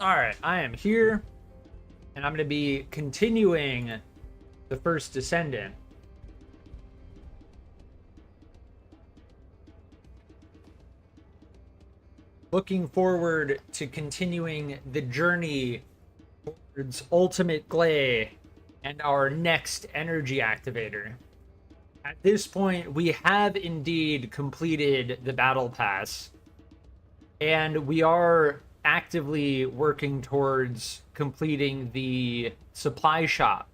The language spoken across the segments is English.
Alright, I am here, and I'm going to be continuing the first Descendant. Looking forward to continuing the journey towards Ultimate Gley and our next energy activator. At this point, we have indeed completed the Battle Pass, and we are actively working towards completing the supply shop,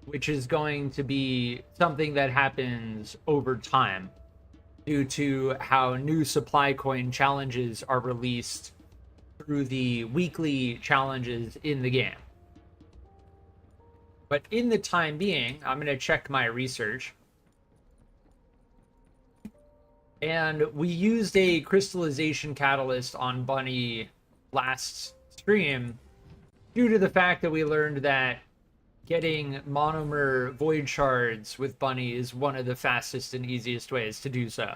which is going to be something that happens over time due to how new supply coin challenges are released through the weekly challenges in the game. But in the time being, I'm going to check my research. And we used a crystallization catalyst on Bunny last stream due to the fact that we learned that getting monomer void shards with Bunny is one of the fastest and easiest ways to do so.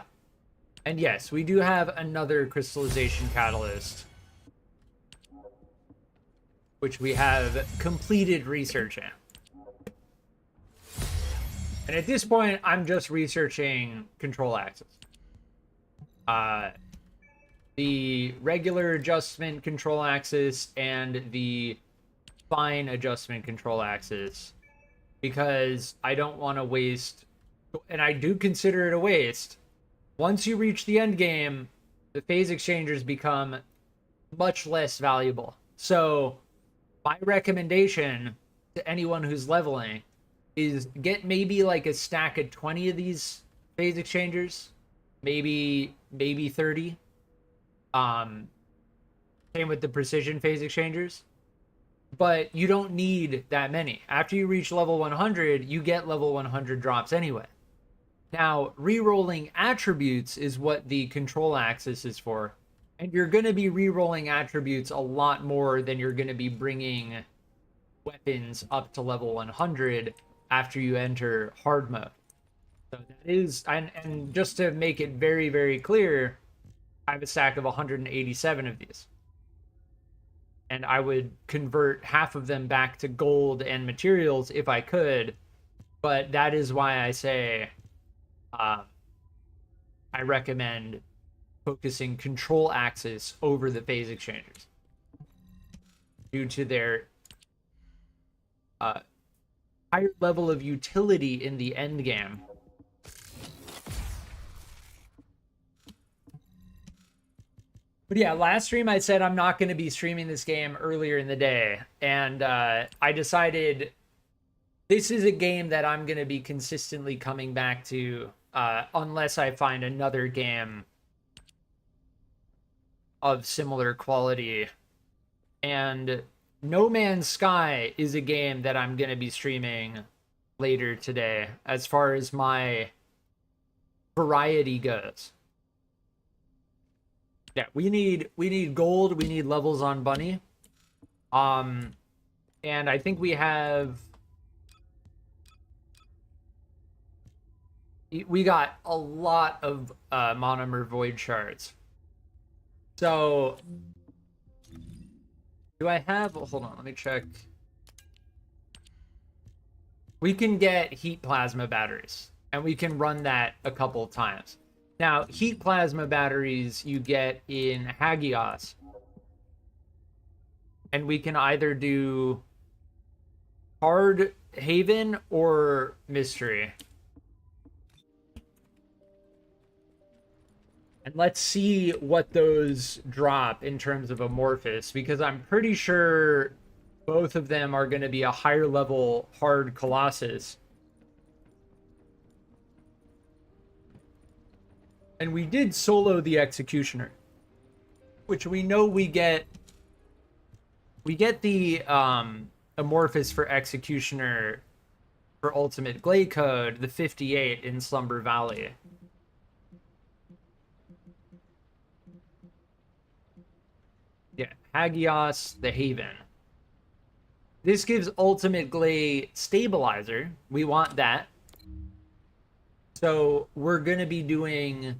And yes, we do have another crystallization catalyst, which we have completed researching. And at this point, I'm just researching control axis. The regular adjustment control axis and the fine adjustment control axis, because I don't want to waste, and I do consider it a waste. Once you reach the end game, the phase exchangers become much less valuable. So my recommendation to anyone who's leveling is get maybe like a stack of 20 of these phase exchangers, maybe 30. Same with the precision phase exchangers, but you don't need that many. After you reach level 100, you get level 100 drops anyway. Now, re-rolling attributes is what the control axis is for, and you're going to be re-rolling attributes a lot more than you're going to be bringing weapons up to level 100 after you enter hard mode. So that is, and just to make it very, very clear, I have a stack of 187 of these. And I would convert half of them back to gold and materials if I could, but that is why I say I recommend focusing control axis over the phase exchangers due to their higher level of utility in the end game. But yeah, last stream I said I'm not going to be streaming this game earlier in the day, and I decided this is a game that I'm going to be consistently coming back to unless I find another game of similar quality. And No Man's Sky is a game that I'm going to be streaming later today as far as my variety goes. Yeah, we need gold, we need levels on Bunny. And I think we got a lot of monomer void shards. So do I have, hold on, let me check. We can get heat plasma batteries, and we can run that a couple of times. Now, heat plasma batteries you get in Hagios, and we can either do hard Haven or mystery. And let's see what those drop in terms of amorphous, because I'm pretty sure both of them are going to be a higher level hard Colossus. And we did solo the Executioner, which we know we get the amorphous for Executioner for Ultimate Gley Code, the 58 in Slumber Valley. Yeah, Hagios, the Haven. This gives Ultimate Gley Stabilizer. We want that. So we're going to be doing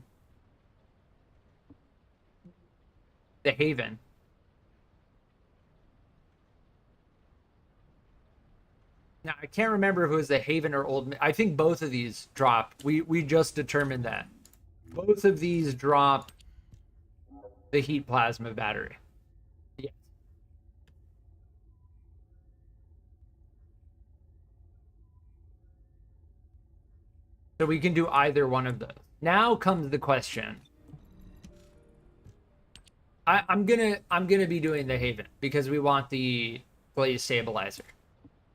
the Haven. Now, I can't remember if it was the Haven or Old... I think both of these drop. We just determined that. Both of these drop the heat plasma battery. Yes. So we can do either one of those. Now comes the question. I'm gonna be doing the Haven because we want the Gley stabilizer.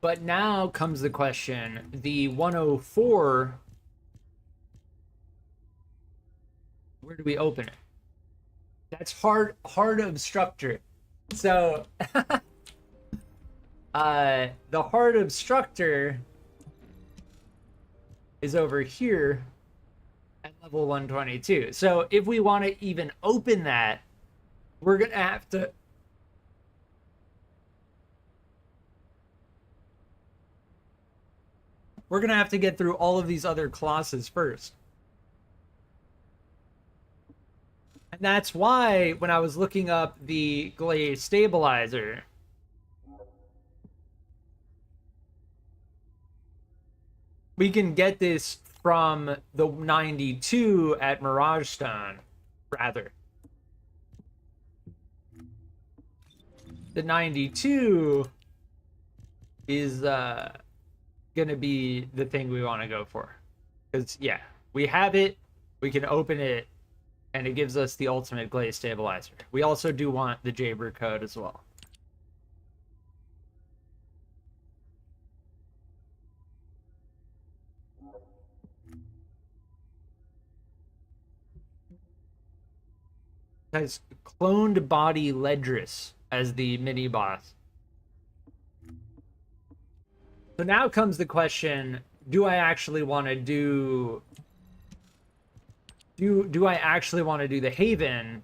But now comes the question, the 104, where do we open it? That's hard obstructor. So the hard obstructor is over here at level 122. So if we want to even open that, we're gonna have to get through all of these other Colossus first. And that's why when I was looking up the Gley stabilizer, we can get this from the 92 at Mirage Stone, rather. The 92 is gonna be the thing we want to go for, because yeah, we have it, we can open it, and it gives us the ultimate Gley stabilizer. We also do want the Jabber code as well. It has cloned body Ledris as the mini boss. So now comes the question, do I actually want to do I actually want to do the Haven?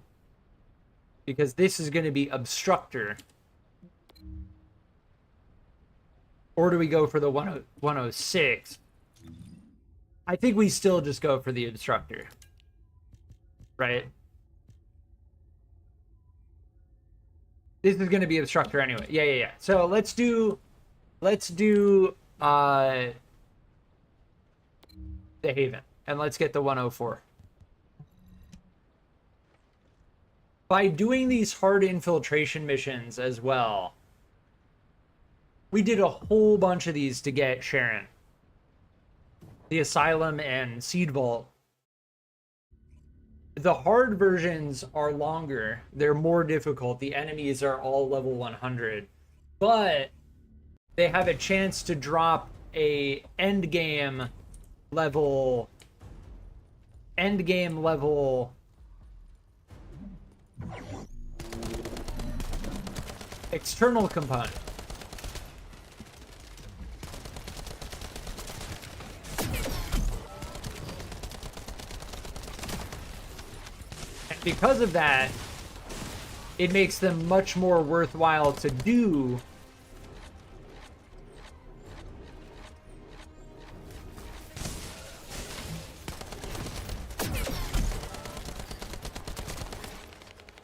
Because this is going to be obstructor. Or do we go for the 106? I think we still just go for the obstructor. Right? This is going to be obstructor anyway. Yeah. So let's do the Haven, and let's get the 104. By doing these hard infiltration missions as well, we did a whole bunch of these to get Sharon, the Asylum, and Seed Vault. The hard versions are longer, they're more difficult, the enemies are all level 100, but they have a chance to drop a endgame level external component. And because of that, it makes them much more worthwhile to do.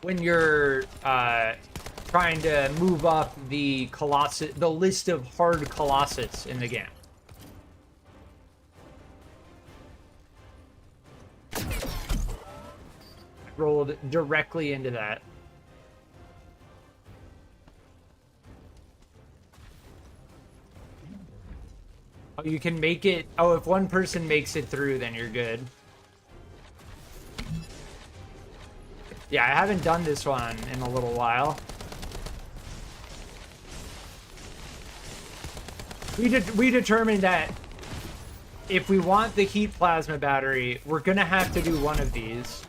When you're trying to move up the list of hard Colossus in the game. Rolled directly into that. Oh, you can make it. Oh, if one person makes it through, then you're good. Yeah, I haven't done this one in a little while. We determined that if we want the heat plasma battery, we're gonna have to do one of these.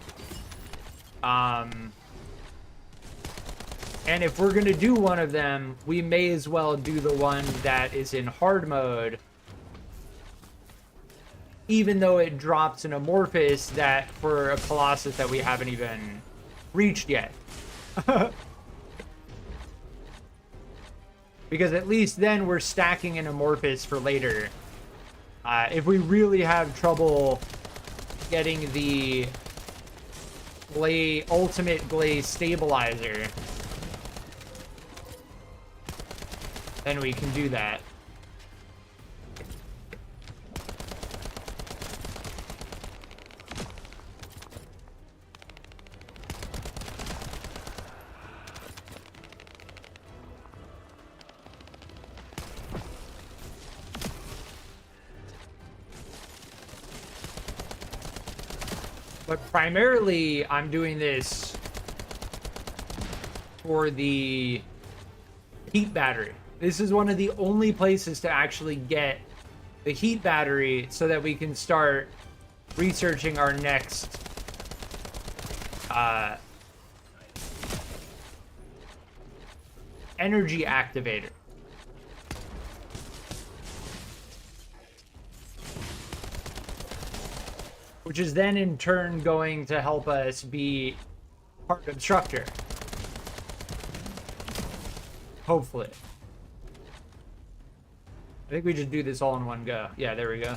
And if we're gonna do one of them, we may as well do the one that is in hard mode, even though it drops an amorphous that for a Colossus that we haven't even reached yet. Because at least then we're stacking an amorphous for later. If we really have trouble getting the ultimate Gley stabilizer, then we can do that. But primarily, I'm doing this for the heat battery. This is one of the only places to actually get the heat battery so that we can start researching our next energy activator. Which is then in turn going to help us be part obstructor. Hopefully. I think we just do this all in one go. Yeah, there we go.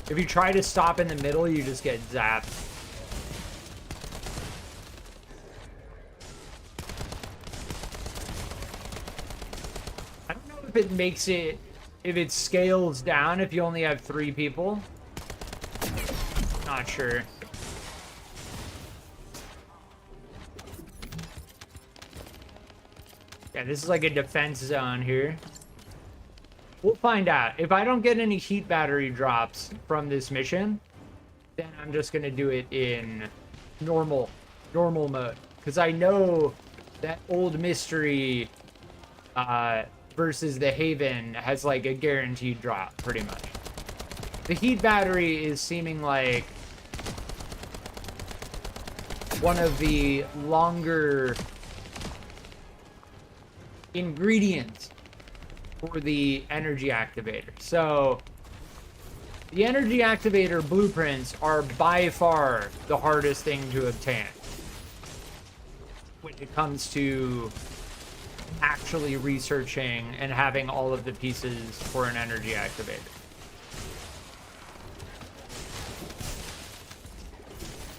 If you try to stop in the middle, you just get zapped. I don't know if it makes it, if it scales down if you only have 3 people. Not sure. Yeah, this is like a defense zone here. We'll find out. If I don't get any heat battery drops from this mission, then I'm just gonna do it in normal mode. Because I know that old mystery versus the Haven has like a guaranteed drop, pretty much. The heat battery is seeming like one of the longer ingredients for the energy activator. So the energy activator blueprints are by far the hardest thing to obtain when it comes to actually researching and having all of the pieces for an energy activator.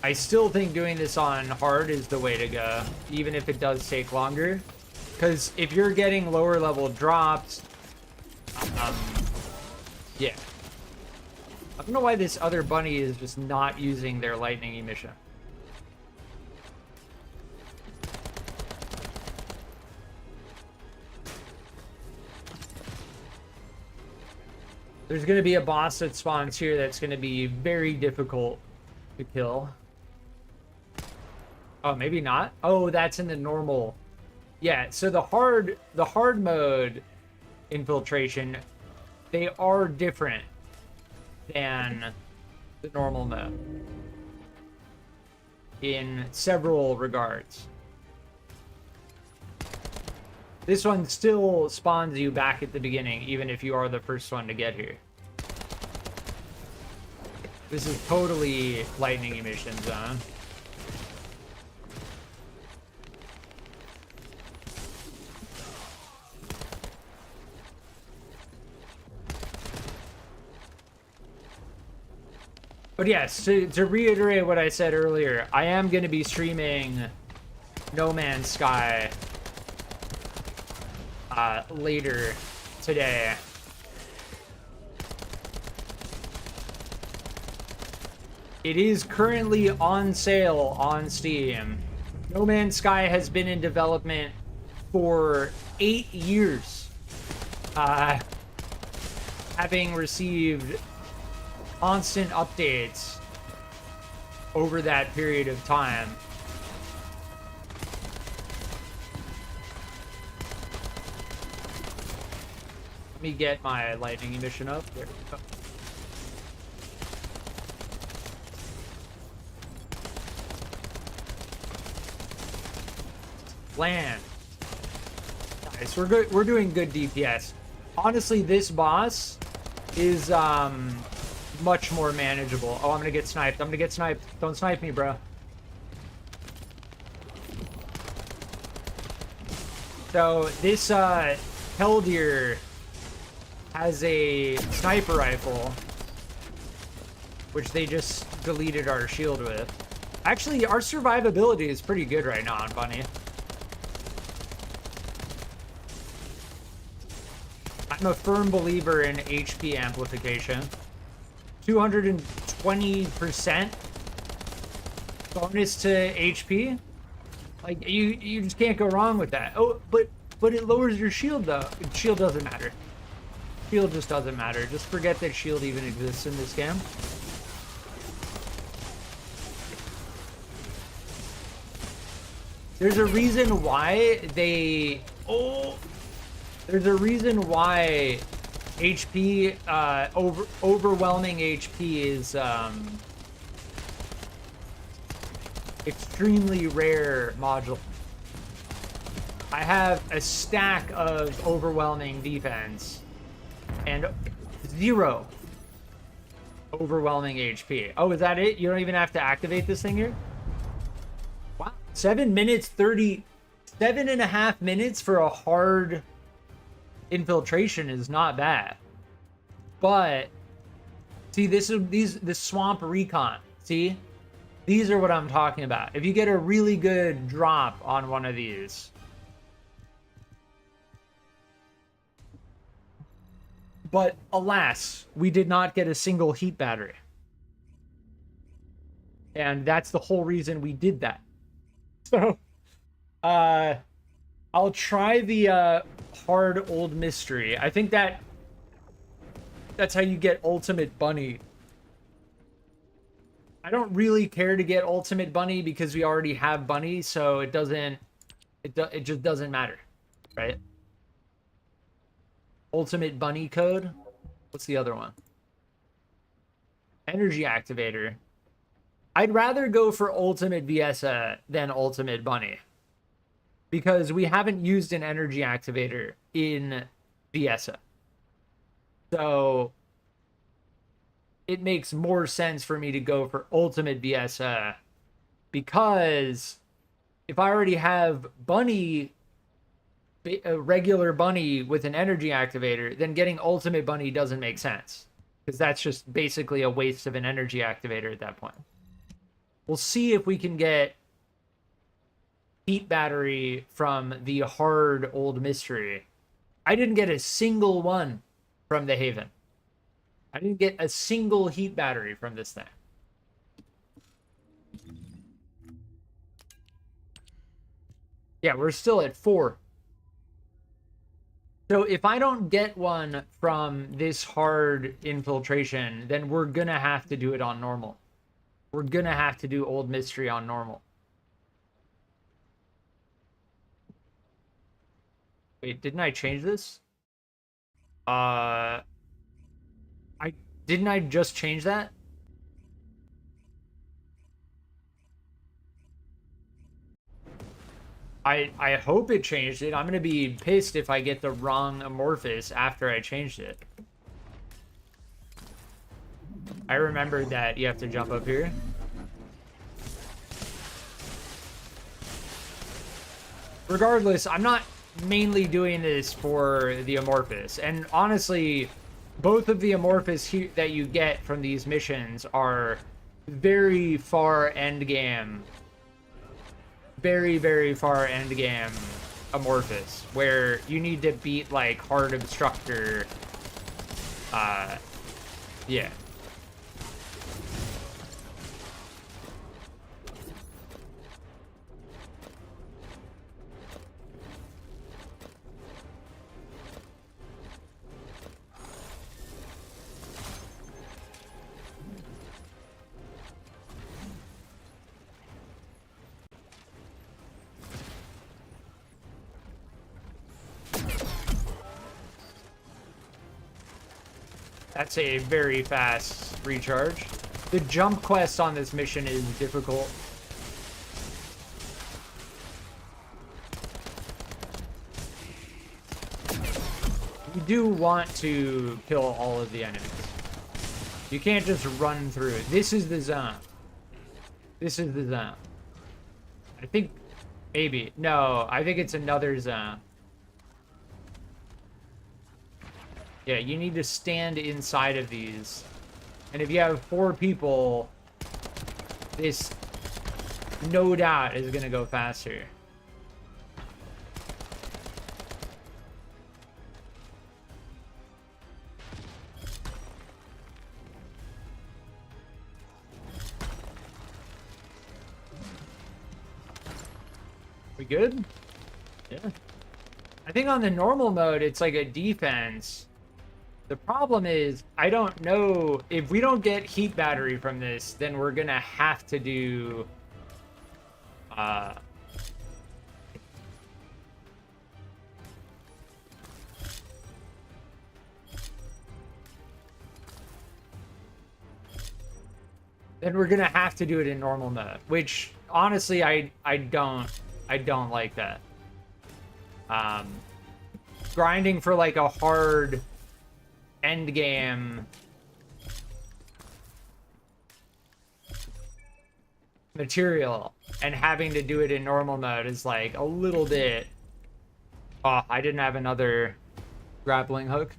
I still think doing this on hard is the way to go, even if it does take longer. Because if you're getting lower level drops, yeah. I don't know why this other bunny is just not using their lightning emission. There's going to be a boss that spawns here that's going to be very difficult to kill. Oh, maybe not. Oh, that's in the normal. Yeah, so the hard mode infiltration, they are different than the normal mode in several regards. This one still spawns you back at the beginning, even if you are the first one to get here. This is totally lightning emission zone. But yes, to reiterate what I said earlier, I am going to be streaming No Man's Sky later today. It is currently on sale on Steam. No Man's Sky has been in development for 8 years, having received constant updates over that period of time. Let me get my lightning emission up. There we go. Land. Nice. We're good. We're doing good DPS. Honestly, this boss is much more manageable. Oh, I'm gonna get sniped. I'm gonna get sniped. Don't snipe me, bro. So this Helldeer has a sniper rifle, which they just deleted our shield with. Actually, our survivability is pretty good right now on Bunny. I'm a firm believer in HP amplification. 220% bonus to HP. Like, you just can't go wrong with that. Oh, but it lowers your shield though. Shield doesn't matter. Shield just doesn't matter. Just forget that shield even exists in this game. There's a reason why they... There's a reason why HP, overwhelming HP is extremely rare module. I have a stack of overwhelming defense and 0 overwhelming HP. Oh, is that it? You don't even have to activate this thing here? Wow. 7 minutes, 7.5 minutes for a hard infiltration is not bad. But see, this swamp recon. See? These are what I'm talking about. If you get a really good drop on one of these. But alas, we did not get a single heat battery. And that's the whole reason we did that. So, I'll try the hard old mystery. I think that's how you get ultimate bunny. I don't really care to get ultimate bunny because we already have bunny, so it just doesn't matter, right? Ultimate bunny code. What's the other one? Energy activator. I'd rather go for ultimate VSA than ultimate bunny, because we haven't used an energy activator in VSA. So it makes more sense for me to go for ultimate VSA, because if I already have bunny, a regular bunny with an energy activator, then getting ultimate bunny doesn't make sense, because that's just basically a waste of an energy activator at that point. We'll see if we can get heat battery from the hard old mystery. I didn't get a single one from the Haven. I didn't get a single heat battery from this thing. Yeah, we're still at 4. So if I don't get one from this hard infiltration, then we're gonna have to do it on normal. We're gonna have to do old mystery on normal. Wait, didn't I change this? Didn't I just change that? I hope it changed it. I'm gonna be pissed if I get the wrong amorphous after I changed it. I remembered that you have to jump up here. Regardless, I'm not mainly doing this for the amorphous. And honestly, both of the amorphous that you get from these missions are very far endgame. Very, very far endgame amorphous, where you need to beat like hard obstructor. Yeah. That's a very fast recharge. The jump quest on this mission is difficult. You do want to kill all of the enemies. You can't just run through it. This is the zone. This is the zone. I think, maybe. No, I think it's another zone. Yeah, you need to stand inside of these. And if you have 4 people, this no doubt is going to go faster. We good? Yeah. I think on the normal mode, it's like a defense. The problem is, I don't know, if we don't get heat battery from this, then we're gonna have to do then we're gonna have to do it in normal mode, which honestly I don't like that. Grinding for like a hard end game material and having to do it in normal mode is like a little bit. Oh, I didn't have another grappling hook.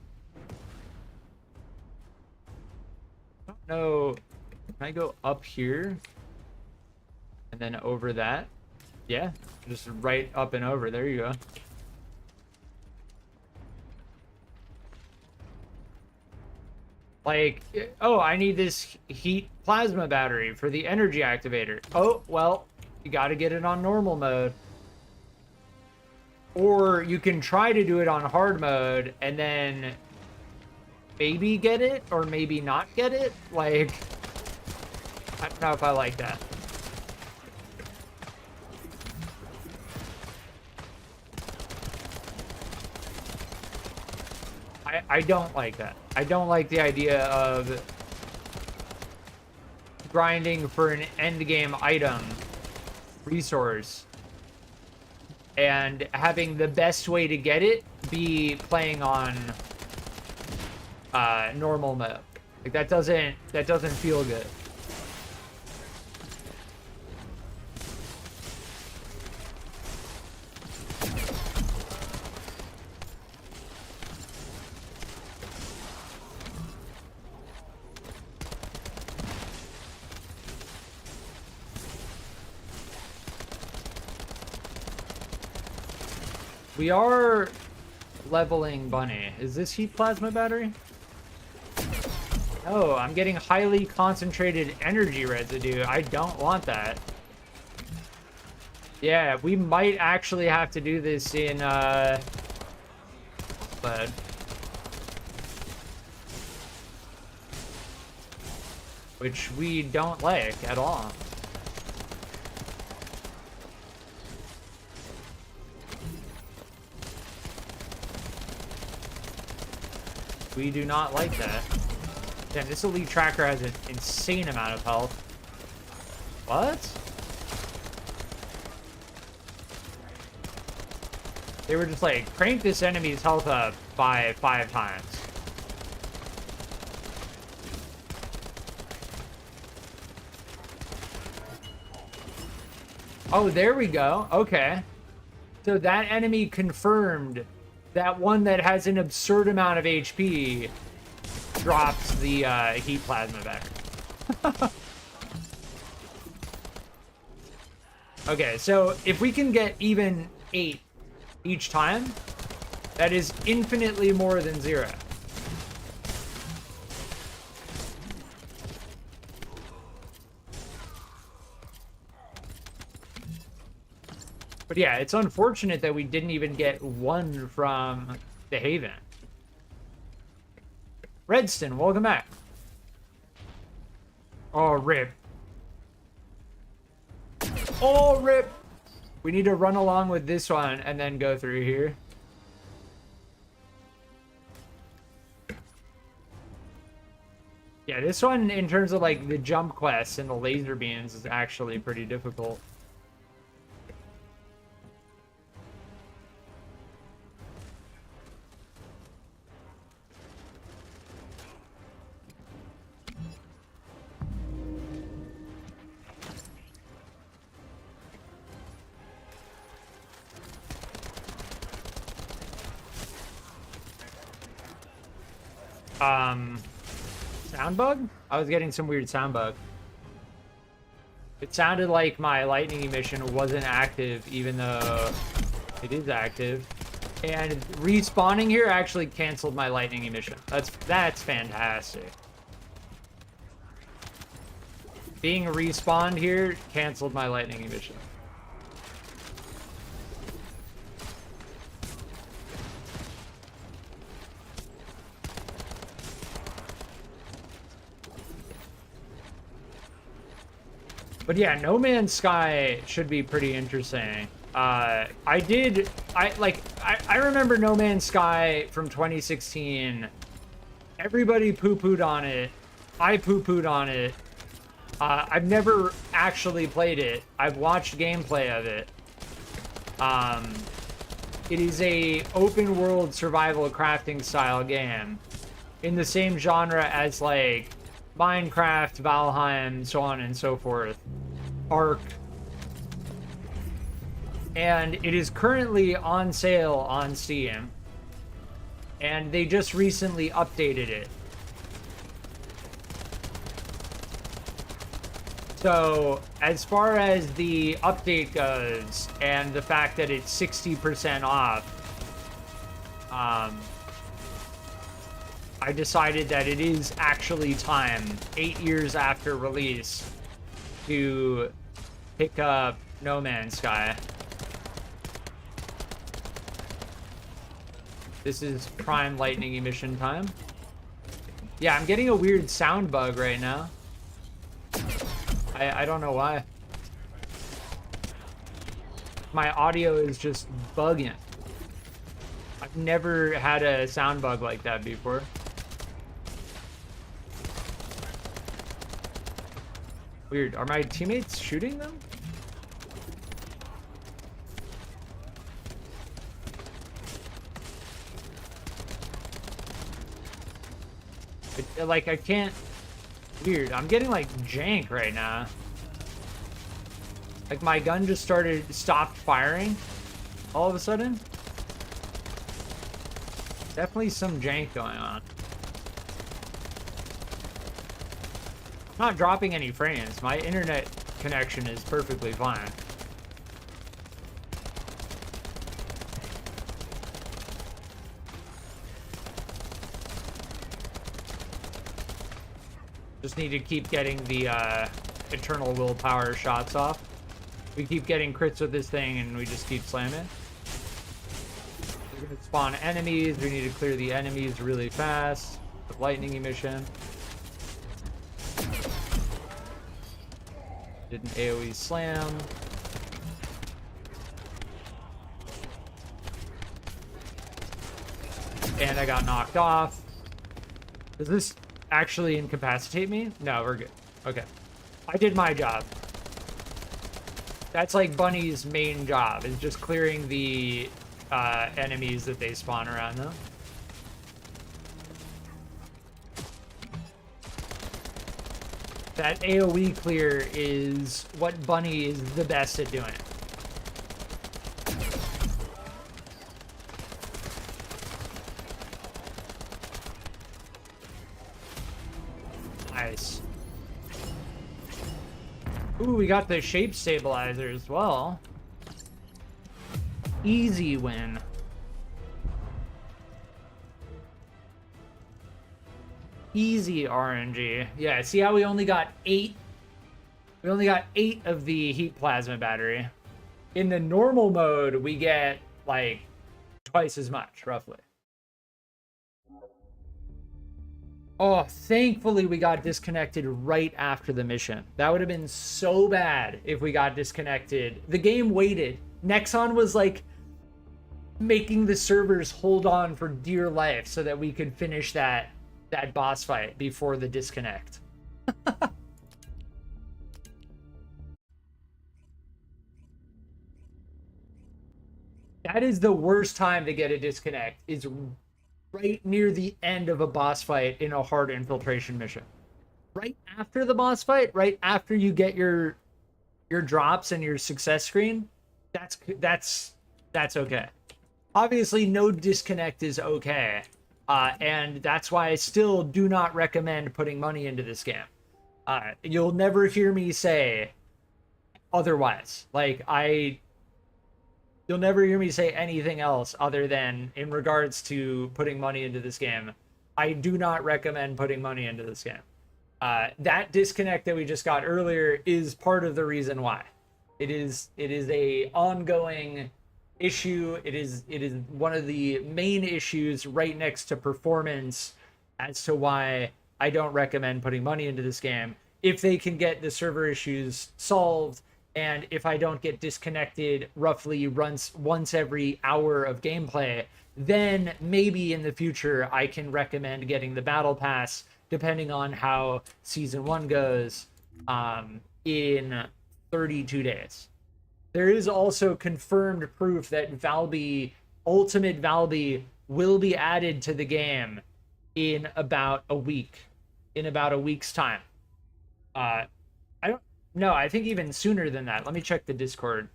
I don't know. Can I go up here and then over that? Yeah, just right up and over. There you go. Like, oh, I need this heat plasma battery for the energy activator. Oh, well, you got to get it on normal mode. Or you can try to do it on hard mode and then maybe get it or maybe not get it. Like, I don't know if I like that. I don't like that. I don't like the idea of grinding for an end game item resource and having the best way to get it be playing on normal mode. Like that doesn't feel good. We are leveling Bunny. Is this heat plasma battery? Oh, I'm getting highly concentrated energy residue. I don't want that. Yeah, we might actually have to do this in but which we don't like at all. We do not like that. Damn, this elite tracker has an insane amount of health. What? They were just like, crank this enemy's health up by 5 times. Oh, there we go. Okay. So that enemy confirmed that one that has an absurd amount of HP drops the heat plasma battery. Okay, so if we can get even 8 each time, that is infinitely more than 0. But yeah, it's unfortunate that we didn't even get 1 from the Haven. Redston, welcome back. Oh, rip. Oh, rip. We need to run along with this one and then go through here. Yeah, this one, in terms of like the jump quests and the laser beams, is actually pretty difficult. Sound bug? I was getting some weird sound bug. It sounded like my lightning emission wasn't active, even though it is active. And respawning here actually canceled my lightning emission. That's fantastic. Being respawned here canceled my lightning emission. But yeah, No Man's Sky should be pretty interesting. I remember No Man's Sky from 2016. Everybody poo-pooed on it. I poo-pooed on it. I've never actually played it. I've watched gameplay of it. It is a open world survival crafting style game in the same genre as like Minecraft, Valheim, so on and so forth, Ark. And it is currently on sale on Steam. And they just recently updated it. So, as far as the update goes, and the fact that it's 60% off, I decided that it is actually time, 8 years after release, to pick up No Man's Sky. This is prime lightning emission time. Yeah, I'm getting a weird sound bug right now. I don't know why. My audio is just bugging. I've never had a sound bug like that before. Weird. Are my teammates shooting them? Like, I can't... Weird. I'm getting, like, jank right now. Like, my gun just stopped firing all of a sudden. Definitely some jank going on. I'm not dropping any frames. My internet connection is perfectly fine. Just need to keep getting the eternal willpower shots off. We keep getting crits with this thing and we just keep slamming. We're gonna spawn enemies. We need to clear the enemies really fast with lightning emission. Did an AoE slam. And I got knocked off. Does this actually incapacitate me? No, we're good. Okay. I did my job. That's like Bunny's main job, is just clearing the enemies that they spawn around them. That AoE clear is what Bunny is the best at doing. Nice. Ooh, we got the shape stabilizer as well. Easy win. Easy RNG. Yeah, see how we only got 8? We only got 8 of the heat plasma battery. In the normal mode, we get like twice as much, roughly. Oh, thankfully we got disconnected right after the mission. That would have been so bad if we got disconnected. The game waited. Nexon was like making the servers hold on for dear life so that we could finish that boss fight before the disconnect. That is the worst time to get a disconnect, is right near the end of a boss fight in a hard infiltration mission. Right after the boss fight, right after you get your drops and your success screen, that's okay. Obviously, no disconnect is okay. And that's why I still do not recommend putting money into this game. You'll never hear me say otherwise. Like, you'll never hear me say anything else other than in regards to putting money into this game. I do not recommend putting money into this game. That disconnect that we just got earlier is part of the reason why. It is a ongoing issue. It is one of the main issues right next to performance as to why I don't recommend putting money into this game. If they can get the server issues solved, and if I don't get disconnected roughly once every hour of gameplay, then maybe in the future I can recommend getting the battle pass, depending on how season 1 goes. in 32 days. There is also confirmed proof that Valby, Ultimate Valby, will be added to the game in about a week. In about a week's time. I don't know. I think even sooner than that. Let me check the Discord.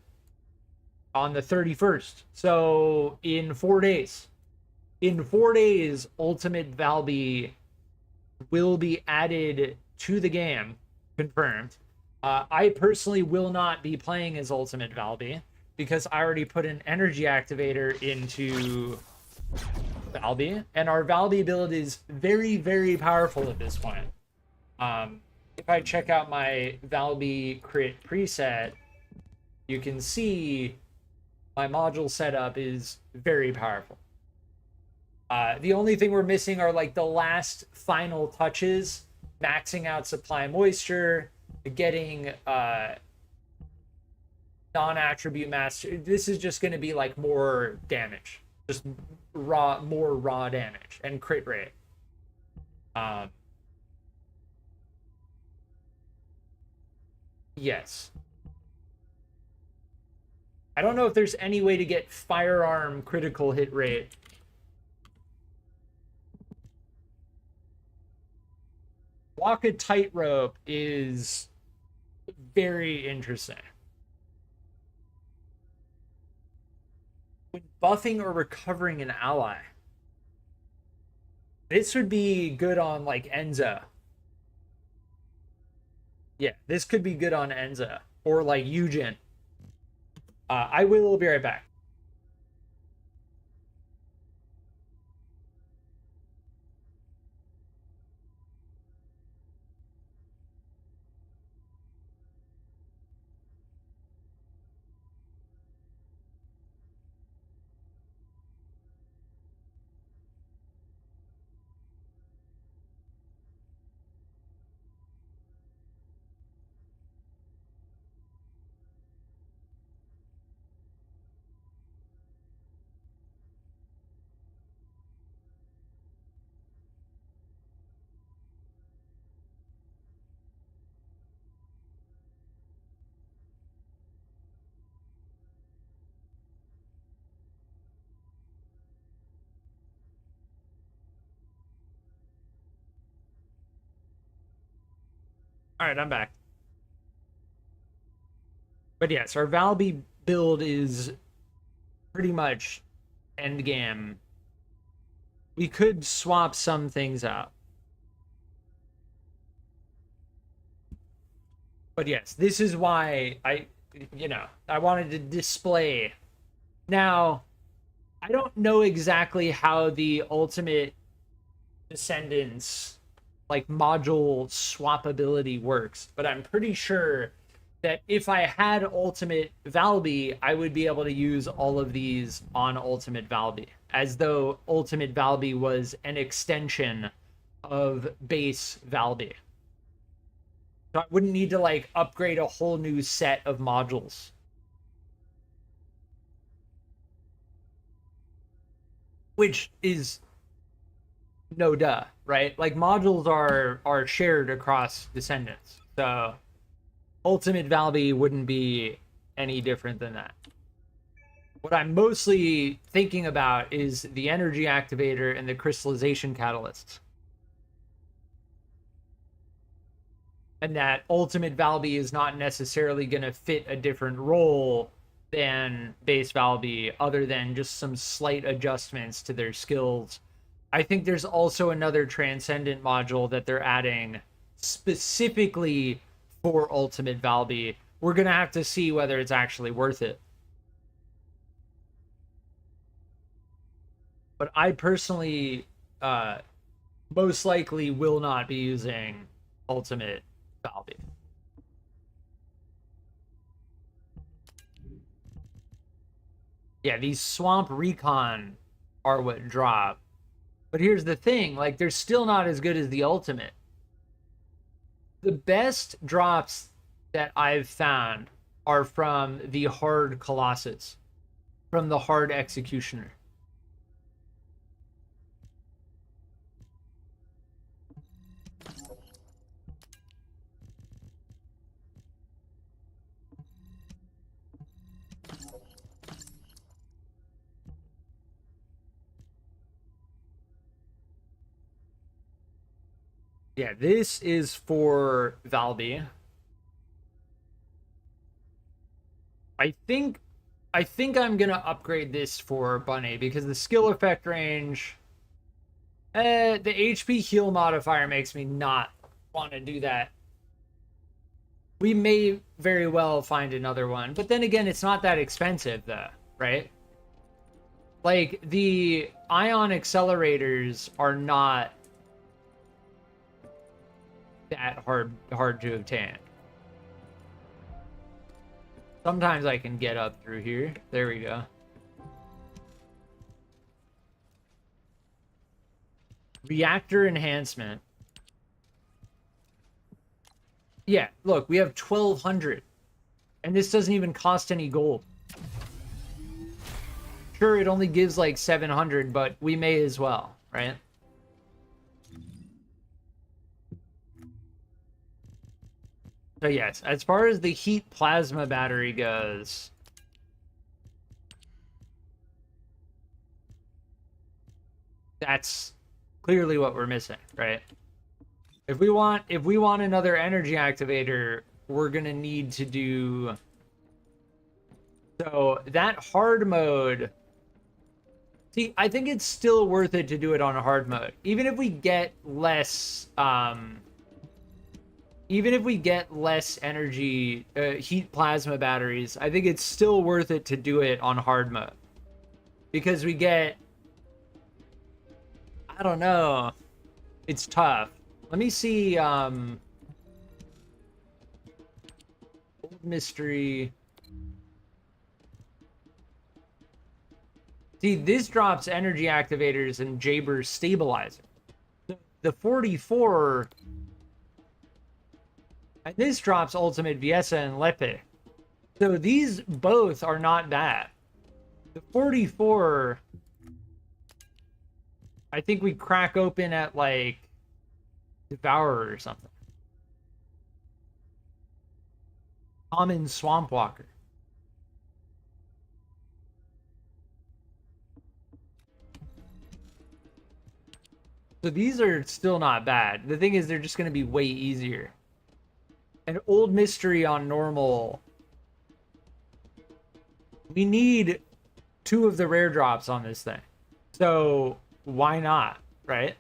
On the 31st. So in 4 days. In 4 days, Ultimate Valby will be added to the game. Confirmed. I personally will not be playing as Ultimate Valby because I already put an energy activator into Valby, and our Valby build is very, very powerful at this point. If I check out my Valby crit preset, you can see my module setup is very powerful. The only thing we're missing are like the last final touches, maxing out supply moisture, getting non-attribute master. This is just going to be like more damage, just more raw damage and crit rate. Yes. I don't know if there's any way to get firearm critical hit rate. Walk a tightrope is very interesting. When buffing or recovering an ally, this would be good on like Enza. Yeah, this could be good on Enza or like Eugen. I will be right back. All right, I'm back. But yes, our Valby build is pretty much end game. We could swap some things out. But yes, this is why I wanted to display. Now, I don't know exactly how the Ultimate Descendants like module swappability works, but I'm pretty sure that if I had Ultimate Valby, I would be able to use all of these on Ultimate Valby, as though Ultimate Valby was an extension of base Valby. So I wouldn't need to like upgrade a whole new set of modules. Which is no duh, right? Like modules are shared across Descendants. So Ultimate Valby wouldn't be any different than that. What I'm mostly thinking about is the energy activator and the crystallization catalysts. And that Ultimate Valby is not necessarily going to fit a different role than base Valby, other than just some slight adjustments to their skills. I think there's also another Transcendent module that they're adding specifically for Ultimate Valby. We're going to have to see whether it's actually worth it. But I personally most likely will not be using Ultimate Valby. Yeah, these Swamp Recon are what drop. But here's the thing, like, they're still not as good as the Ultimate. The best drops that I've found are from the Hard Colossus, from the Hard Executioner. Yeah, this is for Valby. I think I'm gonna upgrade this for Bunny because the skill effect range, the HP heal modifier makes me not want to do that. We may very well find another one, but then again, it's not that expensive though, right? Like the ion accelerators are not that hard to obtain. Sometimes I can get up through here. There we go. Reactor enhancement. Yeah, look, we have 1,200. And this doesn't even cost any gold. Sure, it only gives like 700, but we may as well, right? So yes, as far as the heat plasma battery goes, that's clearly what we're missing, right? If we want another energy activator, we're gonna need to do so that hard mode. See, I think it's still worth it to do it on a hard mode, even if we get less energy, heat plasma batteries. I think it's still worth it to do it on hard mode because we get, I don't know, it's tough. Let me see, Old Mystery. See, this drops energy activators and Jaber's stabilizer. The 44, and this drops ultimate Viesa and LITE. So these both are not bad. The 44, I think we crack open at like Devourer or something. Common Swamp Walker. So these are still not bad. The thing is, they're just going to be way easier. An Old Mystery on normal. We need 2 of the rare drops on this thing. So why not, right?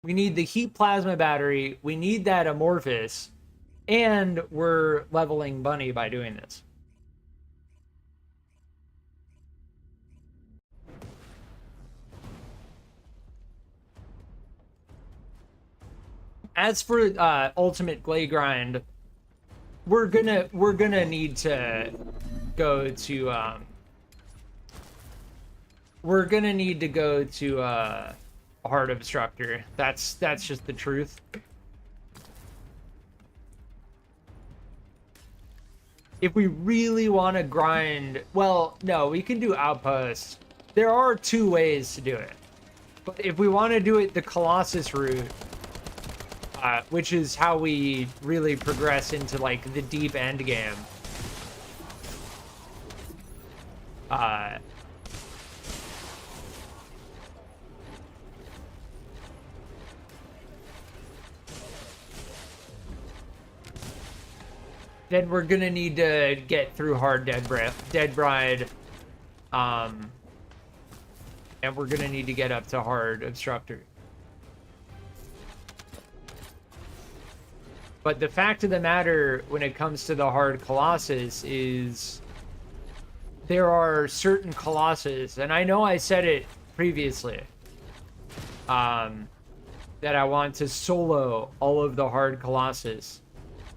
We need the heat plasma battery. We need that amorphous. And we're leveling Bunny by doing this. As for ultimate Gley grind, we're gonna need to go to Hard Obstructor. That's just the truth. If we really want to grind, well, no, we can do Outpost. There are 2 ways to do it. But if we want to do it the Colossus route, which is how we really progress into like the deep end game. Then we're gonna need to get through hard Dead Bride, and we're gonna need to get up to Hard Obstructor. But the fact of the matter when it comes to the hard Colossus is there are certain Colossus, and I know I said it previously, that I want to solo all of the hard Colossus.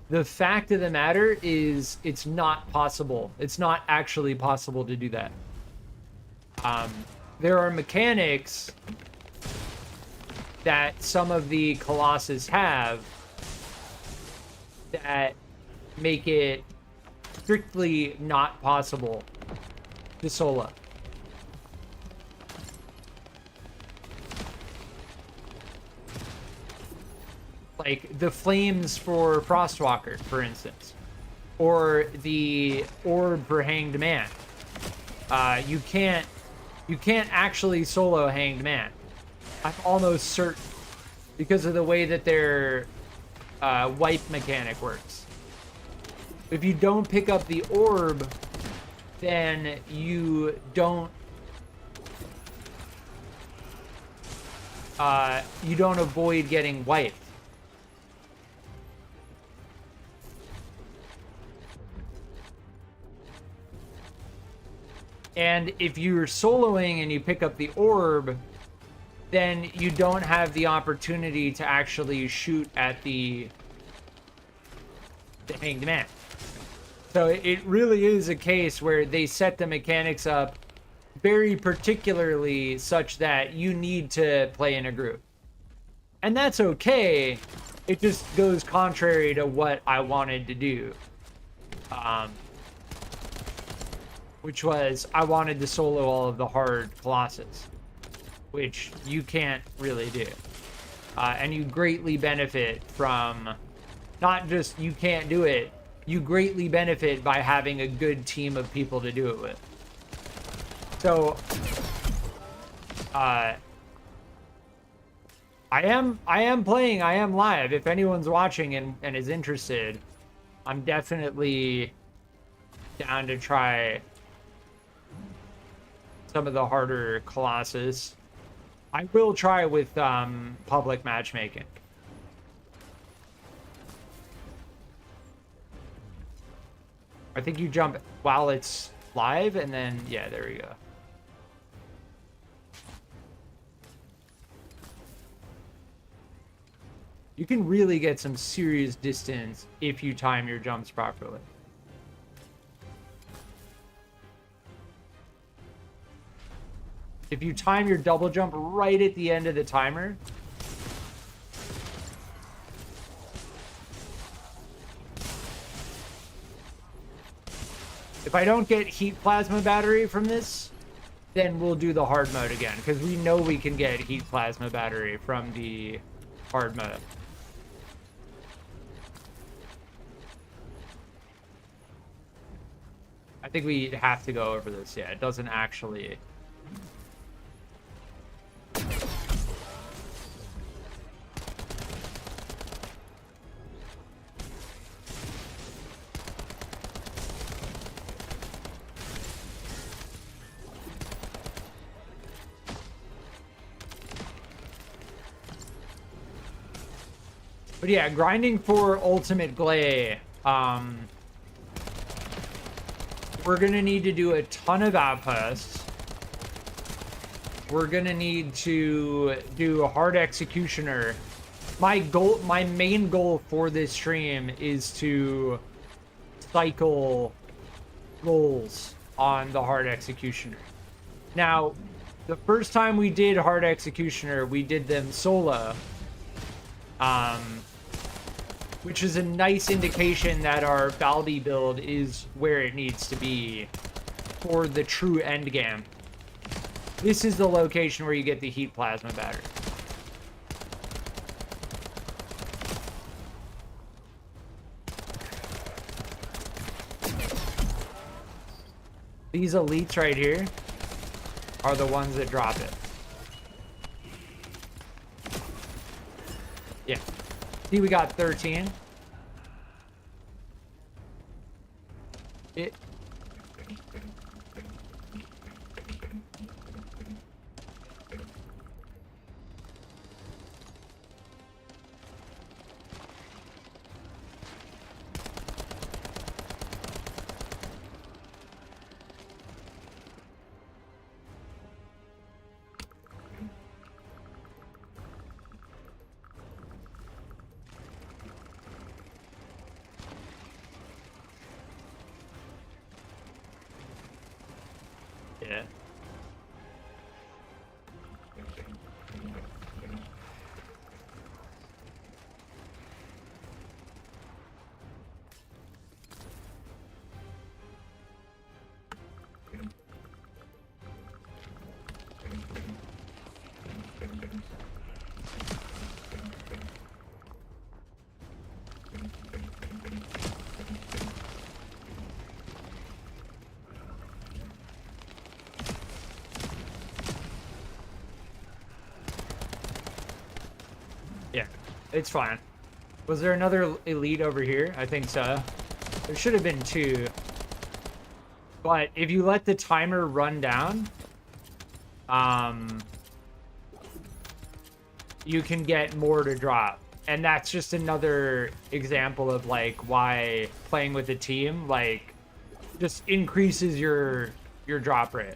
The fact of the matter is it's not possible. It's not actually possible to do that. There are mechanics that some of the Colossus have that make it strictly not possible to solo. Like the flames for Frostwalker, for instance, or the orb for Hanged Man. You can't actually solo Hanged Man. I'm almost certain. because of the way that their wipe mechanic works. If you don't pick up the orb, then you don't avoid getting wiped. And if you're soloing and you pick up the orb, then you don't have the opportunity to actually shoot at the hanged man. So it really is a case where they set the mechanics up very particularly such that you need to play in a group. And that's okay. It just goes contrary to what I wanted to do. Which was, I wanted to solo all of the hard Colossus, which you can't really do. And you greatly benefit from, not just you can't do it, you greatly benefit by having a good team of people to do it with. So, I am playing, I am live. If anyone's watching and is interested, I'm definitely down to try some of the harder Colossus. I will try with public matchmaking. I think you jump while it's live, and then, yeah, there we go. You can really get some serious distance if you time your jumps properly. If you time your double jump right at the end of the timer, if I don't get heat plasma battery from this, then we'll do the hard mode again, because we know we can get heat plasma battery from the hard mode. I think we have to go over this. Yeah, it doesn't actually... But yeah, grinding for ultimate Gley. We're gonna need to do a ton of outposts. We're gonna need to do a hard executioner. My main goal for this stream is to cycle rolls on the hard executioner. Now, the first time we did hard executioner, we did them solo. Which is a nice indication that our Baldi build is where it needs to be for the true end game. This is the location where you get the heat plasma battery. These elites right here are the ones that drop it. Yeah. See, we got 13. Yeah. It's fine. Was there another elite over here? I think so. There should have been 2. But if you let the timer run down, you can get more to drop. And that's just another example of like why playing with a team like just increases your drop rate.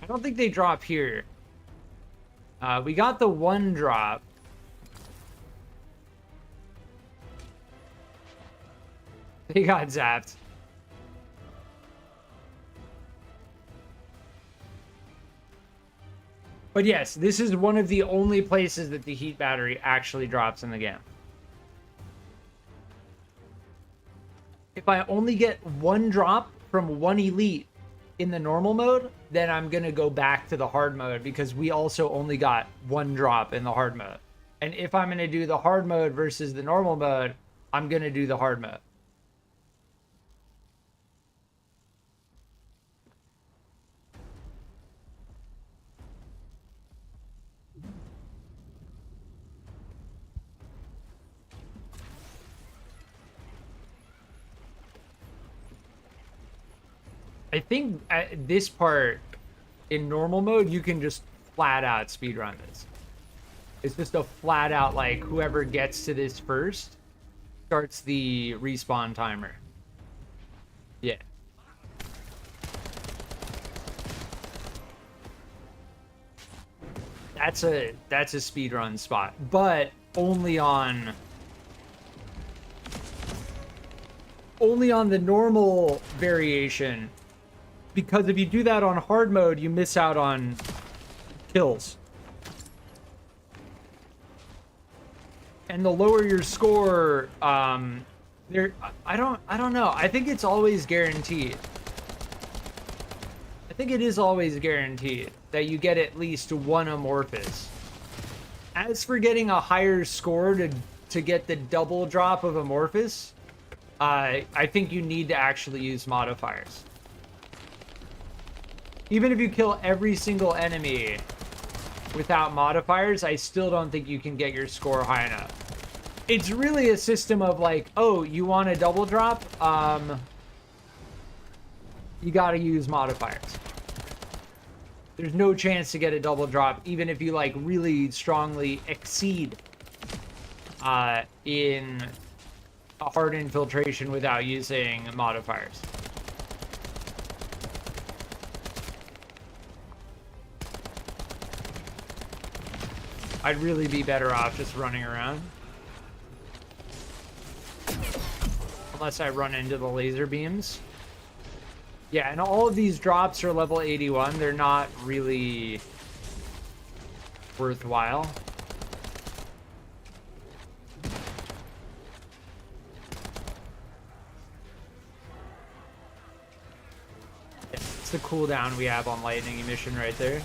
I don't think they drop here. We got the 1 drop. They got zapped. But yes, this is one of the only places that the heat battery actually drops in the game. If I only get 1 drop from 1 elite in the normal mode, then I'm going to go back to the hard mode because we also only got 1 drop in the hard mode. And if I'm going to do the hard mode versus the normal mode, I'm going to do the hard mode. I think at this part in normal mode, you can just flat out speedrun this. It's just a flat out, like, whoever gets to this first starts the respawn timer. Yeah. That's a speedrun spot, but only on the normal variation. Because if you do that on hard mode, you miss out on kills. And the lower your score, I don't know. I think it's always guaranteed. I think it is always guaranteed that you get at least 1 amorphous. As for getting a higher score to get the double drop of amorphous, I think you need to actually use modifiers. Even if you kill every single enemy without modifiers, I still don't think you can get your score high enough. It's really a system of like, oh, you want a double drop? You gotta use modifiers. There's no chance to get a double drop, even if you like really strongly exceed in a hard infiltration without using modifiers. I'd really be better off just running around. Unless I run into the laser beams. Yeah, and all of these drops are level 81. They're not really worthwhile. It's the cooldown we have on lightning emission right there.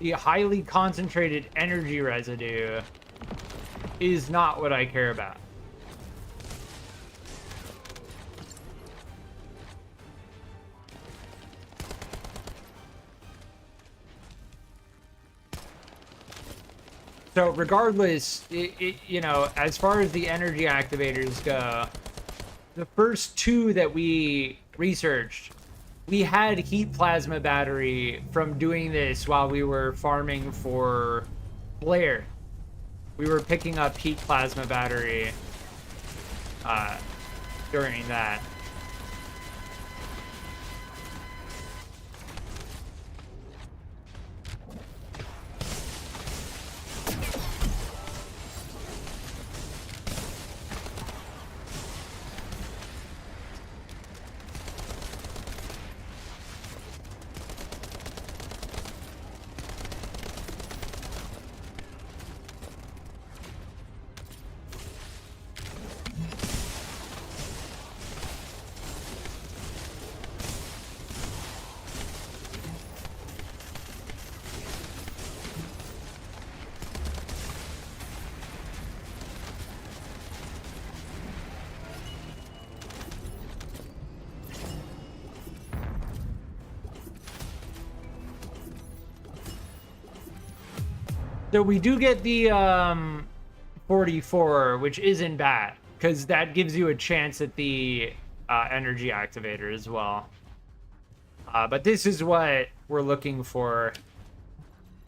The highly concentrated energy residue is not what I care about. So regardless, you know, as far as the energy activators go, the first 2 that we researched, we had heat plasma battery from doing this while we were farming for Blair. We were picking up heat plasma battery during that. So we do get the 44, which isn't bad, because that gives you a chance at the energy activator as well. But this is what we're looking for,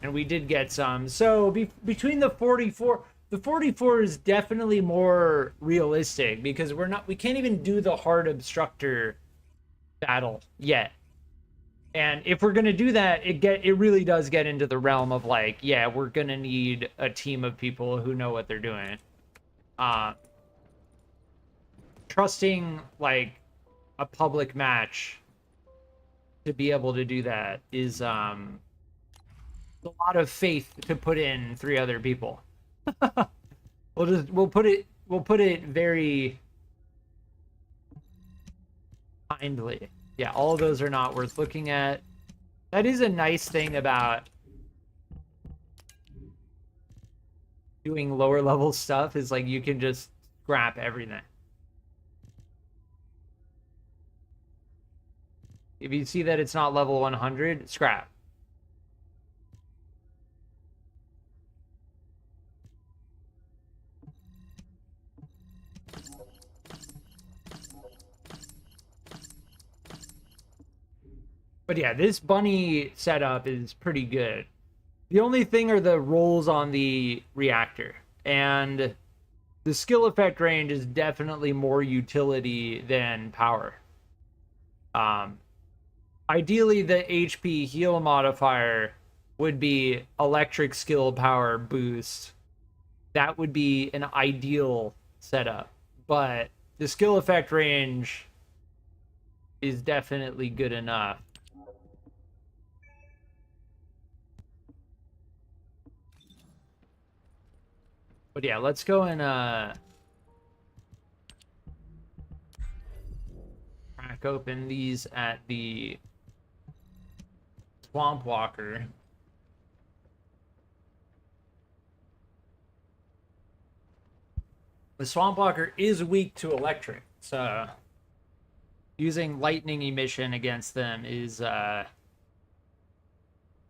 and we did get some. So between the 44 is definitely more realistic, because we can't even do the hard obstructor battle yet. And if we're gonna do that, it really does get into the realm of like, yeah, we're gonna need a team of people who know what they're doing. Trusting like a public match to be able to do that is a lot of faith to put in 3 other people. We'll put it very kindly. Yeah, all of those are not worth looking at. That is a nice thing about doing lower level stuff, is like you can just scrap everything. If you see that it's not level 100, scrap. But yeah, this bunny setup is pretty good. The only thing are the rolls on the reactor. And the skill effect range is definitely more utility than power. Ideally, the HP heal modifier would be electric skill power boost. That would be an ideal setup. But the skill effect range is definitely good enough. But yeah, let's go and crack open these at the Swamp Walker. The Swamp Walker is weak to electric, so using lightning emission against them is not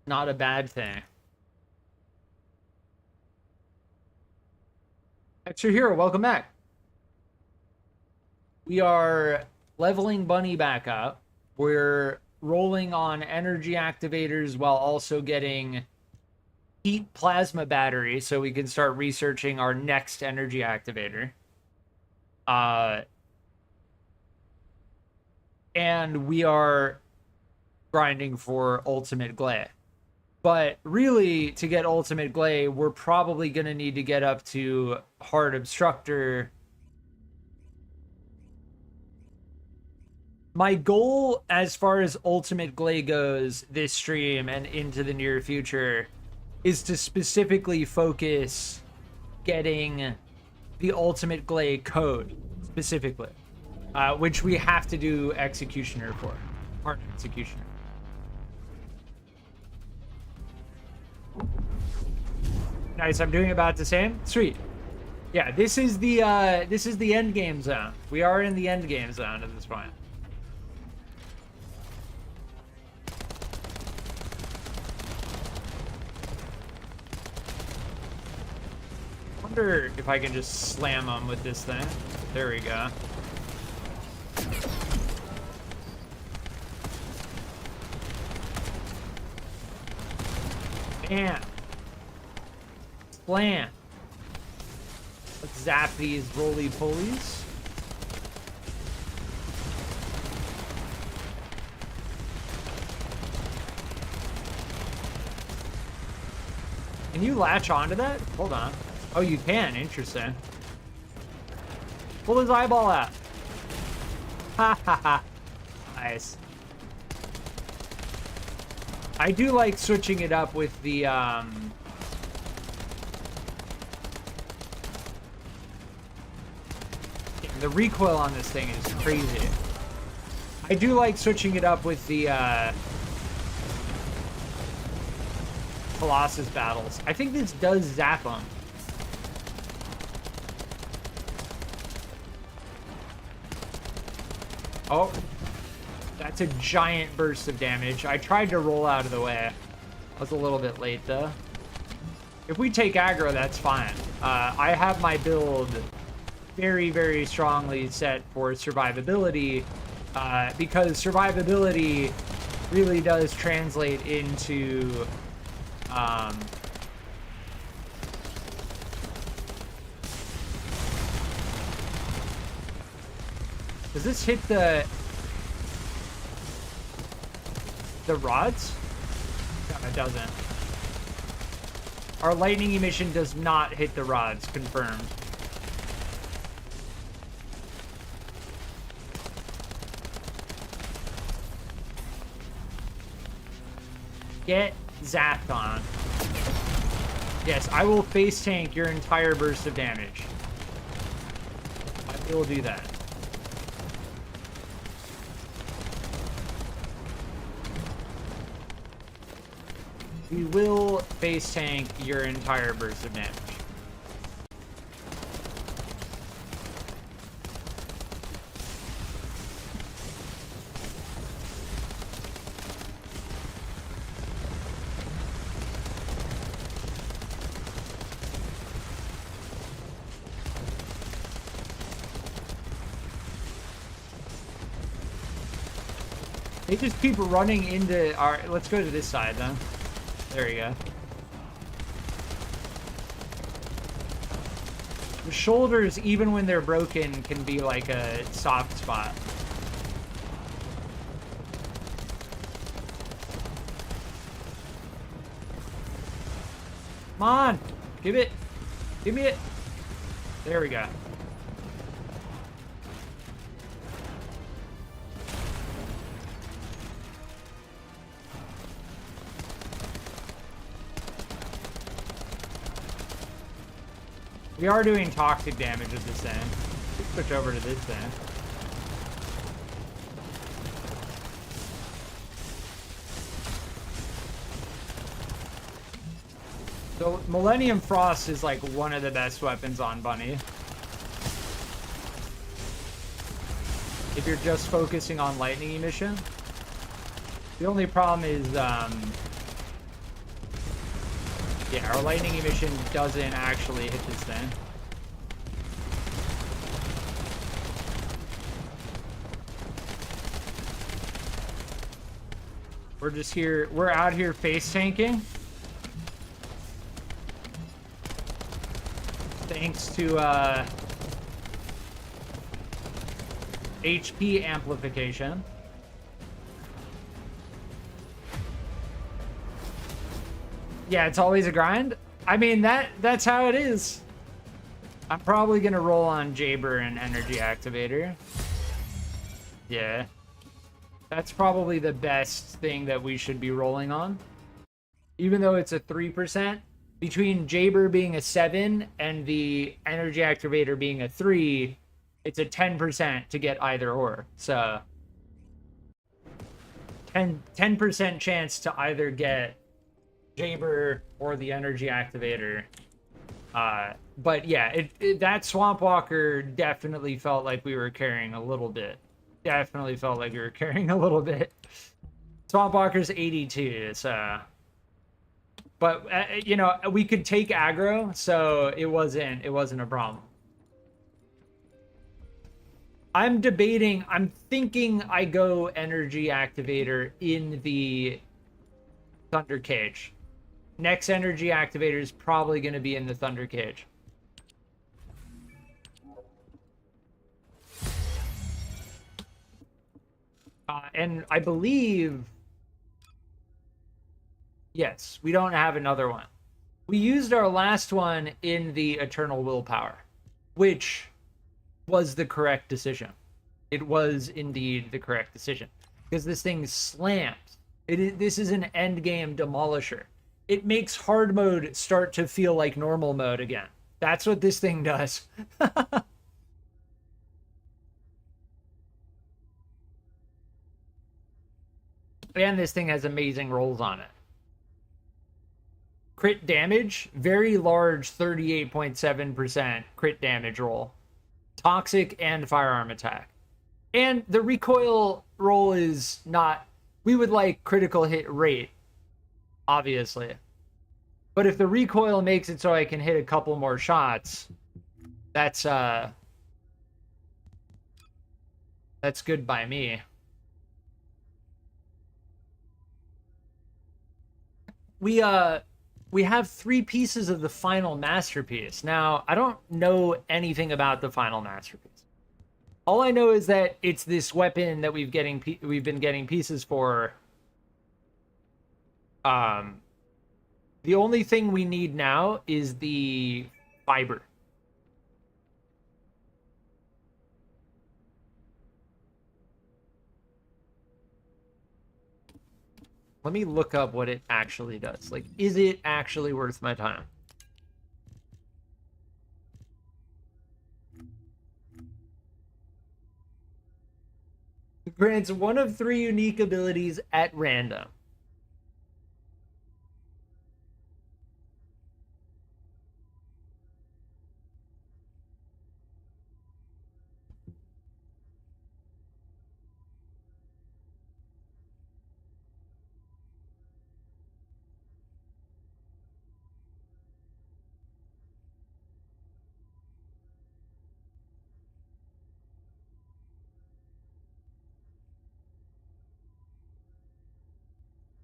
a bad thing. Extra Hero, welcome back. We are leveling Bunny back up. We're rolling on energy activators while also getting heat plasma battery, so we can start researching our next energy activator. And we are grinding for ultimate Gley. But really, to get ultimate Gley, we're probably going to need to get up to hard obstructor. My goal as far as ultimate Gley goes this stream and into the near future is to specifically focus getting the ultimate Gley code specifically, which we have to do executioner for, hard executioner. Nice, I'm doing about the same. Sweet. Yeah, this is the end game zone. We are in the end game zone at this point. Wonder if I can just slam them with this thing. There we go. Bam. Slam. Let's zap these roly-polies. Can you latch onto that? Hold on. Oh, you can. Interesting. Pull his eyeball out. Ha ha ha. Nice. I do like switching it up with the recoil on this thing is crazy. I do like switching it up with the Colossus battles. I think this does zap them. Oh, that's a giant burst of damage. I tried to roll out of the way. I was a little bit late, though. If we take aggro, that's fine. I have my build very, very strongly set for survivability, because survivability really does translate into does this hit the rods? No, it doesn't. Our lightning emission does not hit the rods, confirmed. Get zapped on. Yes, I will face tank your entire burst of damage. I will do that. We will face tank your entire burst of damage. They just keep running into our... Let's go to this side, then. There you go. The shoulders, even when they're broken, can be like a soft spot. Come on! Give it! Give me it! There we go. We are doing toxic damage with this thing. Let's switch over to this thing. So Millennium Frost is like one of the best weapons on Bunny. If you're just focusing on lightning emission. The only problem is, yeah, our lightning emission doesn't actually hit this thing. We're just here, we're out here face tanking. Thanks to HP amplification. Yeah, it's always a grind. I mean, that's how it is. I'm probably gonna roll on Jaber and Energy Activator. Yeah. That's probably the best thing that we should be rolling on. Even though it's a 3%, between Jaber being a 7 and the Energy Activator being a 3, it's a 10% to get either or. So 10% chance to either get Jaber or the Energy Activator. But yeah, that Swamp Walker definitely felt like we were carrying a little bit. Definitely felt like we were carrying a little bit. Swamp Walker's 82, so... But, you know, we could take aggro, so it wasn't a problem. I'm thinking I go Energy Activator in the Thunder Cage. Next Energy Activator is probably going to be in the Thunder Cage. And I believe... Yes, we don't have another one. We used our last one in the Eternal Willpower, which was the correct decision. It was indeed the correct decision. Because this thing slams. This is an endgame demolisher. It makes hard mode start to feel like normal mode again. That's what this thing does. And this thing has amazing rolls on it. Crit damage, very large 38.7% crit damage roll. Toxic and firearm attack. And the recoil roll is not... We would like critical hit rate, obviously. But if the recoil makes it so I can hit a couple more shots, that's good by me. We have 3 pieces of the final masterpiece. Now, I don't know anything about the final masterpiece. All I know is that it's this weapon that we've been getting pieces for. The only thing we need now is the fiber. Let me look up what it actually does. Like, is it actually worth my time? It grants 1 of 3 unique abilities at random.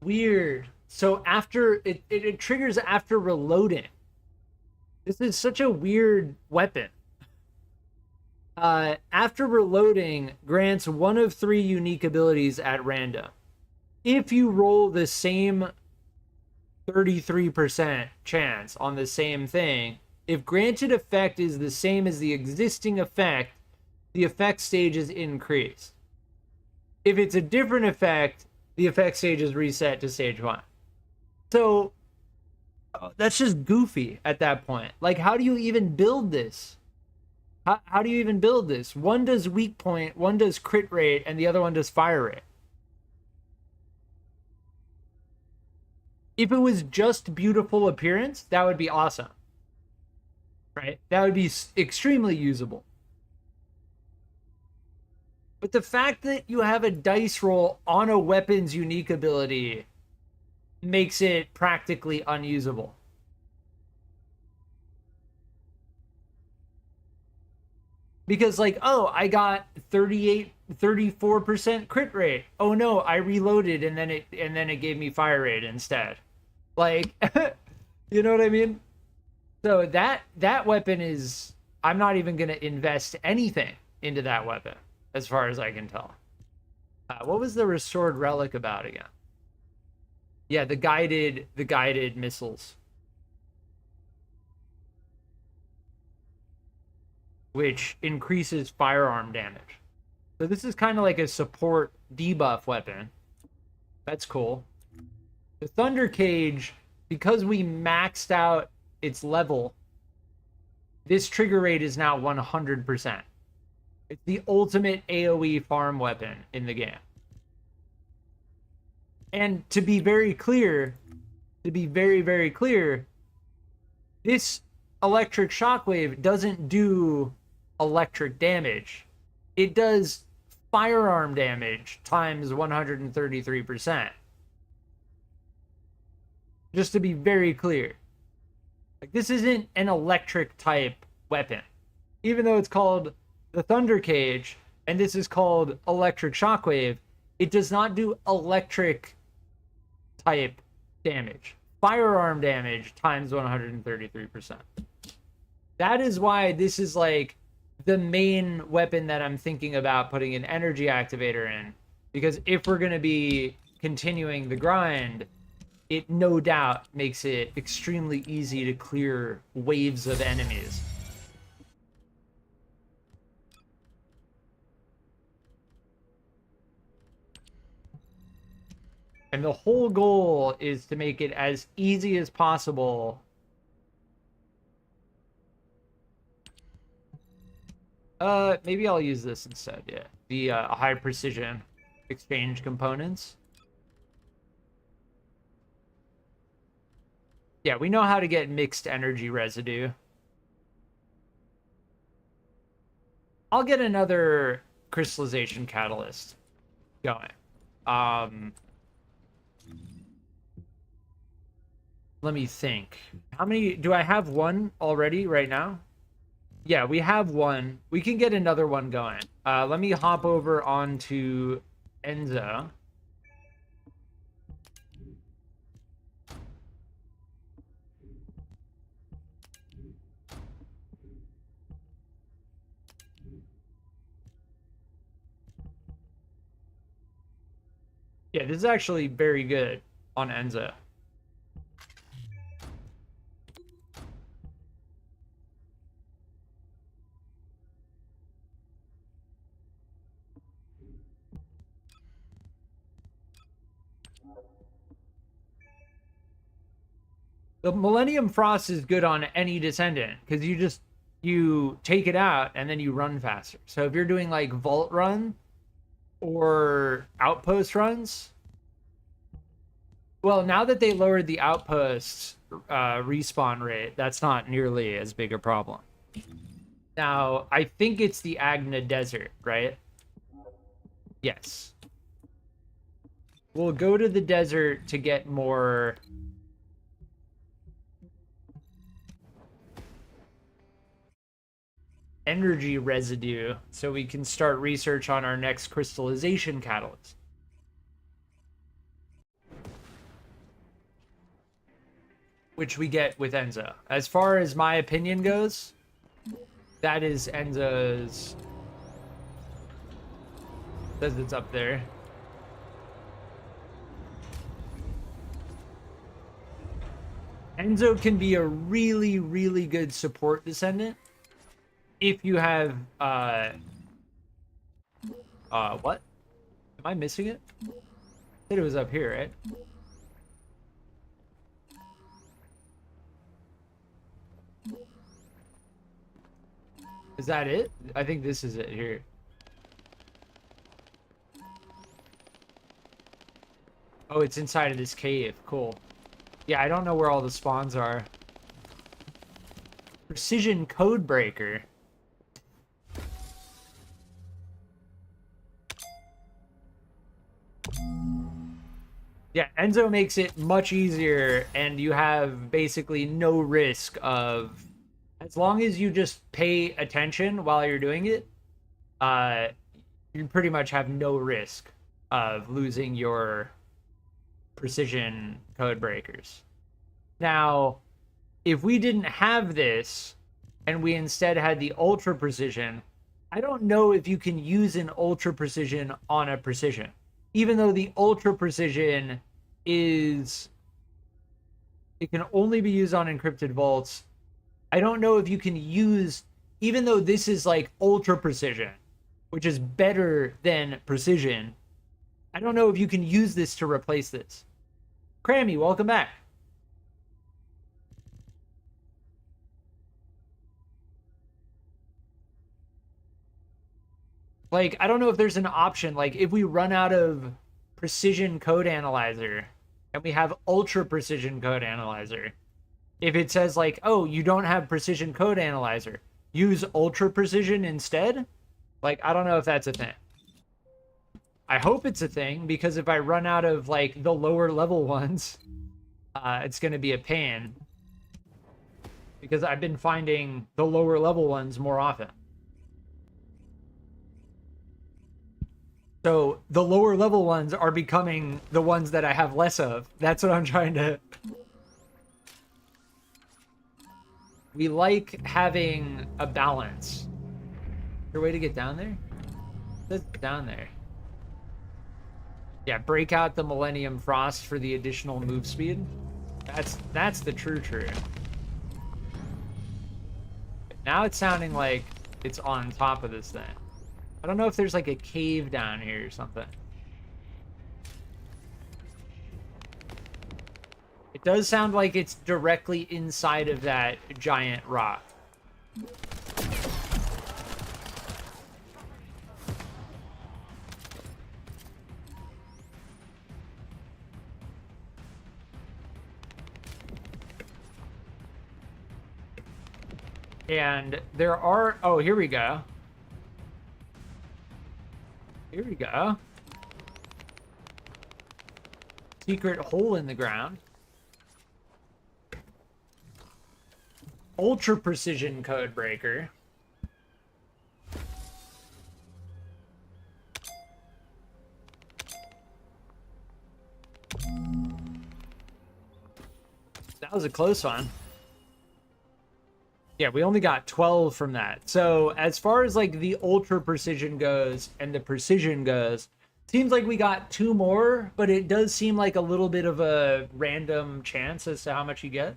Weird. So after it triggers after reloading. This is such a weird weapon. After reloading, grants 1 of 3 unique abilities at random. If you roll the same 33% chance on the same thing, if granted effect is the same as the existing effect, the effect stage is increased. If it's a different effect, the effect stage is reset to stage 1. So that's just goofy at that point. Like, how do you even build this? How do you even build this? One does weak point, one does crit rate, and the other one does fire rate. If it was just beautiful appearance, that would be awesome. Right? That would be extremely usable. But the fact that you have a dice roll on a weapon's unique ability makes it practically unusable. Because, like, oh, I got 34% crit rate. Oh no, I reloaded and then it gave me fire rate instead. Like, you know what I mean? So that weapon is, I'm not even gonna invest anything into that weapon, as far as I can tell. What was the restored relic about again? Yeah, the guided missiles, which increases firearm damage. So this is kind of like a support debuff weapon. That's cool. The Thunder Cage, because we maxed out its level, this trigger rate is now 100%. It's the ultimate AoE farm weapon in the game. And to be very clear, very clear, this electric shockwave doesn't do electric damage. It does firearm damage times 133%. Just to be very clear. Like, this isn't an electric type weapon. Even though it's called the Thunder Cage, and this is called Electric Shockwave, it does not do electric type damage. Firearm damage times 133%. That is why this is like the main weapon that I'm thinking about putting an energy activator in. Because if we're going to be continuing the grind, it no doubt makes it extremely easy to clear waves of enemies. And the whole goal is to make it as easy as possible. Maybe I'll use this instead, yeah. The high precision exchange components. Yeah, we know how to get mixed energy residue. I'll get another crystallization catalyst going. Let me think. How many do I have? One already right now? Yeah, we have one. We can get another one going. Let me hop over onto Enzo. Yeah, this is actually very good on Enzo. The Millennium Frost is good on any Descendant because you take it out and then you run faster. So if you're doing like Vault Run or Outpost runs, well, now that they lowered the Outpost respawn rate, that's not nearly as big a problem. Now, I think it's the Agna Desert, right? Yes. We'll go to the desert to get more energy residue so we can start research on our next crystallization catalyst. Which we get with Enzo. As far as my opinion goes, that is Enzo's. Says it's up there. Enzo can be a really, really good support Descendant if you have what? Am I missing it? I said it was up here, right? Is that it? I think this is it here. Oh, it's inside of this cave. Cool. Yeah, I don't know where all the spawns are. Precision code breaker. Yeah, Enzo makes it much easier, and you have basically no risk of, as long as you just pay attention while you're doing it, you pretty much have no risk of losing your precision code breakers. Now, if we didn't have this and we instead had the ultra precision, I don't know if you can use an ultra precision on a precision, even though the ultra precision it can only be used on encrypted vaults. I don't know if you can use, even though this is like ultra precision, which is better than precision, I don't know if you can use this to replace this. Crammy, welcome back. Like, I don't know if there's an option, like if we run out of precision code analyzer and we have ultra precision code analyzer, if it says like, oh, you don't have precision code analyzer, use ultra precision instead. Like, I don't know if that's a thing. I hope it's a thing, because if I run out of like the lower level ones, it's going to be a pain, because I've been finding the lower level ones more often. So the lower level ones are becoming the ones that I have less of. That's what I'm trying to... We like having a balance. Is there a way to get down there? Let's get down there. Yeah, break out the Millennium Frost for the additional move speed. That's the true. Now it's sounding like it's on top of this thing. I don't know if there's like a cave down here or something. It does sound like it's directly inside of that giant rock. And there are... Oh, here we go. Here we go. Secret hole in the ground. ultra precision code breaker. That was a close one. Yeah, we only got 12 from that. So as far as like the ultra precision goes and the precision goes, seems like we got 2 more, but it does seem like a little bit of a random chance as to how much you get.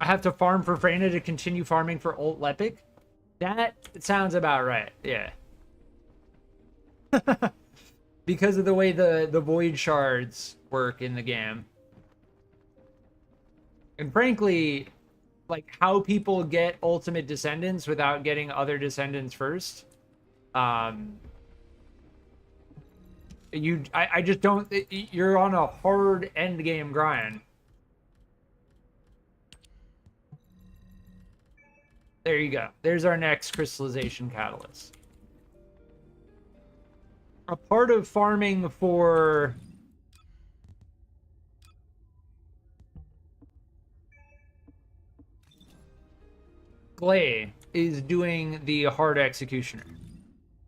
I have to farm for Freyna to continue farming for Ult Lepic. That sounds about right. Yeah. Because of the way the void shards work in the game. And frankly, like how people get ultimate descendants without getting other descendants first. I just don't, you're on a hard end game grind. There you go. There's our next crystallization catalyst. A part of farming for Gley is doing the hard executioner.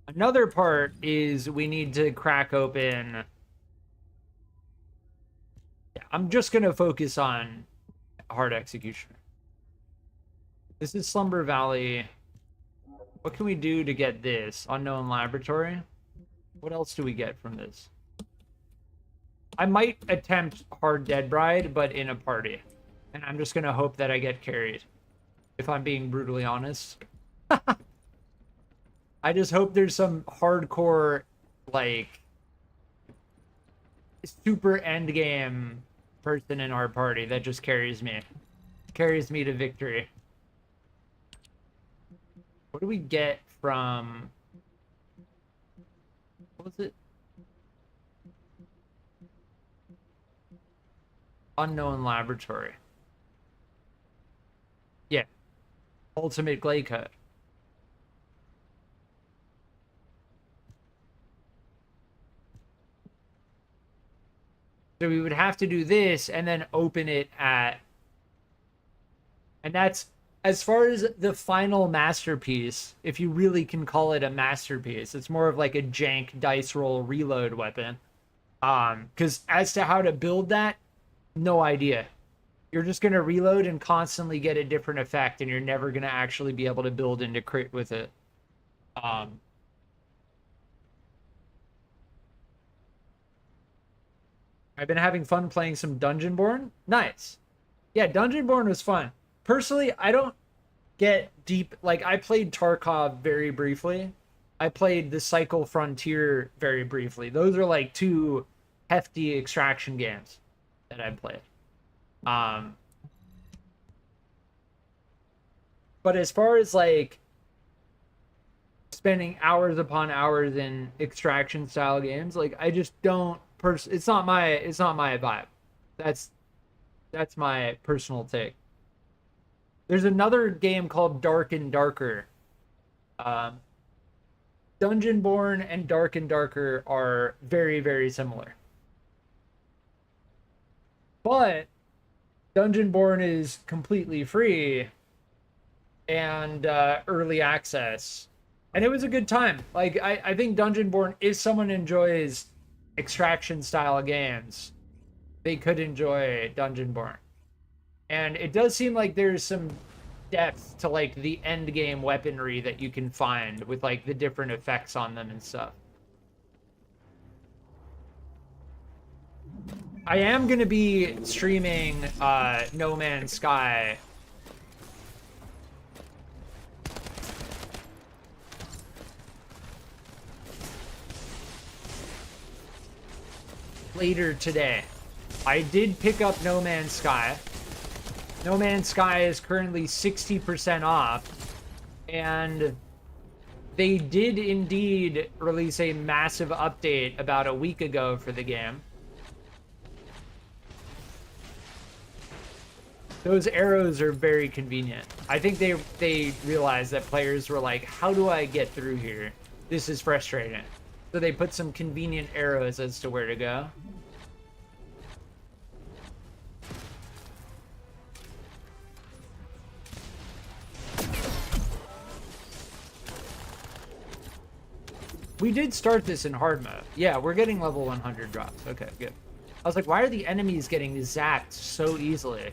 Another part is we need to crack open. Yeah, I'm just going to focus on hard executioner. This is Slumber Valley. What can we do to get this? Unknown Laboratory. What else do we get from this? I might attempt Hard Dead Bride, but in a party. And I'm just going to hope that I get carried. If I'm being brutally honest. I just hope there's some hardcore, like, super endgame person in our party that just carries me. Carries me to victory. What do we get from... What was it? Unknown Laboratory. Yeah. Ultimate Gley code. So we would have to do this and then open it at... And that's... As far as the final masterpiece, if you really can call it a masterpiece, it's more of like a jank dice roll reload weapon. Because as to how to build that, no idea. You're just going to reload and constantly get a different effect, and you're never going to actually be able to build into crit with it. I've been having fun playing some Dungeonborn. Nice. Yeah, Dungeonborn was fun. Personally, I don't get deep. Like, I played Tarkov very briefly. I played the Cycle Frontier very briefly. Those are like 2 hefty extraction games that I played. But as far as like spending hours upon hours in extraction style games, like I just don't it's not my vibe. That's my personal take. There's another game called Dark and Darker. Dungeonborn and Dark and Darker are very, very similar. But Dungeonborn is completely free and early access. And it was a good time. Like, I think Dungeonborn, if someone enjoys extraction style games, they could enjoy Dungeonborn. And it does seem like there's some depth to like the end game weaponry that you can find with like the different effects on them and stuff. I am going to be streaming No Man's Sky later today. I did pick up No Man's Sky. No Man's Sky is currently 60% off, and they did indeed release a massive update about a week ago for the game. Those arrows are very convenient. I think they realized that players were like, how do I get through here? This is frustrating. So they put some convenient arrows as to where to go. We did start this in hard mode. Yeah, we're getting level 100 drops. Okay, good. I was like, why are the enemies getting zapped so easily?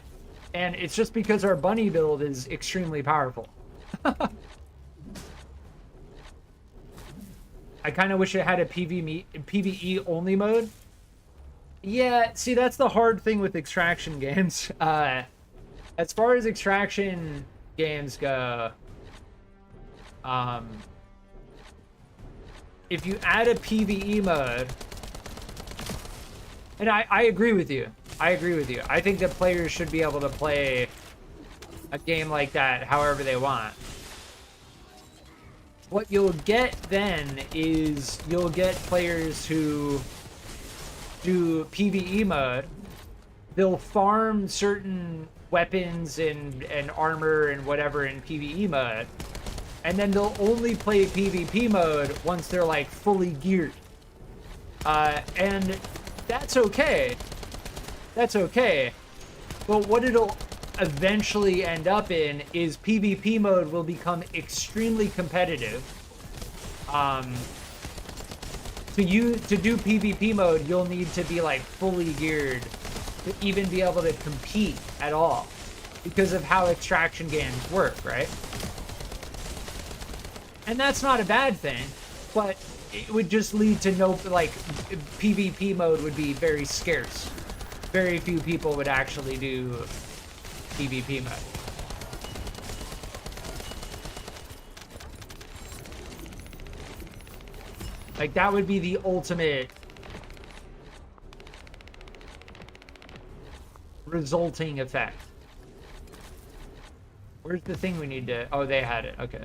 And it's just because our bunny build is extremely powerful. I kind of wish it had a PvE only mode. Yeah, see, that's the hard thing with extraction games. As far as extraction games go, if you add a PvE mode, and I agree with you. I agree with you. I think that players should be able to play a game like that however they want. What you'll get then is you'll get players who do PvE mode. They'll farm certain weapons and armor and whatever in PvE mode. And then they'll only play PvP mode once they're like fully geared. And that's okay. That's okay. But what it'll eventually end up in is PvP mode will become extremely competitive. To do PvP mode, you'll need to be like fully geared to even be able to compete at all because of how extraction games work, right? And that's not a bad thing, but it would just lead to no, like, PvP mode would be very scarce. Very few people would actually do PvP mode. Like, that would be the ultimate resulting effect. Where's the thing we need to... Oh, they had it. Okay.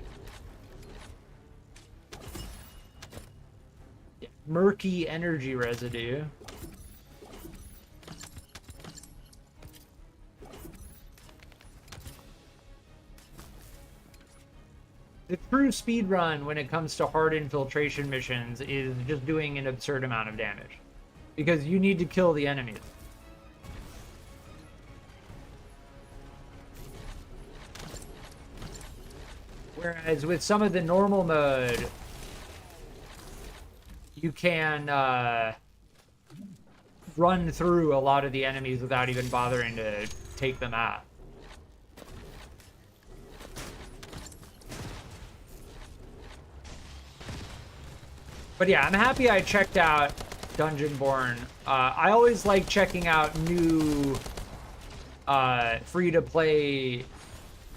Yeah. Murky energy residue. The true speed run when it comes to hard infiltration missions is just doing an absurd amount of damage. Because you need to kill the enemies. Whereas with some of the normal mode, you can run through a lot of the enemies without even bothering to take them out. But yeah, I'm happy I checked out Dungeonborn. I always like checking out new free-to-play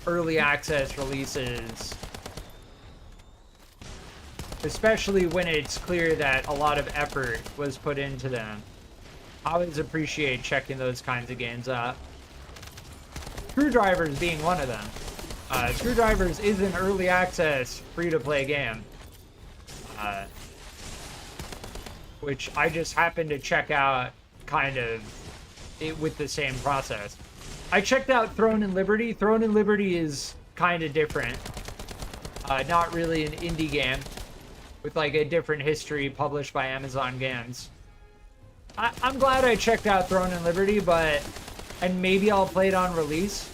early access releases. Especially when it's clear that a lot of effort was put into them. I always appreciate checking those kinds of games out. Screwdrivers being one of them. Screwdrivers is an early access free-to-play game. Which I just happened to check out kind of with the same process. I checked out Throne and Liberty. Throne and Liberty is kind of different. Not really an indie game with like a different history published by Amazon Games. I'm glad I checked out Throne and Liberty, and maybe I'll play it on release.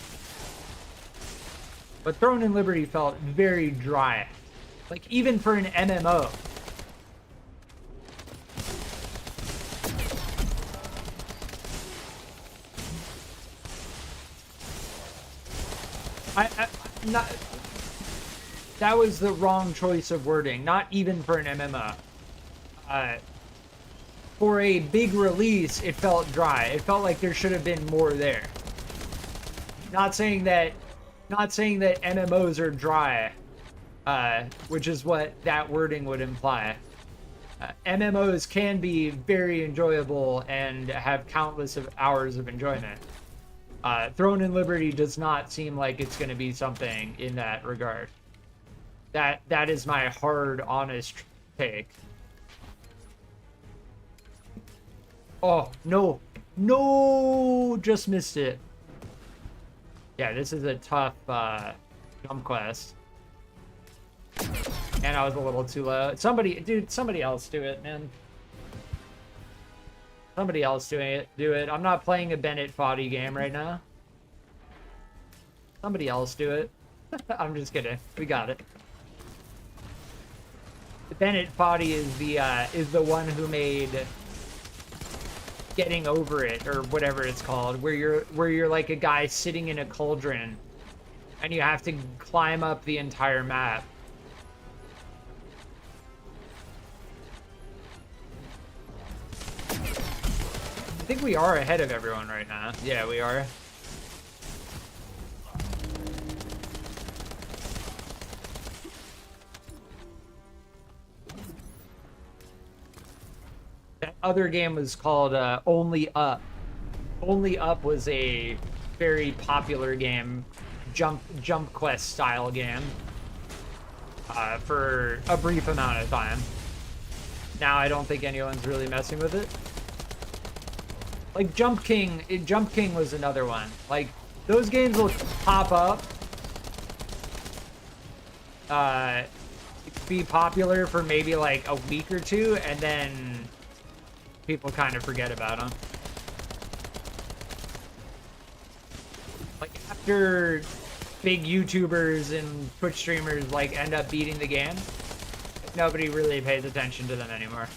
But Throne and Liberty felt very dry. Like even for an MMO. That was the wrong choice of wording. Not even for an MMO. For a big release, it felt dry. It felt like there should have been more there. Not saying that MMOs are dry, which is what that wording would imply. MMOs can be very enjoyable and have countless of hours of enjoyment. Throne and Liberty does not seem like it's going to be something in that regard. That is my hard, honest take. Oh, no. No! Just missed it. Yeah, this is a tough jump quest. And I was a little too low. Somebody else do it, man. Somebody else do it. I'm not playing a Bennett Foddy game right now. Somebody else do it. I'm just kidding. We got it. Bennett Foddy is the one who made Getting Over It, or whatever it's called, where you're like a guy sitting in a cauldron and you have to climb up the entire map. I think we are ahead of everyone right now. Yeah, we are. That other game was called Only Up. Only Up was a very popular game, jump quest style game, for a brief amount of time. Now I don't think anyone's really messing with it. Like Jump King was another one. Like those games will pop up, be popular for maybe like a week or two, and then people kind of forget about them. Like after big YouTubers and Twitch streamers like end up beating the game, nobody really pays attention to them anymore.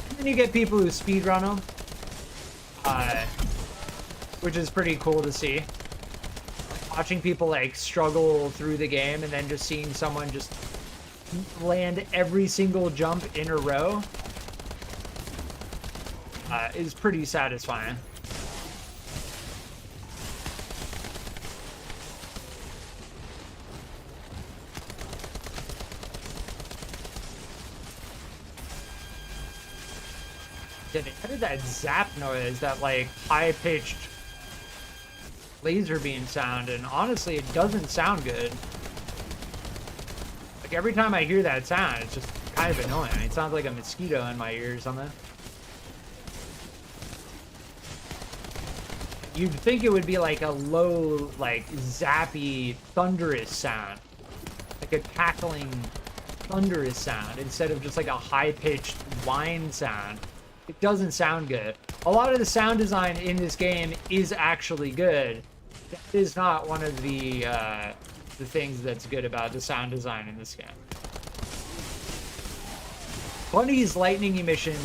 And then you get people who speedrun them, which is pretty cool to see. Watching people like struggle through the game and then just seeing someone just land every single jump in a row is pretty satisfying. It added that zap noise, that like high-pitched laser beam sound, and honestly it doesn't sound good. Like every time I hear that sound, it's just kind of annoying. It sounds like a mosquito in my ear or something. You'd think it would be like a low, like zappy, thunderous sound, like a cackling, thunderous sound, instead of just like a high-pitched whine sound. It doesn't sound good. A lot of the sound design in this game is actually good. That is not one of the things that's good about the sound design in this game. Bunny's lightning emission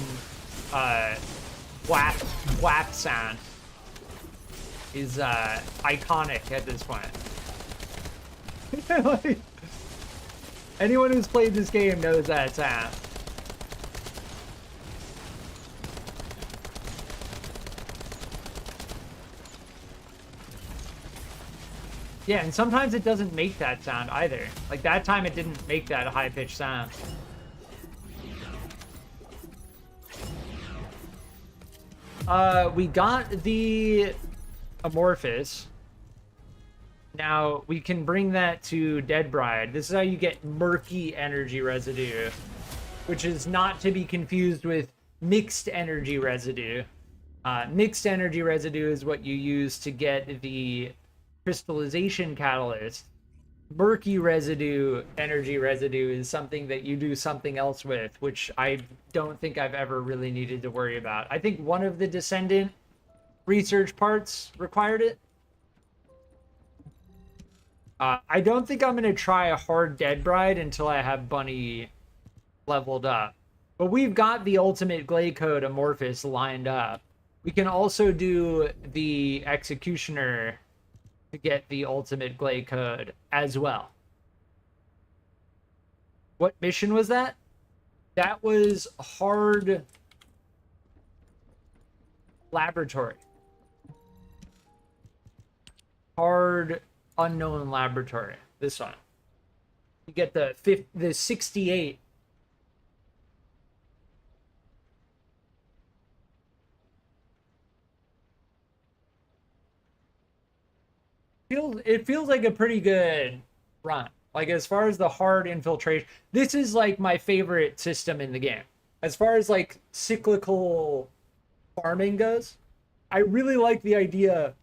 whap sound is iconic at this point. Like, anyone who's played this game knows that sound. Yeah, and sometimes it doesn't make that sound either. Like that time it didn't make that high-pitched sound. We got the amorphous. Now we can bring that to Dead Bride. This is how you get murky energy residue, which is not to be confused with mixed energy residue. Mixed energy residue is what you use to get the crystallization catalyst. Murky residue, energy residue, is something that you do something else with, which I don't think I've ever really needed to worry about. I think one of the Descendant research parts required it. I don't think I'm going to try a hard Dead Bride until I have Bunny leveled up. But we've got the ultimate Gley code amorphous lined up. We can also do the Executioner to get the ultimate Gley code as well. What mission was that? That was hard laboratory. Hard unknown laboratory. This one. You get the 68. It feels like a pretty good run. Like as far as the hard infiltration, this is like my favorite system in the game. As far as like cyclical farming goes, I really like the idea.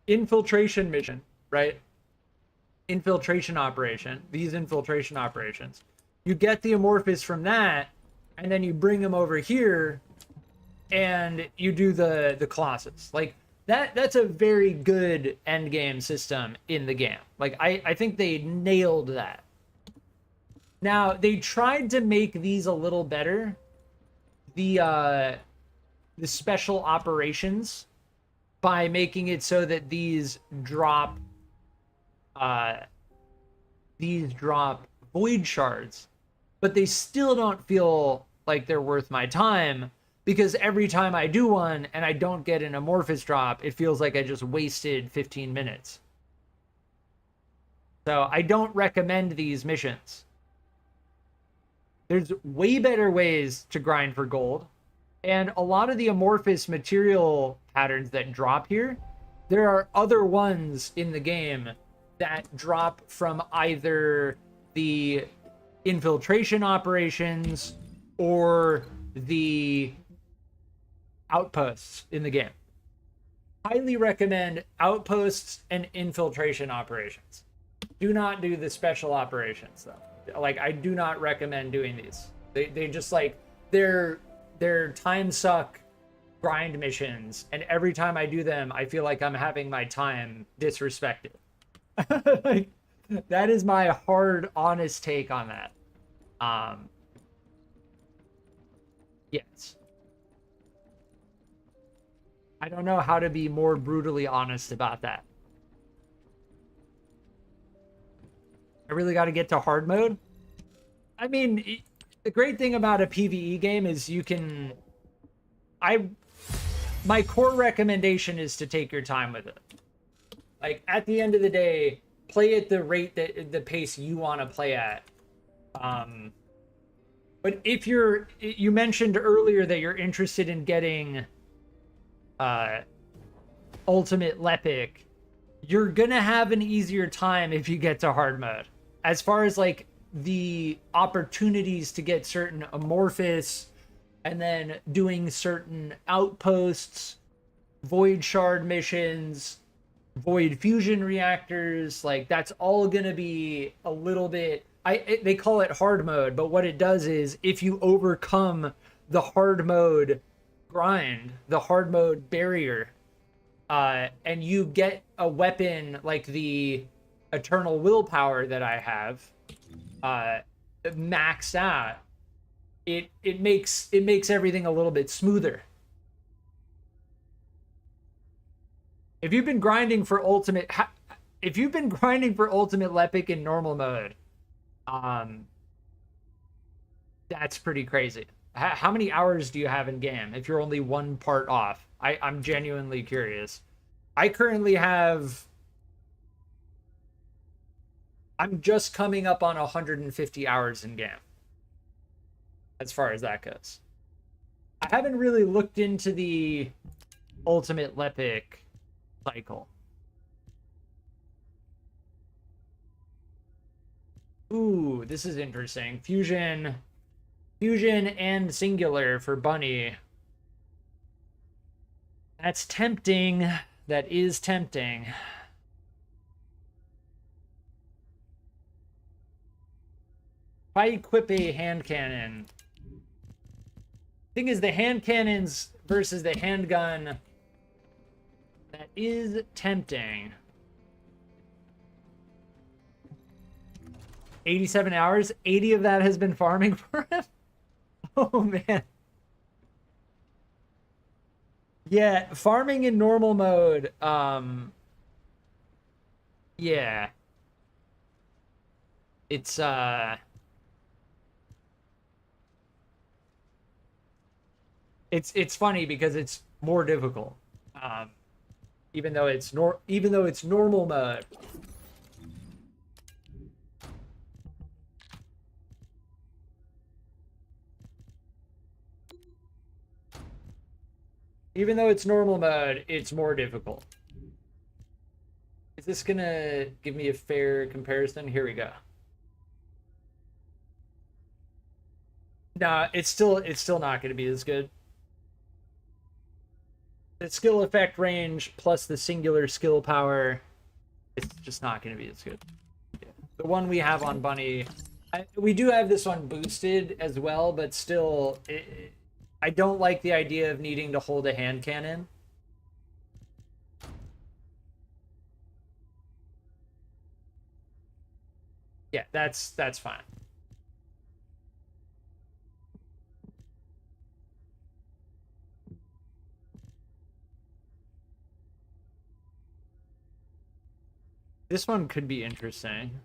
Infiltration mission, right? Infiltration operation. These infiltration operations. You get the amorphous from that, and then you bring them over here, and you do the Colossus. Like that's a very good end game system in the game. Like I think they nailed that. Now, they tried to make these a little better. The special operations, by making it so that these drop void shards, but they still don't feel like they're worth my time, because every time I do one and I don't get an amorphous drop, it feels like I just wasted 15 minutes. So I don't recommend these missions. There's way better ways to grind for gold. And a lot of the amorphous material patterns that drop here, there are other ones in the game that drop from either the infiltration operations or the outposts in the game. Highly recommend outposts and infiltration operations. Do not do the special operations, though. Like, I do not recommend doing these. They just, like, they're time suck grind missions, and every time I do them, I feel like I'm having my time disrespected. Like, that is my hard, honest take on that. Yes. I don't know how to be more brutally honest about that. I really got to get to hard mode. I mean, the great thing about a PvE game is you can... My core recommendation is to take your time with it. Like, at the end of the day, play at the rate that the pace you want to play at. But if you mentioned earlier that you're interested in getting Ultimate LEPIC, you're gonna have an easier time if you get to hard mode. As far as, like, the opportunities to get certain amorphous, and then doing certain outposts, void shard missions, void fusion reactors, like, that's all gonna be a little bit... they call it hard mode, but what it does is, if you overcome the hard mode grind, the hard mode barrier, and you get a weapon like the Eternal Willpower that I have maxed out, it makes everything a little bit smoother. If you've been grinding for ultimate LEPIC in normal mode, that's pretty crazy. How many hours do you have in game if you're only one part off? I'm genuinely curious. I currently have... I'm just coming up on 150 hours in game, as far as that goes. I haven't really looked into the Ultimate LEPIC cycle. Ooh, this is interesting. Fusion and singular for Bunny. That's tempting. That is tempting. If I equip a hand cannon... Thing is, the hand cannons versus the handgun... That is tempting. 87 hours? 80 of that has been farming for him? Oh, man. Yeah, farming in normal mode, yeah. It's funny because it's more difficult. Even though it's normal mode. Even though it's normal mode, it's more difficult. Is this gonna give me a fair comparison? Here we go. Nah, it's still not gonna be as good. The skill effect range plus the singular skill power, it's just not gonna be as good. Yeah. The one we have on Bunny, we do have this one boosted as well, but still, I don't like the idea of needing to hold a hand cannon. Yeah, that's fine. This one could be interesting.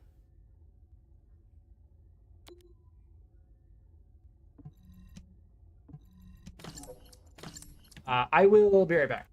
I will be right back.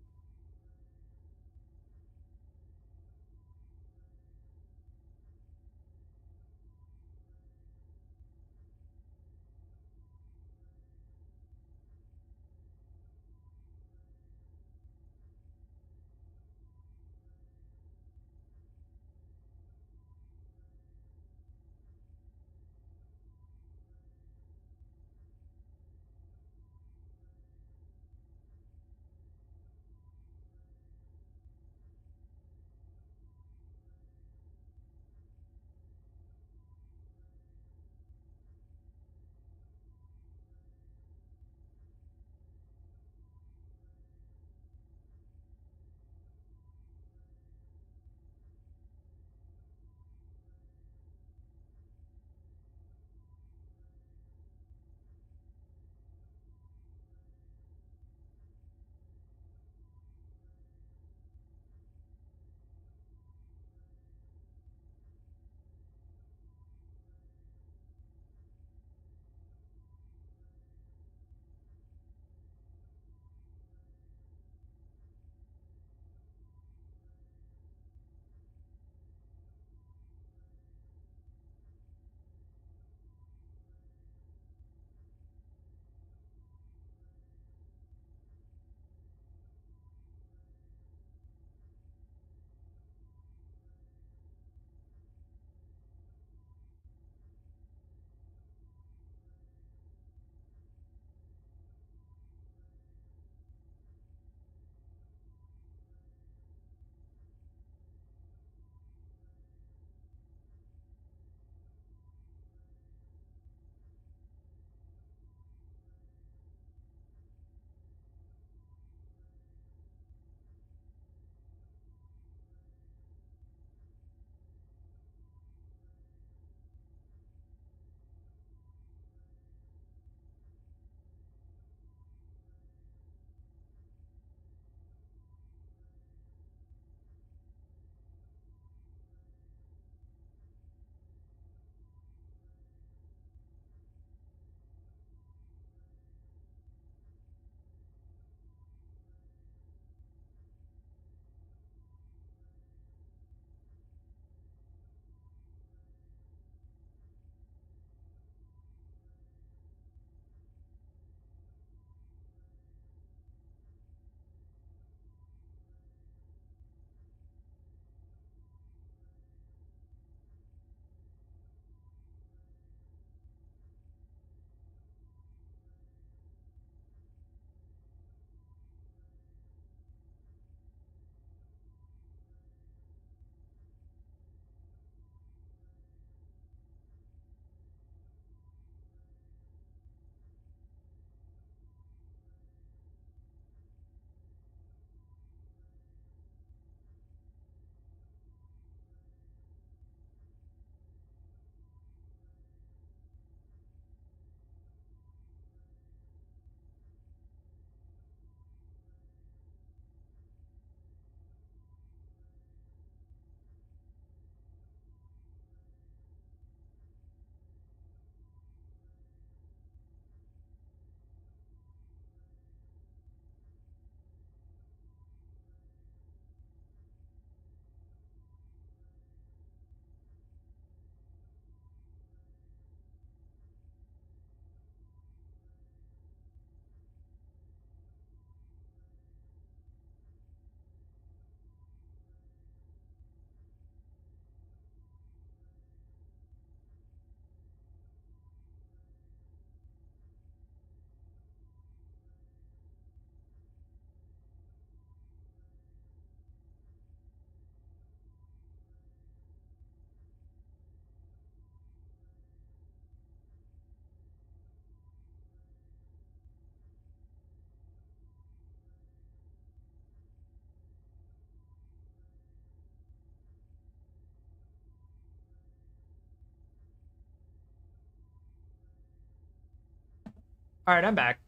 All right, I'm back.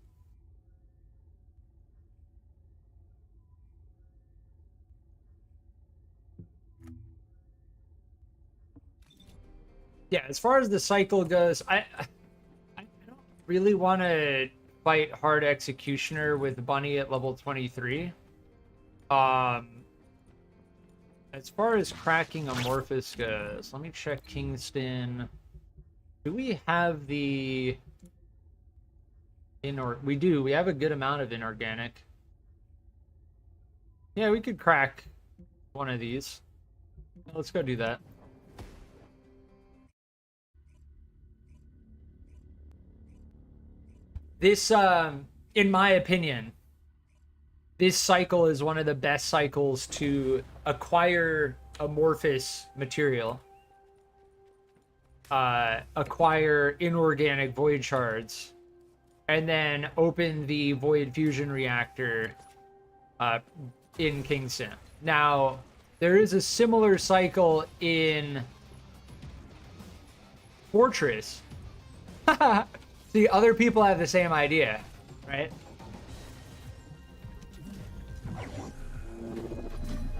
Yeah, as far as the cycle goes, I don't really want to fight hard executioner with Bunny at level 23. As far as cracking Amorphous goes, let me check Kingston. Do we have the we do. We have a good amount of inorganic. Yeah, we could crack one of these. Let's go do that. This, in my opinion, this cycle is one of the best cycles to acquire amorphous material, acquire inorganic void shards, and then open the void fusion reactor in Kingston. Now, there is a similar cycle in Fortress. See, other people have the same idea, right?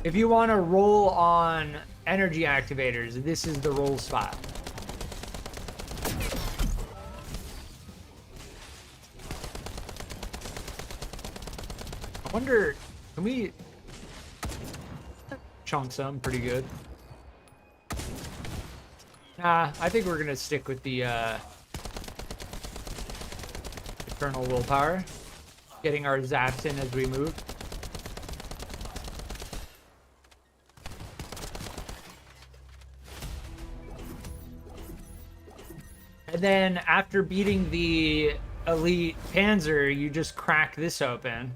If you want to roll on energy activators, this is the roll spot. I wonder, can we chunk some pretty good? Nah, I think we're gonna stick with the eternal willpower, getting our zaps in as we move. And then after beating the elite Panzer, you just crack this open.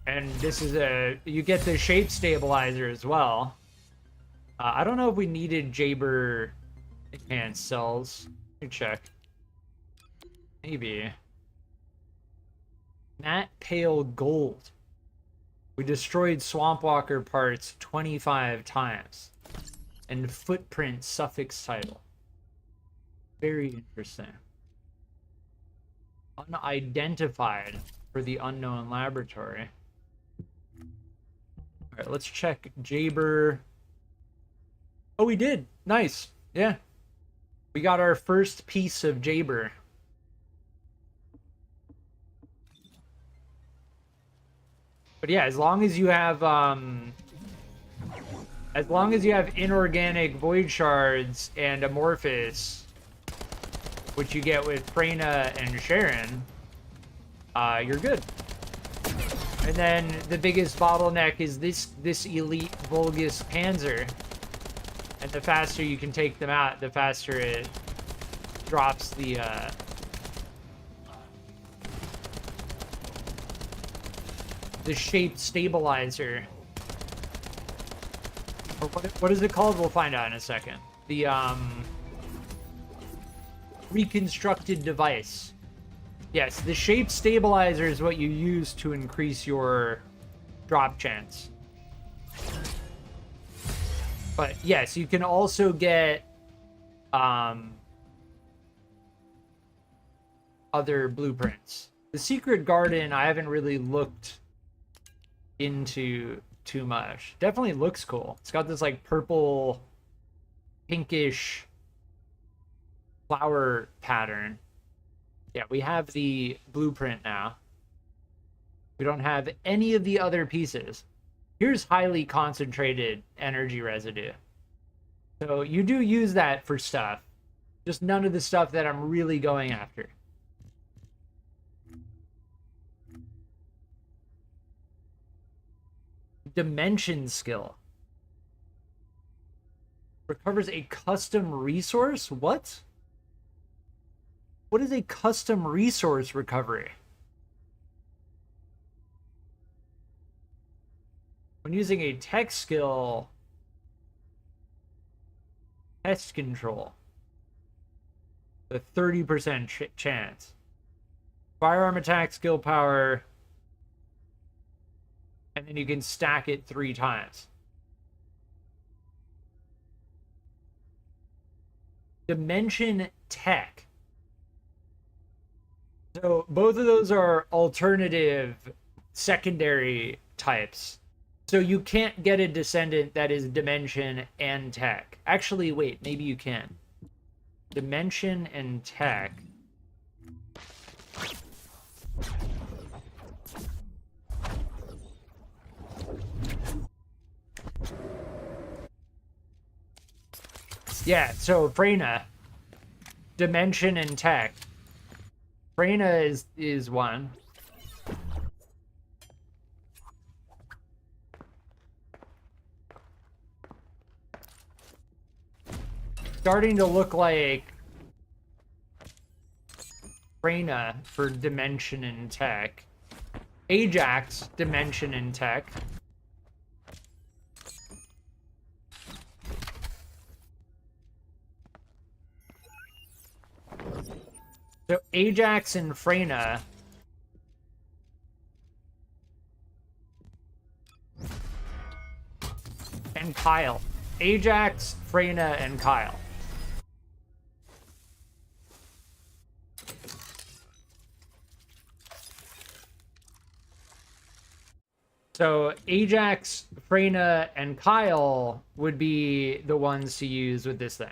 And this is you get the shape stabilizer as well. I don't know if we needed Jaber enhanced cells. Let me check. Maybe. Matte Pale Gold. We destroyed Swampwalker parts 25 times. And footprint suffix title. Very interesting. Unidentified for the unknown laboratory. Alright, let's check Jaber. Oh, we did. Nice. Yeah. We got our first piece of Jaber. But yeah, as long as you have inorganic void shards and amorphous, which you get with Freyna and Sharon, you're good. And then the biggest bottleneck is this elite Vulgus Panzer. And the faster you can take them out, the faster it drops the shape stabilizer. Or what is it called? We'll find out in a second. The reconstructed device. Yes, the shape stabilizer is what you use to increase your drop chance. But yes, you can also get other blueprints. The Secret Garden, I haven't really looked into too much. Definitely looks cool. It's got this like purple, pinkish flower pattern. Yeah, we have the blueprint now. We don't have any of the other pieces. Here's highly concentrated energy residue. So you do use that for stuff. Just none of the stuff that I'm really going after. Dimension skill. Recovers a custom resource? What? What is a custom resource recovery? When using a tech skill, pest control, a 30% chance. Firearm attack skill power, and then you can stack it 3 times. Dimension tech. So both of those are alternative secondary types. So you can't get a Descendant that is Dimension and Tech. Actually, wait, maybe you can. Dimension and Tech. Yeah, so Freyna, Dimension and Tech. Freyna is one. Starting to look like Freyna for Dimension and Tech. Ajax, Dimension and Tech. So Ajax and Freyna. And Kyle. Ajax, Freyna, and Kyle. So Ajax, Freyna, and Kyle would be the ones to use with this thing.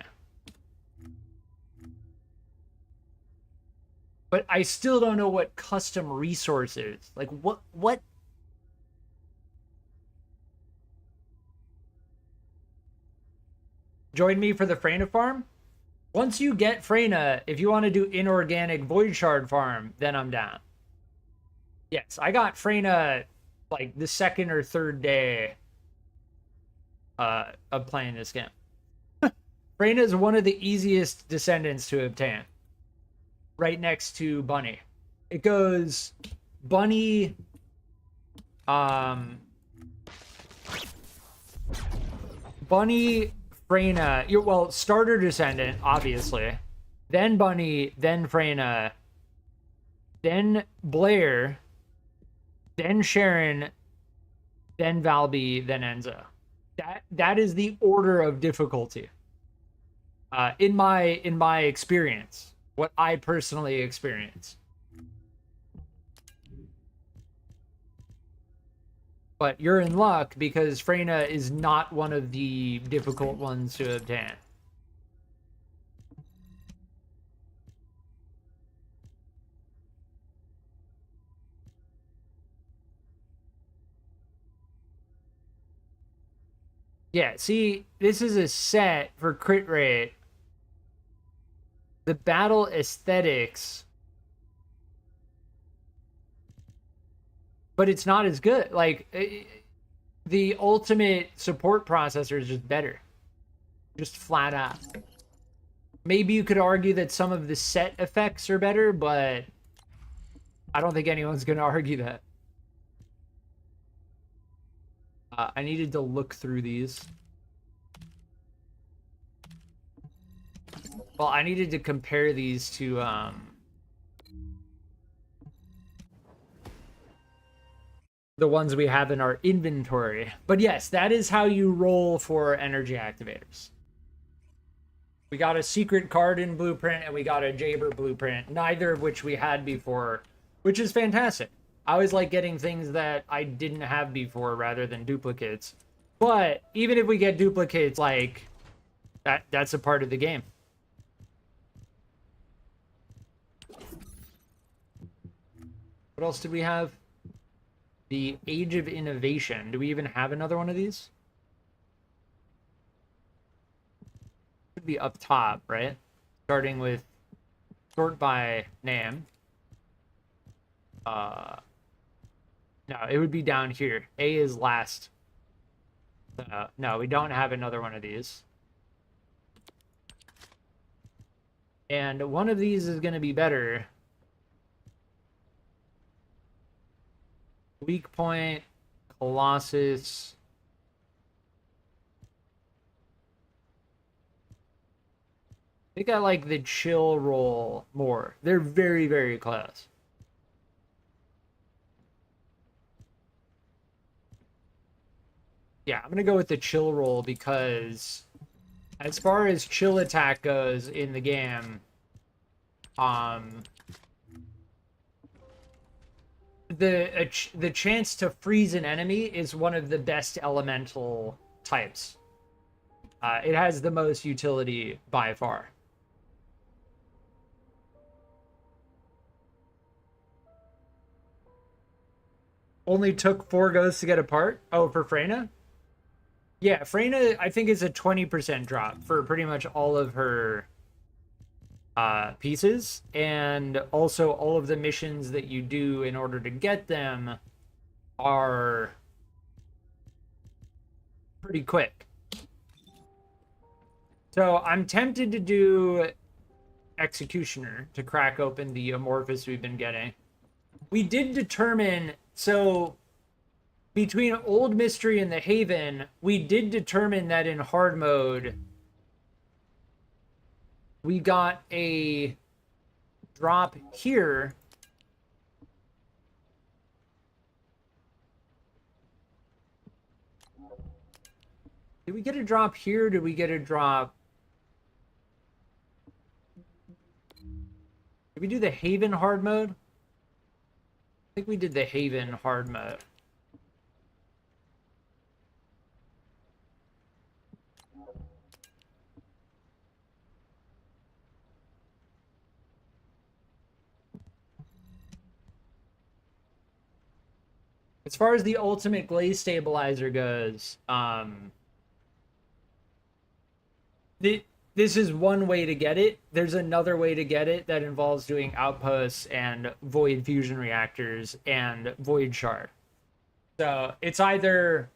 But I still don't know what custom resource is. Like, what? Join me for the Freyna farm? Once you get Freyna, if you want to do inorganic Void Shard farm, then I'm down. Yes, I got Freyna like the second or third day of playing this game. Freyna is one of the easiest Descendants to obtain. Right next to Bunny. It goes Bunny, Bunny, Freyna, well, starter Descendant, obviously. Then Bunny, then Freyna, then Blair, then Sharon, then Valby, then Enzo. That is the order of difficulty. In my experience. What I personally experience. But you're in luck because Freyna is not one of the difficult ones to obtain. Yeah, see, this is a set for crit rate. The battle aesthetics, but it's not as good. Like, the ultimate support processor is just better. Just flat out. Maybe you could argue that some of the set effects are better, but I don't think anyone's going to argue that. I needed to look through these. Well, I needed to compare these to the ones we have in our inventory. But yes, that is how you roll for energy activators. We got a secret card in blueprint and we got a Jaber blueprint, neither of which we had before, which is fantastic. I always like getting things that I didn't have before rather than duplicates. But even if we get duplicates, like, that's a part of the game. What else did we have? The Age of Innovation. Do we even have another one of these? Should be up top, right? Starting with sort by name. No, it would be down here. A is last. No, we don't have another one of these. And one of these is going to be better. Weak Point, Colossus. I think I like the chill roll more. They're very, very close. Yeah, I'm going to go with the chill roll because as far as chill attack goes in the the chance to freeze an enemy is one of the best elemental types. It has the most utility by far. Only took 4 goes to get a part? Oh, for Freyna? Yeah, Freyna, I think, is a 20% drop for pretty much all of her pieces. And also all of the missions that you do in order to get them are pretty quick. So I'm tempted to do Executioner to crack open the Amorphous we've been getting. We did determine... So, between Old Mystery and the Haven, we did determine that in hard mode, we got a drop here. Did we get a drop here? Did we get a drop? Did we do the Haven hard mode? I think we did the Haven hard mode. As far as the ultimate Gley stabilizer goes, this is one way to get it. There's another way to get it that involves doing outposts and void fusion reactors and void shard. So it's either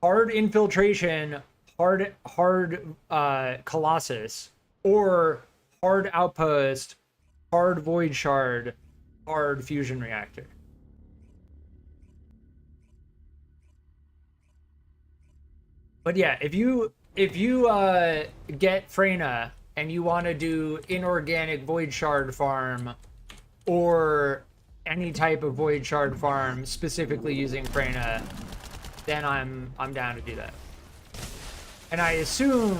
hard infiltration, hard Colossus, or hard outpost, hard void shard, hard fusion reactor. But yeah, if you get Freyna and you want to do inorganic void shard farm or any type of void shard farm specifically using Freyna, then I'm down to do that. And I assume,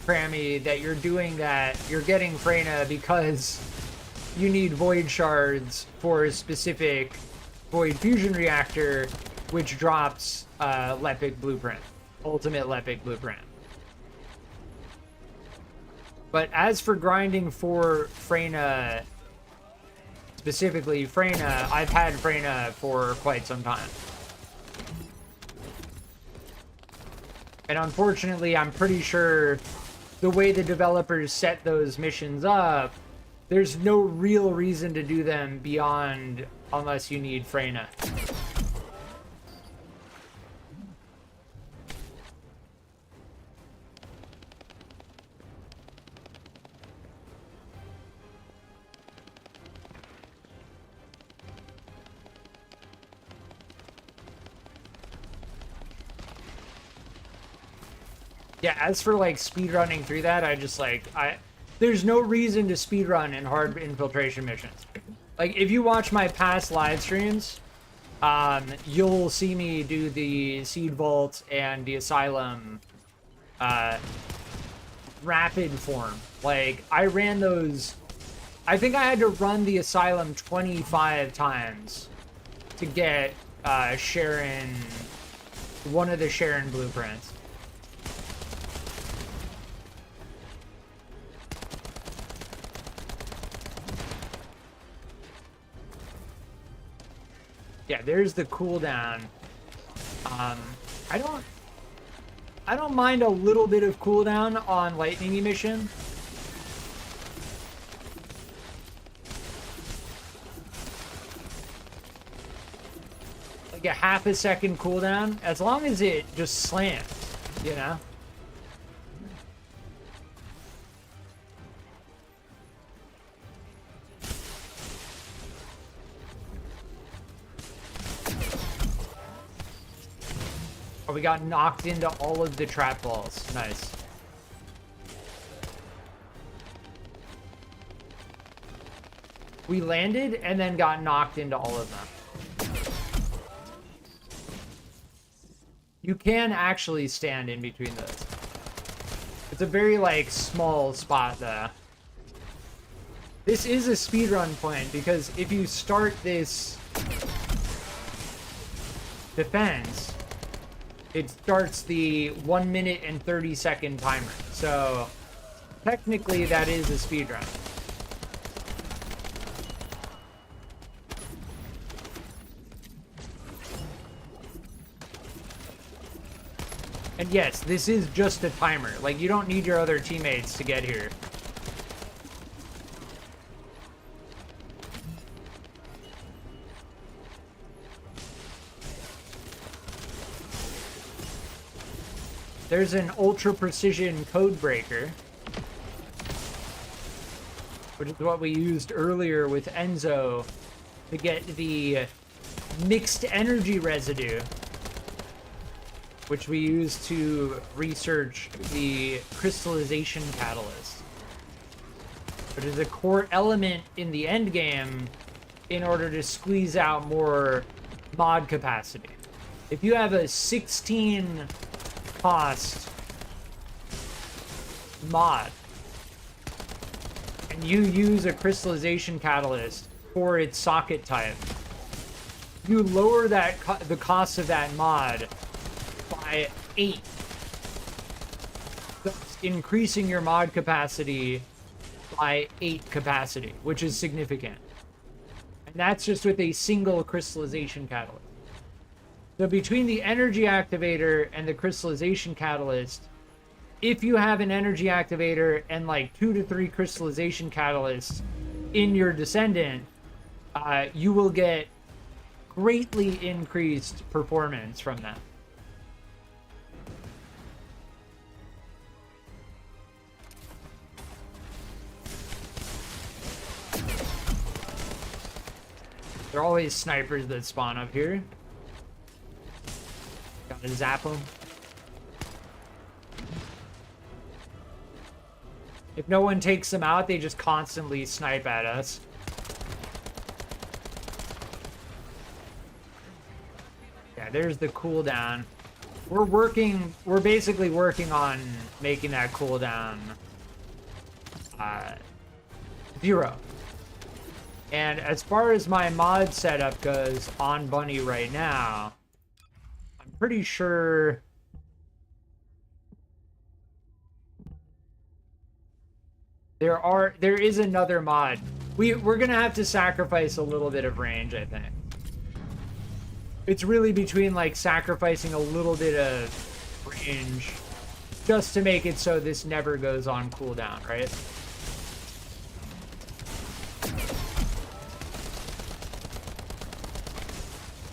Crammy, that you're doing that, you're getting Freyna because you need void shards for a specific void fusion reactor, which drops Lepic Blueprint, ultimate Lepic Blueprint. But as for grinding for Freyna, specifically Freyna, I've had Freyna for quite some time. And unfortunately, I'm pretty sure the way the developers set those missions up, there's no real reason to do them beyond unless you need Freyna. Yeah, as for like speedrunning through that, there's no reason to speedrun in hard infiltration missions. Like, if you watch my past live streams, you'll see me do the Seed Vault and the Asylum rapid form. Like, I ran those... I think I had to run the Asylum 25 times to get Sharon... one of the Sharon blueprints. Yeah, there's the cooldown. I don't mind a little bit of cooldown on lightning emission. Like a half a second cooldown, as long as it just slams, you know? Oh, we got knocked into all of the trap balls. Nice. We landed and then got knocked into all of them. You can actually stand in between those. It's a very, like, small spot, though. This is a speedrun point, because if you start this defense, it starts the 1 minute and 30-second timer. So technically that is a speed run. And yes, this is just a timer. Like, you don't need your other teammates to get here. There's an ultra precision code breaker, which is what we used earlier with Enzo to get the mixed energy residue, which we use to research the crystallization catalyst, which is a core element in the end game in order to squeeze out more mod capacity. If you have a 16 cost mod and you use a crystallization catalyst for its socket type, you lower that the cost of that mod by 8, thus increasing your mod capacity by 8 capacity, which is significant. And that's just with a single crystallization catalyst. So between the energy activator and the crystallization catalyst, if you have an energy activator and like 2 to 3 crystallization catalysts in your Descendant, you will get greatly increased performance from that. There are always snipers that spawn up here. Gotta zap them. If no one takes them out, they just constantly snipe at us. Yeah, there's the cooldown. We're basically working on making that cooldown 0. And as far as my mod setup goes on Bunny right now, I'm pretty sure there is another mod. We're gonna have to sacrifice a little bit of range, I think. It's really between like sacrificing a little bit of range just to make it so this never goes on cooldown, right?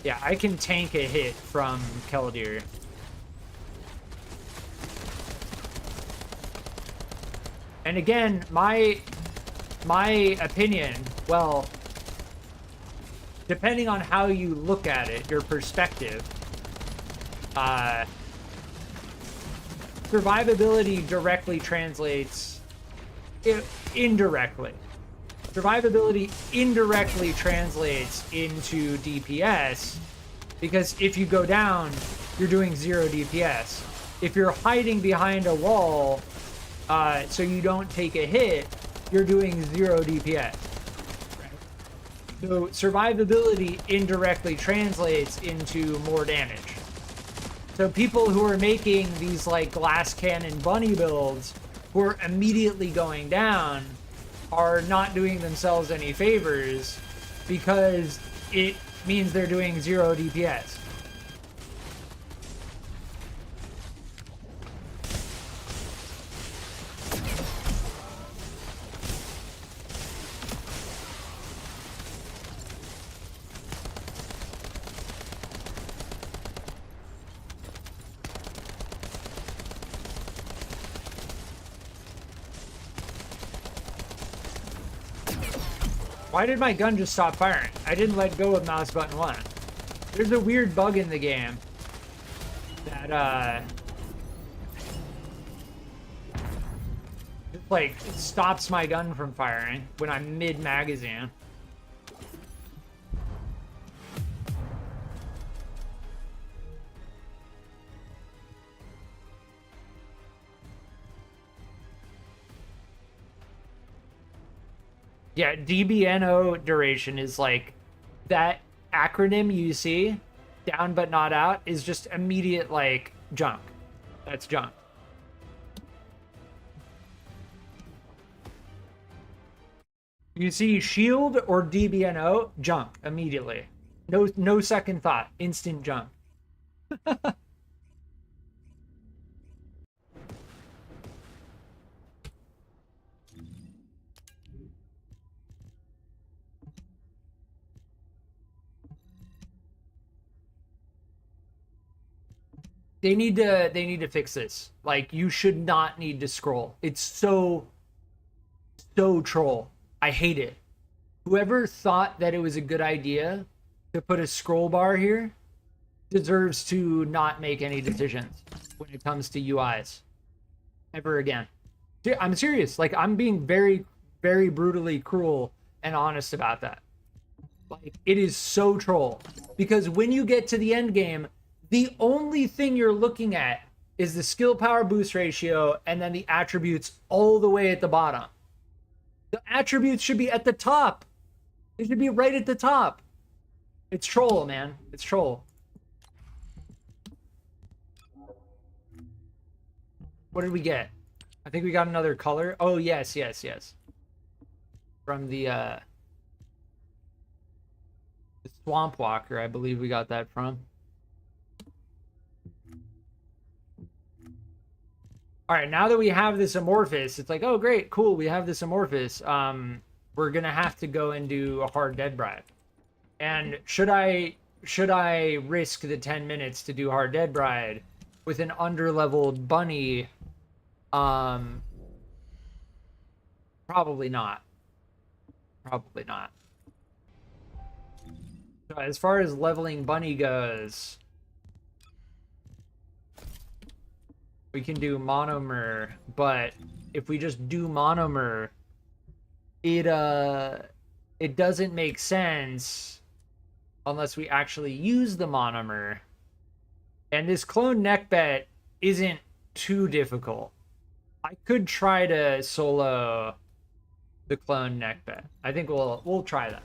Yeah, I can tank a hit from Keldir. And again, my opinion, well, depending on how you look at it, your perspective, survivability directly translates indirectly. Survivability indirectly translates into DPS, because if you go down, you're doing 0 DPS. If you're hiding behind a wall, so you don't take a hit, you're doing 0 DPS. So survivability indirectly translates into more damage. So people who are making these like glass cannon bunny builds, who are immediately going down, are not doing themselves any favors, because it means they're doing 0 DPS. Why did my gun just stop firing? I didn't let go of mouse button 1. There's a weird bug in the game that just like stops my gun from firing when I'm mid-magazine. Yeah, DBNO duration is like that acronym you see down but not out is just immediate, like, junk. That's junk. You see shield or DBNO, junk immediately. No second thought, instant junk. They need to fix this. Like, you should not need to scroll. It's so troll. I hate it. Whoever thought that it was a good idea to put a scroll bar here deserves to not make any decisions when it comes to UIs ever again. I'm serious. Like, I'm being very, very brutally cruel and honest about that. Like, it is so troll. Because when you get to the end game, the only thing you're looking at is the skill power boost ratio and then the attributes all the way at the bottom. The attributes should be at the top. They should be right at the top. It's troll, man. It's troll. What did we get? I think we got another color. Oh, yes. From the Swamp Walker, I believe we got that from. All right, now that we have this amorphous, it's like, oh, great, cool, we have this amorphous. We're going to have to go and do a hard dead bride. And should I risk the 10 minutes to do hard dead bride with an underleveled bunny? Probably not. Probably not. So as far as leveling bunny goes, we can do monomer, but if we just do monomer, it doesn't make sense unless we actually use the monomer. And this clone neckbet isn't too difficult. I could try to solo the clone neckbet. I think we'll try that.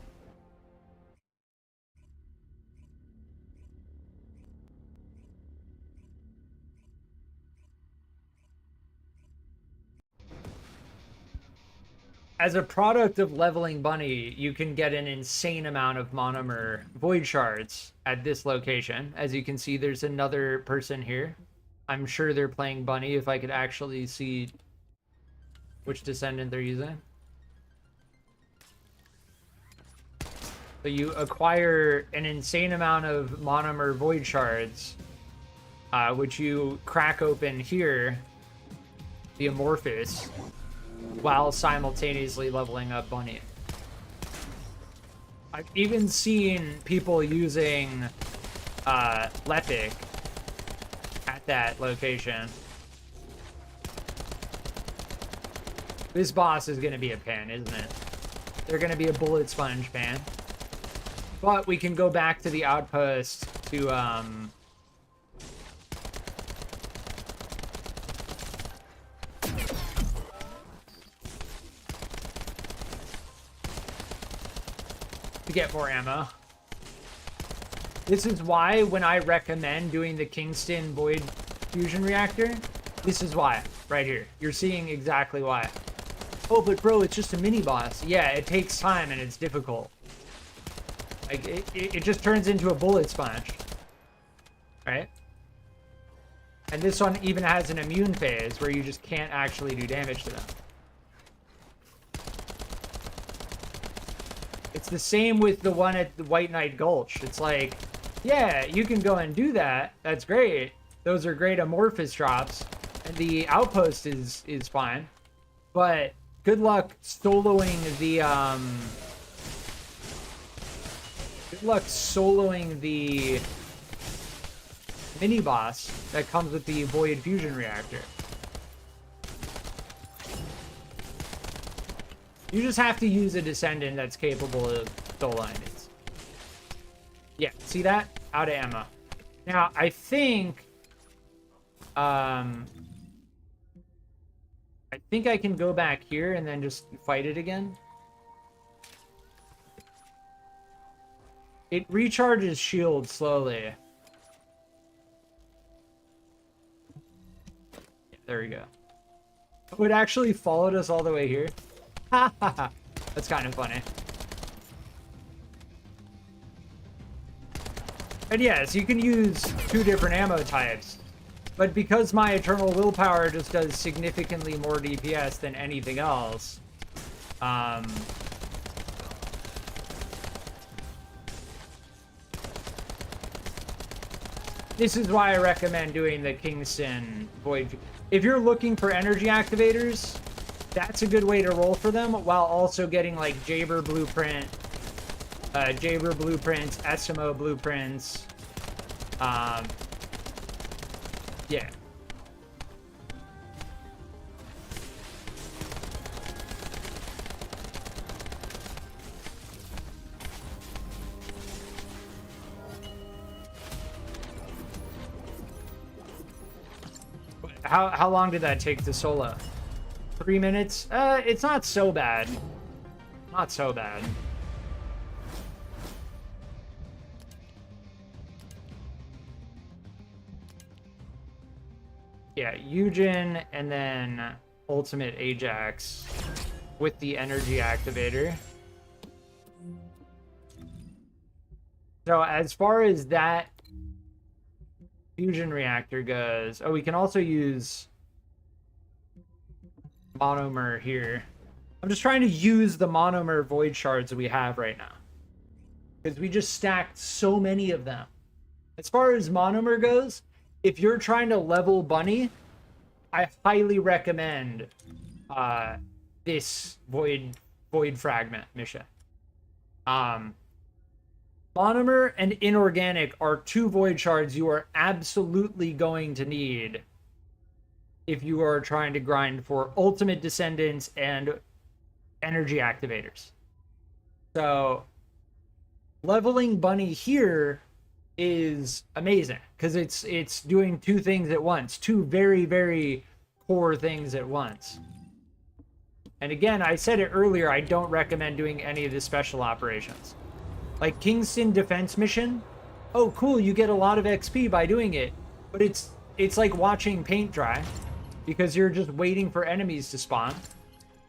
As a product of leveling bunny, you can get an insane amount of monomer void shards at this location. As you can see, there's another person here. I'm sure they're playing bunny if I could actually see which descendant they're using. So you acquire an insane amount of monomer void shards, which you crack open here, the amorphous, while simultaneously leveling up bunny. I've even seen people using LITE at that location. This boss is going to be a pan, isn't it? They're going to be a bullet sponge pan. But we can go back to the outpost to get more ammo. This is why when I recommend doing the Kingston Void Fusion Reactor, this is why, right here. You're seeing exactly why. Oh, but bro, it's just a mini boss. Yeah, it takes time and it's difficult. Like, it just turns into a bullet sponge. Right? And this one even has an immune phase where you just can't actually do damage to them. It's the same with the one at the White Knight Gulch. It's like, yeah, you can go and do that. That's great. Those are great amorphous drops. And the outpost is fine. But good luck soloing the mini boss that comes with the Void Fusion Reactor. You just have to use a Descendant that's capable of soloing it. Yeah, see that? Out of ammo. Now, I think I can go back here and then just fight it again. It recharges shield slowly. There we go. Oh, it actually followed us all the way here. That's kind of funny. And yes, you can use 2 different ammo types. But because my Eternal Willpower just does significantly more DPS than anything else, this is why I recommend doing the Kingston Void. If you're looking for energy activators, that's a good way to roll for them, while also getting like Jaber blueprints, SMO blueprints. Yeah. How long did that take to solo? 3 minutes? It's not so bad. Not so bad. Yeah, Eugen and then Ultimate Ajax with the energy activator. So as far as that fusion reactor goes, oh, we can also use monomer here. I'm just trying to use the monomer void shards that we have right now, because we just stacked so many of them. As far as monomer goes, if you're trying to level Bunny, I highly recommend this void fragment mission. Monomer and inorganic are 2 void shards you are absolutely going to need if you are trying to grind for ultimate descendants and energy activators. So leveling Bunny here is amazing because it's doing 2 things at once, 2 very, very core things at once. And again, I said it earlier, I don't recommend doing any of the special operations. Like Kingston Defense Mission, oh cool, you get a lot of XP by doing it, but it's like watching paint dry because you're just waiting for enemies to spawn.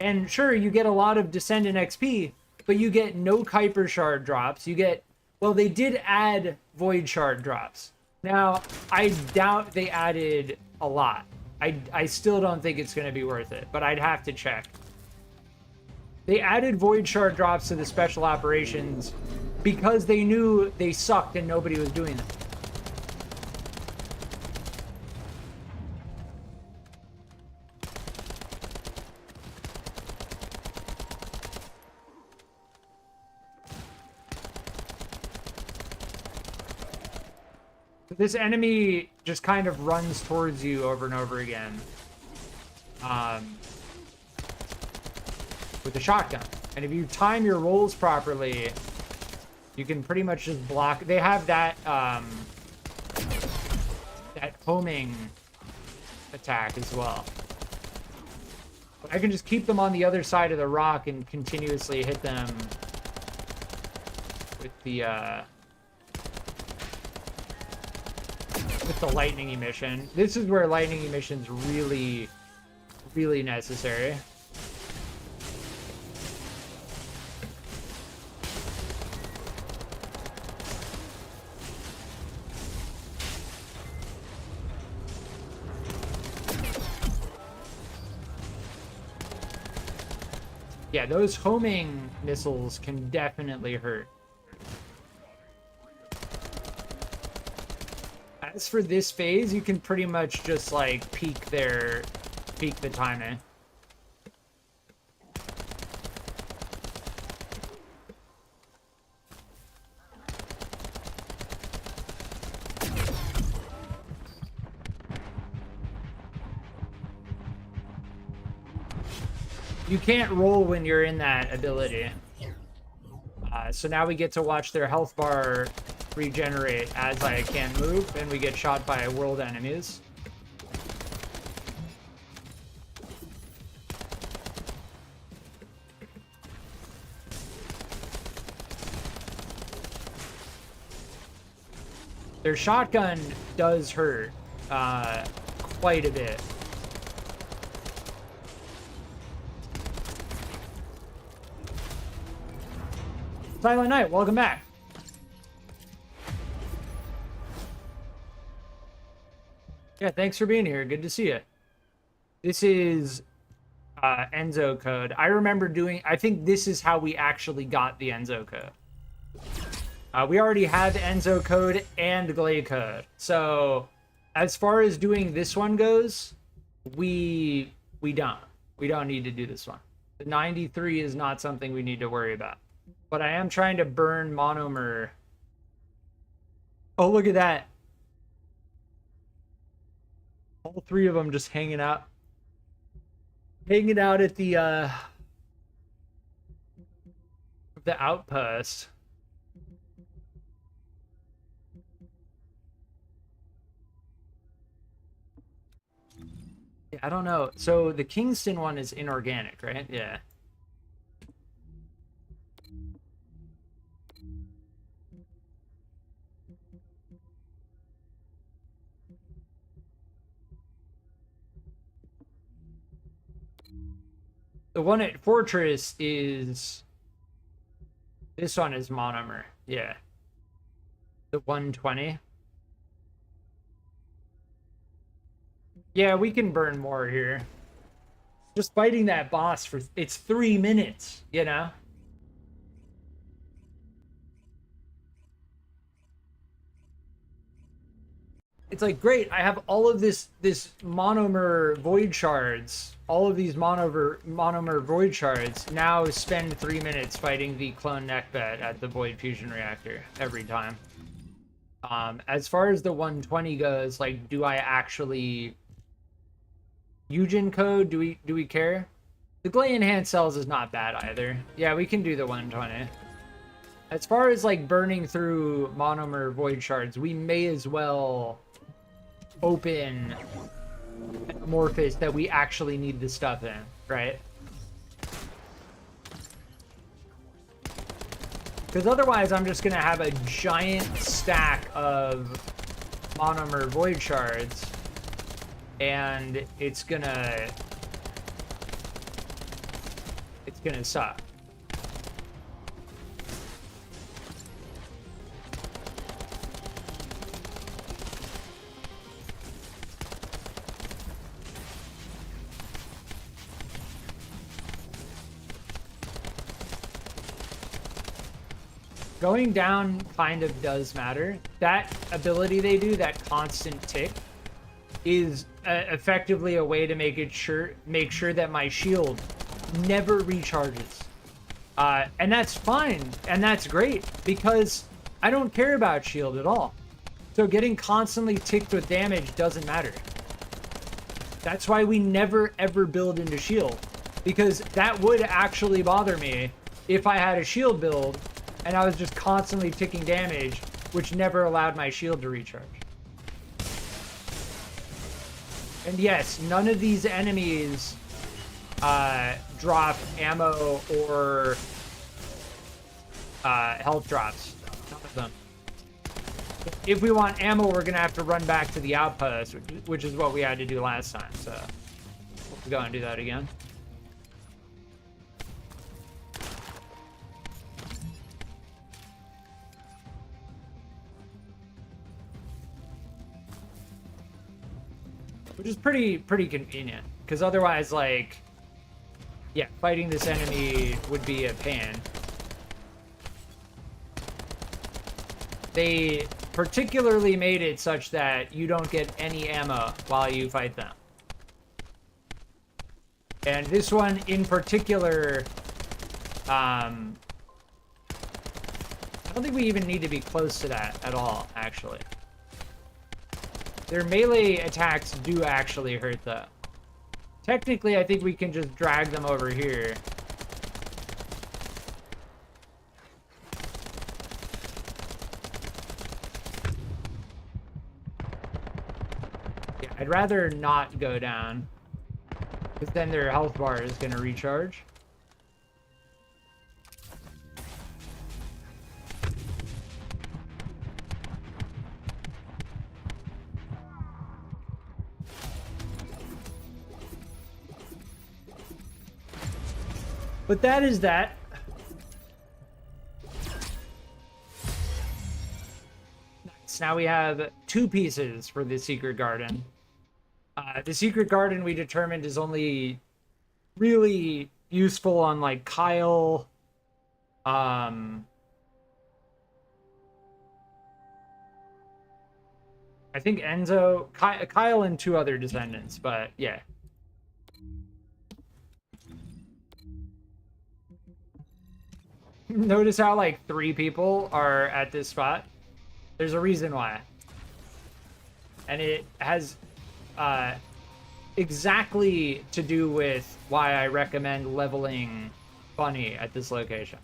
And sure, you get a lot of Descendant XP, but you get no Kuiper Shard drops. You get, well, they did add Void Shard drops. Now, I doubt they added a lot. I still don't think it's going to be worth it, but I'd have to check. They added Void Shard drops to the special operations because they knew they sucked and nobody was doing them. This enemy just kind of runs towards you over and over again. With the shotgun. And if you time your rolls properly, you can pretty much just block. They have that that homing attack as well. But I can just keep them on the other side of the rock and continuously hit them with the lightning emission. This is where lightning emission's really, really necessary. Yeah, those homing missiles can definitely hurt. As for this phase, you can pretty much just like peek the timing. You can't roll when you're in that ability. So now we get to watch their health bar regenerate as I can't move, and we get shot by world enemies. Their shotgun does hurt quite a bit. Silent Night, welcome back. Yeah, thanks for being here. Good to see you. This is Enzo code. I remember doing, I think this is how we actually got the Enzo code. We already had Enzo code and Gley code. So as far as doing this one goes, we don't need to do this one. The 93 is not something we need to worry about. But I am trying to burn monomer. Oh, look at that. All three of them just hanging out. Hanging out at the outpost. Yeah, I don't know. So the Kingston one is inorganic, right? Yeah. The one at Fortress is... This one is monomer. Yeah. The 120. Yeah, we can burn more here. Just fighting that boss for... It's 3 minutes, you know? It's like, great, I have all of this monomer void shards. All of these monomer void shards. Now spend 3 minutes fighting the clone neckbed at the void fusion reactor every time. As far as the 120 goes, like, do I actually... Eugen code, do we care? The Gley enhanced cells is not bad either. Yeah, we can do the 120. As far as like burning through monomer void shards, we may as well open Amorphous that we actually need the stuff in, right? Because otherwise I'm just gonna have a giant stack of monomer void shards and it's gonna suck. Going down kind of does matter. That ability they do, that constant tick, is effectively a way to make sure that my shield never recharges. And that's fine, and that's great, because I don't care about shield at all. So getting constantly ticked with damage doesn't matter. That's why we never ever build into shield, because that would actually bother me if I had a shield build and I was just constantly ticking damage, which never allowed my shield to recharge. And yes, none of these enemies drop ammo or health drops. None of them. If we want ammo, we're gonna have to run back to the outpost, which is what we had to do last time. So we'll go and do that again. Which is pretty convenient, because otherwise, like, yeah, fighting this enemy would be a pain. They particularly made it such that you don't get any ammo while you fight them. And this one in particular, I don't think we even need to be close to that at all, actually. Their melee attacks do actually hurt, though. Technically, I think we can just drag them over here. Yeah, I'd rather not go down, because then their health bar is going to recharge. But that is that. Yes, now we have 2 pieces for the secret garden. The secret garden we determined is only really useful on like Kyle. I think Enzo, Kyle and 2 other descendants, but yeah. Notice how like 3 people are at this spot? There's a reason why. And it has exactly to do with why I recommend leveling Bunny at this location.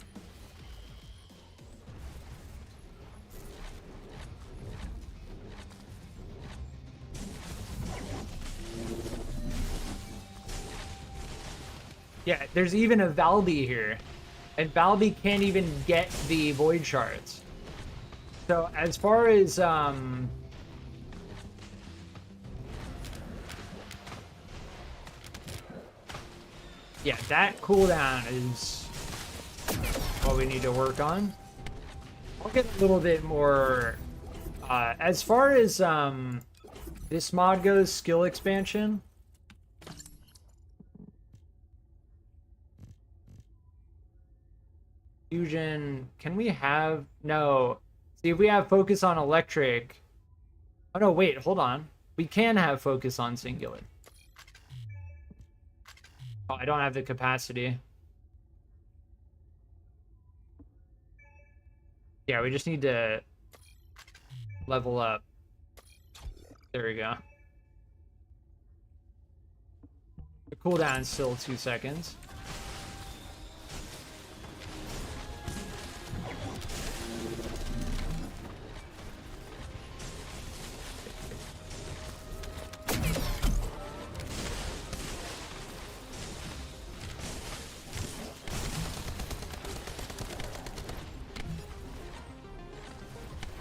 Yeah, there's even a Valby here. And Valby can't even get the Void Shards. So as far as yeah, that cooldown is what we need to work on. I'll get a little bit more as far as this mod goes, skill expansion. Fusion, can we have, no. See, if we have focus on electric, oh no, wait, hold on. We can have focus on singular. Oh, I don't have the capacity. Yeah, we just need to level up. There we go. The cooldown is still 2 seconds.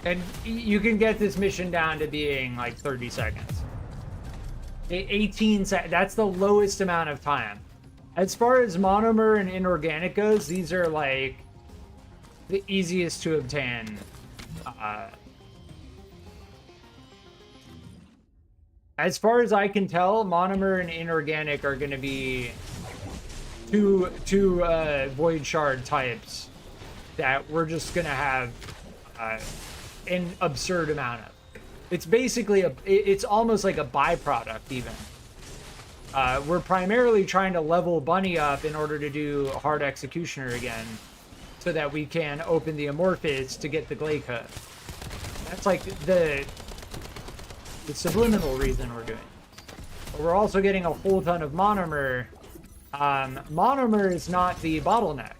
And you can get this mission down to being like 30 seconds. 18 seconds, that's the lowest amount of time. As far as monomer and inorganic goes, these are like the easiest to obtain. As far as I can tell, monomer and inorganic are going to be two void shard types that we're just going to have an absurd amount of. It's basically it's almost like a byproduct even. We're primarily trying to level Bunny up in order to do hard executioner again, so that we can open the amorphous to get the Gley cut. That's like the subliminal reason we're doing it. But we're also getting a whole ton of monomer. Monomer is not the bottleneck.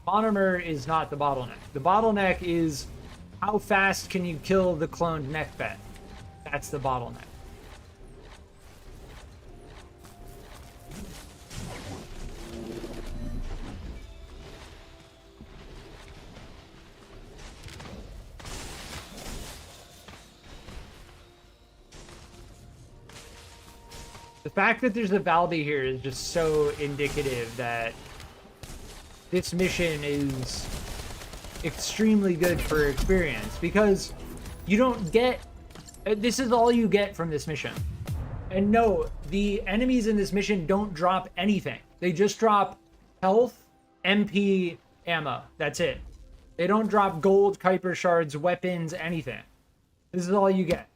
Monomer is not the bottleneck. The bottleneck is how fast can you kill the cloned neck pet. That's the bottleneck. The fact that there's a Valby here is just so indicative that this mission is extremely good for experience, because you don't get, this is all you get from this mission. And no, the enemies in this mission don't drop anything. They just drop health, MP, ammo. That's it. They don't drop gold, Kuiper shards, weapons, anything. This is all you get.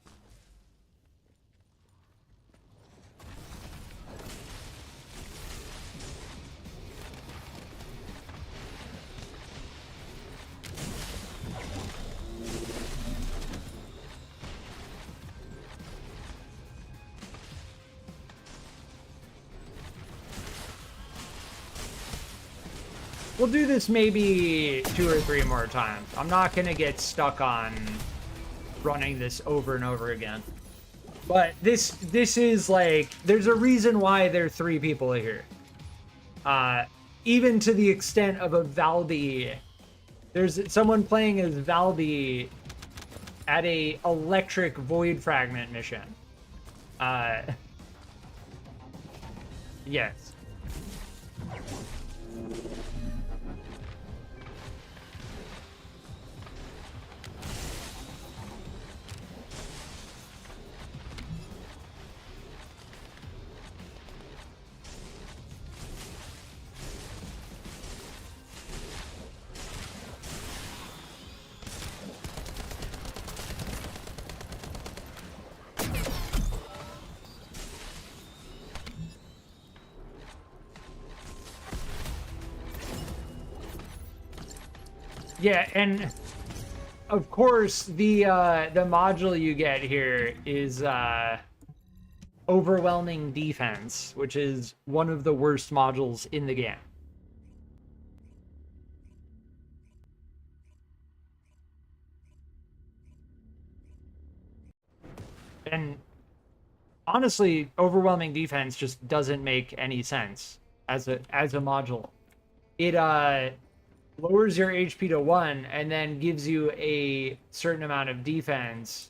We'll do this maybe 2 or 3 more times. I'm not going to get stuck on running this over and over again. But this is like, there's a reason why there are 3 people here. Even to the extent of a Valby. There's someone playing as Valby at a electric void fragment mission. Yes. Yeah, and of course the module you get here is overwhelming defense, which is one of the worst modules in the game. And honestly, overwhelming defense just doesn't make any sense as a module. It lowers your HP to 1 and then gives you a certain amount of defense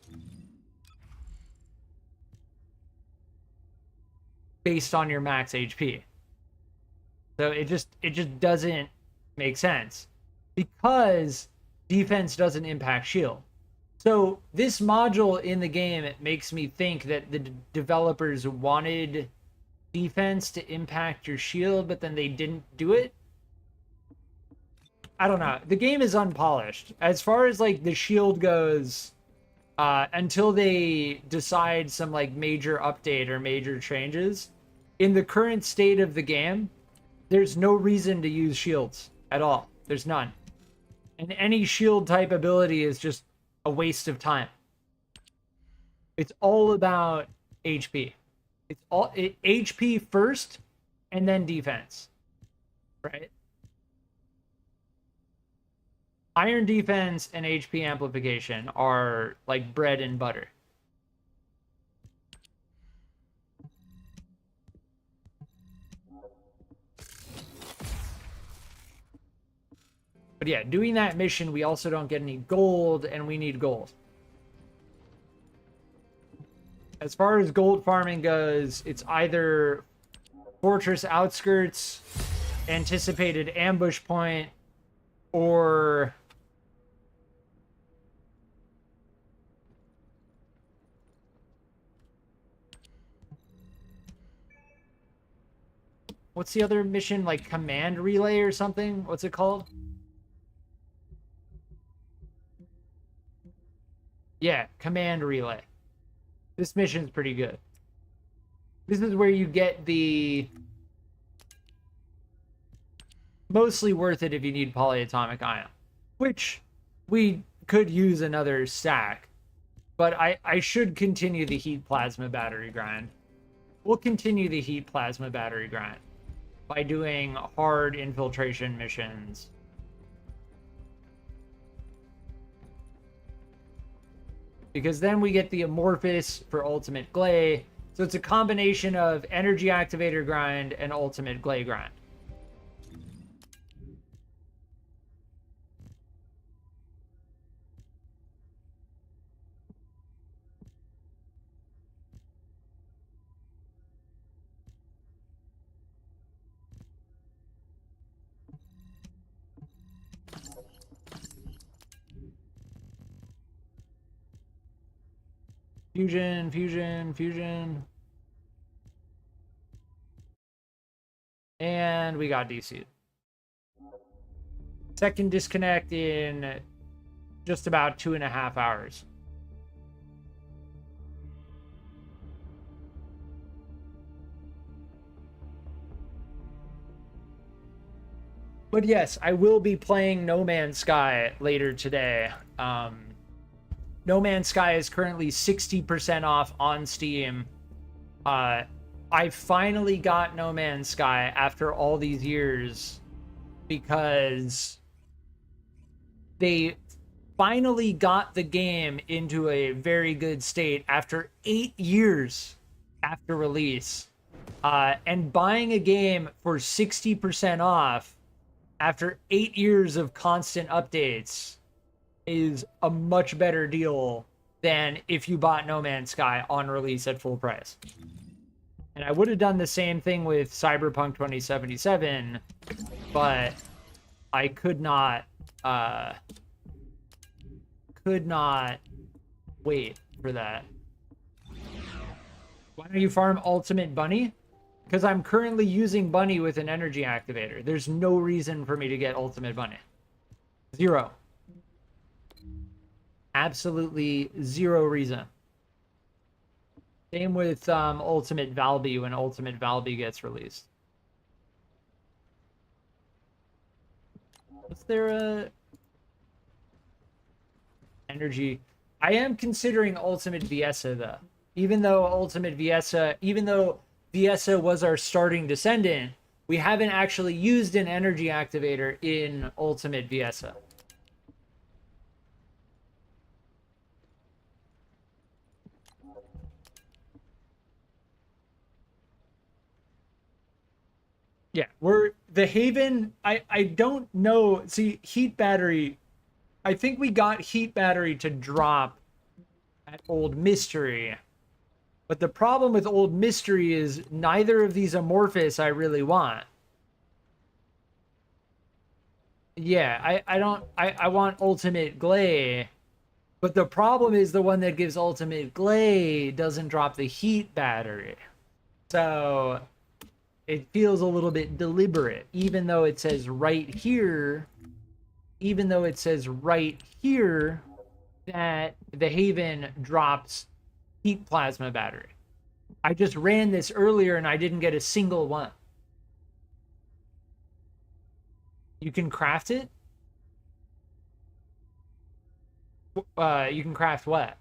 based on your max HP. So it just doesn't make sense because defense doesn't impact shield. So this module in the game, it makes me think that the developers wanted defense to impact your shield, but then they didn't do it. I don't know. The game is unpolished. As far as like the shield goes, until they decide some like major update or major changes, in the current state of the game, there's no reason to use shields at all. There's none. And any shield type ability is just a waste of time. It's all about HP. It's all HP first and then defense, right? Iron defense and HP amplification are like bread and butter. But yeah, doing that mission, we also don't get any gold, and we need gold. As far as gold farming goes, it's either Fortress Outskirts, Anticipated Ambush Point, or what's the other mission? Like Command Relay or something? What's it called? Yeah, Command Relay. This mission's pretty good. This is where you get the mostly worth it if you need polyatomic ion, which we could use another stack, but I should continue the heat plasma battery grind. We'll continue the heat plasma battery grind by doing hard infiltration missions. Because then we get the amorphous for ultimate Gley. So it's a combination of energy activator grind and ultimate Gley grind. Fusion, fusion, fusion. And we got DC'd. Second disconnect in just about 2.5 hours. But yes, I will be playing No Man's Sky later today. No Man's Sky is currently 60% off on Steam. I finally got No Man's Sky after all these years because they finally got the game into a very good state after 8 years after release. And buying a game for 60% off after 8 years of constant updates is a much better deal than if you bought No Man's Sky on release at full price. And I would have done the same thing with Cyberpunk 2077, but I could not wait for that. Why don't you farm Ultimate Bunny? Because I'm currently using Bunny with an energy activator. There's no reason for me to get Ultimate Bunny. Zero. Absolutely zero reason. Same with Ultimate Valby when Ultimate Valby gets released. Was there a... energy. I am considering Ultimate Viesa though. Even though Viesa was our starting Descendant, we haven't actually used an energy activator in Ultimate Viesa. Yeah, we're the Haven. I don't know. See, heat battery. I think we got heat battery to drop at Old Mystery. But the problem with Old Mystery is neither of these amorphous I really want. Yeah, I want Ultimate Gley. But the problem is the one that gives Ultimate Gley doesn't drop the heat battery. So it feels a little bit deliberate, even though it says right here, that the Haven drops heat plasma battery. I just ran this earlier and I didn't get a single one. You can craft it? You can craft what?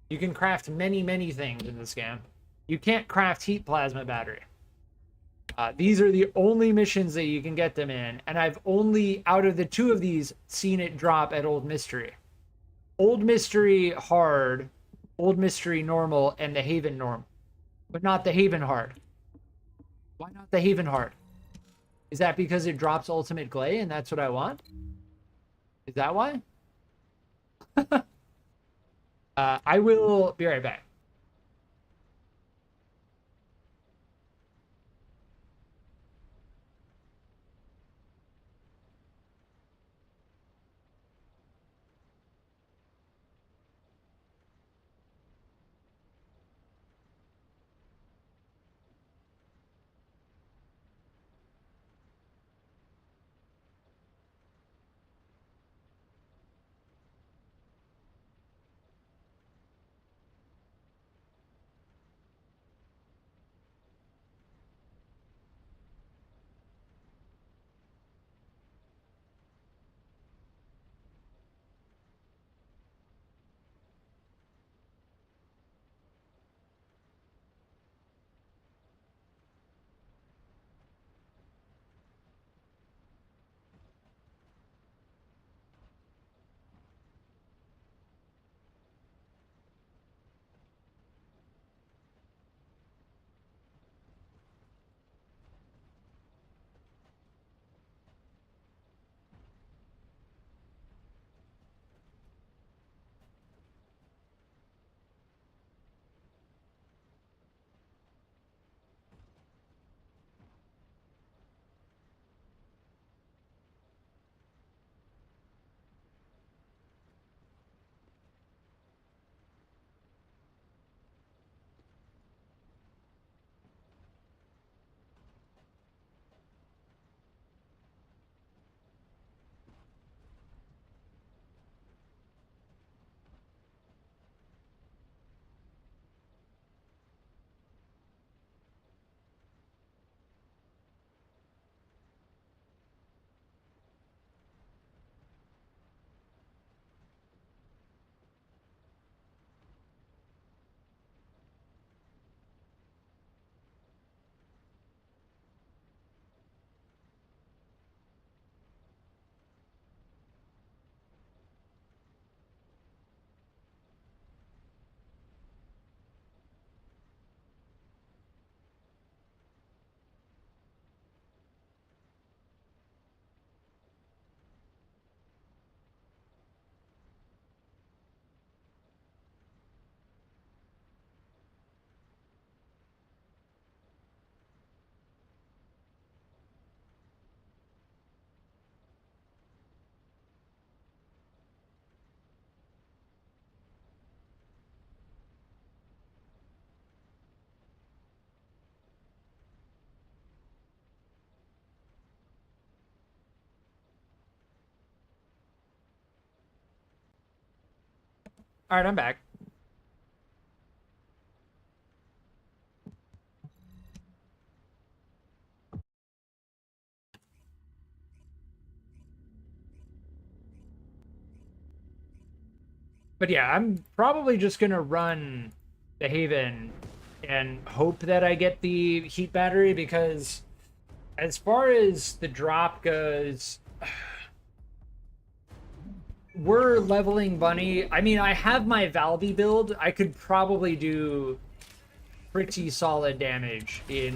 You can craft many things in this game. You can't craft heat plasma battery. These are the only missions that you can get them in, and I've only, out of the two of these, seen it drop at Old Mystery. Old Mystery hard, Old Mystery normal, and the Haven normal. But not the Haven hard. Why not the Haven hard? Is that because it drops Ultimate Gley and that's what I want? Is that why? I will be right back. All right, I'm back. But yeah, I'm probably just gonna run the Haven and hope that I get the heat battery, because as far as the drop goes, we're leveling Bunny. I mean, I have my Valby build. I could probably do pretty solid damage in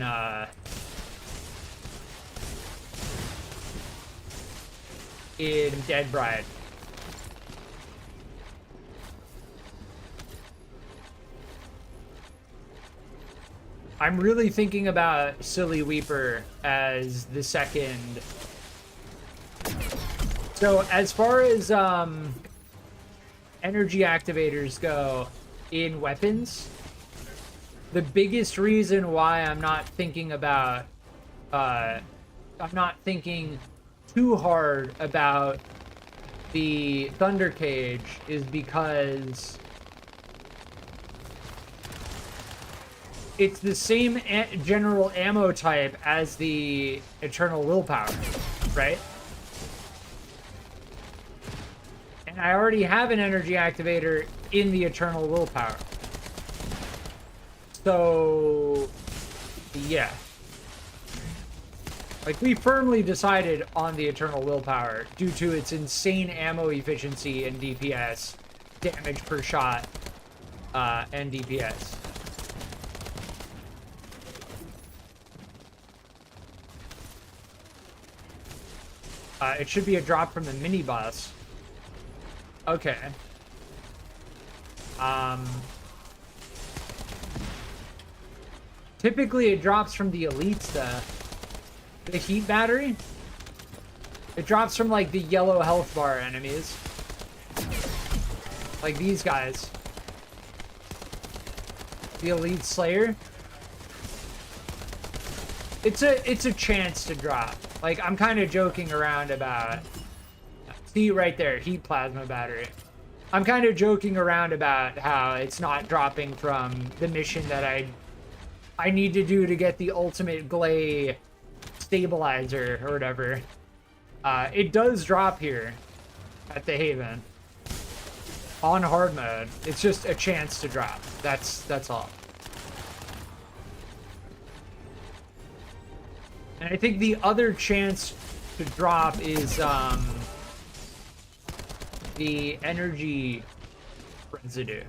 Dead Bride. I'm really thinking about Silly Weeper as the second. So as far as energy activators go in weapons, the biggest reason why I'm not thinking about I'm not thinking too hard about the Thunder Cage is because it's the same general ammo type as the Eternal Willpower, right? And I already have an energy activator in the Eternal Willpower. So, yeah. Like, we firmly decided on the Eternal Willpower due to its insane ammo efficiency and DPS, damage per shot, and DPS. It should be a drop from the mini boss. Okay. Typically it drops from the elites, the heat battery. It drops from like the yellow health bar enemies. Like these guys. The elite slayer. It's a chance to drop. Like, I'm kind of joking around about... See, right there, heat plasma battery. I'm kind of joking around about how it's not dropping from the mission that I need to do to get the ultimate Gley stabilizer or whatever. It does drop here at the Haven. On hard mode. It's just a chance to drop. That's all. And I think the other chance to drop is the energy residue.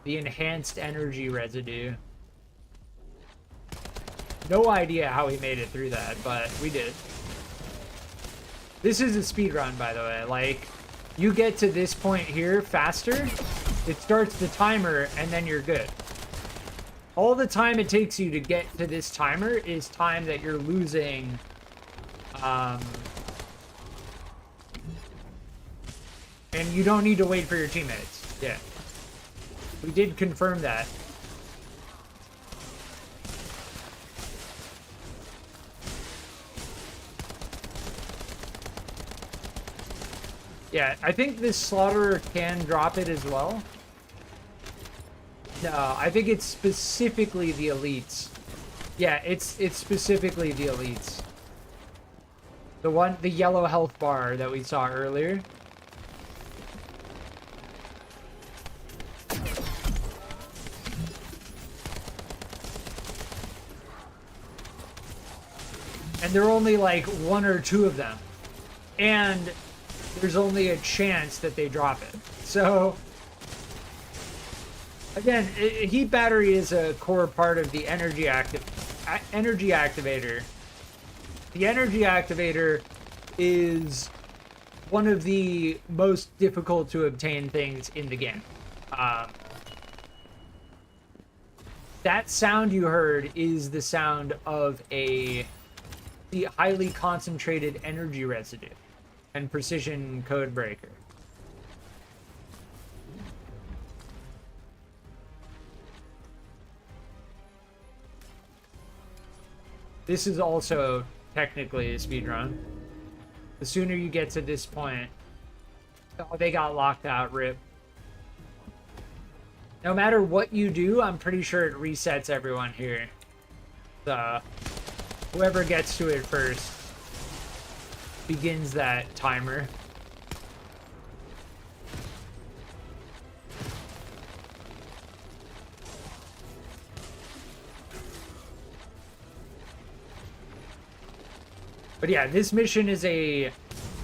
The enhanced energy residue. No idea how we made it through that, but we did. This is a speed run, by the way. Like, you get to this point here faster, it starts the timer, and then you're good. All the time it takes you to get to this timer is time that you're losing. And you don't need to wait for your teammates. Yeah. We did confirm that. Yeah, I think this slaughterer can drop it as well. No, I think it's specifically the elites. Yeah, it's specifically the elites. The yellow health bar that we saw earlier. And there are only like 1 or 2 of them. And there's only a chance that they drop it. So... Again, heat battery is a core part of the energy activator. The energy activator is one of the most difficult to obtain things in the game. That sound you heard is the sound of the highly concentrated energy residue and precision code breaker. This is also technically a speedrun. The sooner you get to this point... Oh, they got locked out, rip. No matter what you do, I'm pretty sure it resets everyone here. So, whoever gets to it first begins that timer. But yeah, this mission is a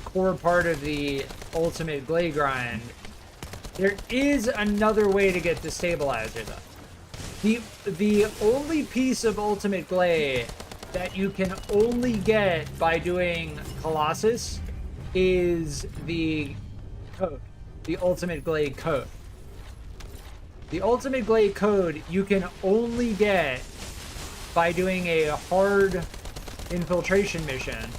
core part of the ultimate Gley grind. There is another way to get the stabilizer though. The only piece of ultimate Gley that you can only get by doing Colossus is the code, the ultimate Gley code. The ultimate Gley code you can only get by doing a hard infiltration mission.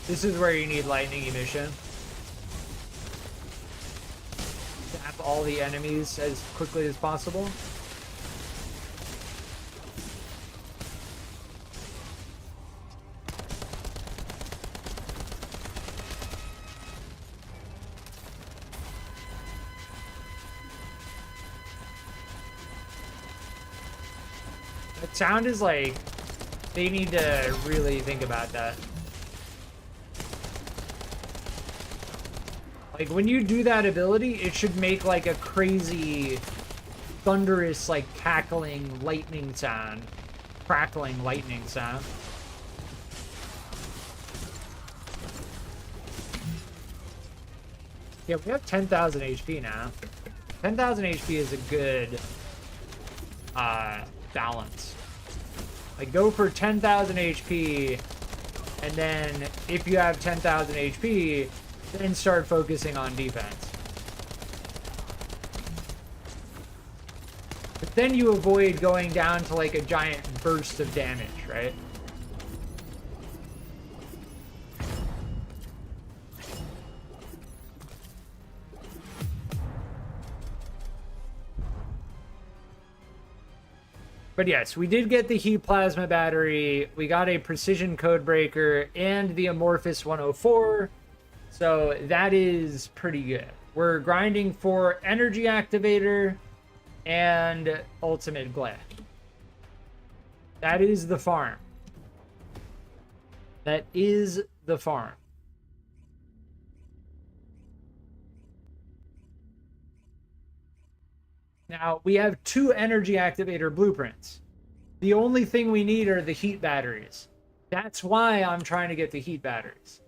This is where you need lightning emission. Tap all the enemies as quickly as possible. That sound is like, they need to really think about that. Like, when you do that ability, it should make, like, a crazy, thunderous, like, cackling lightning sound. Crackling lightning sound. Yeah, we have 10,000 HP now. 10,000 HP is a good, balance. Like, go for 10,000 HP, and then, if you have 10,000 HP... then start focusing on defense. But then you avoid going down to like a giant burst of damage, right? But yes, we did get the heat plasma battery, we got a precision code breaker, and the amorphous 104. So that is pretty good. We're grinding for energy activator and ultimate Gley. That is the farm. That is the farm. Now, we have 2 energy activator blueprints. The only thing we need are the heat batteries. That's why I'm trying to get the heat batteries.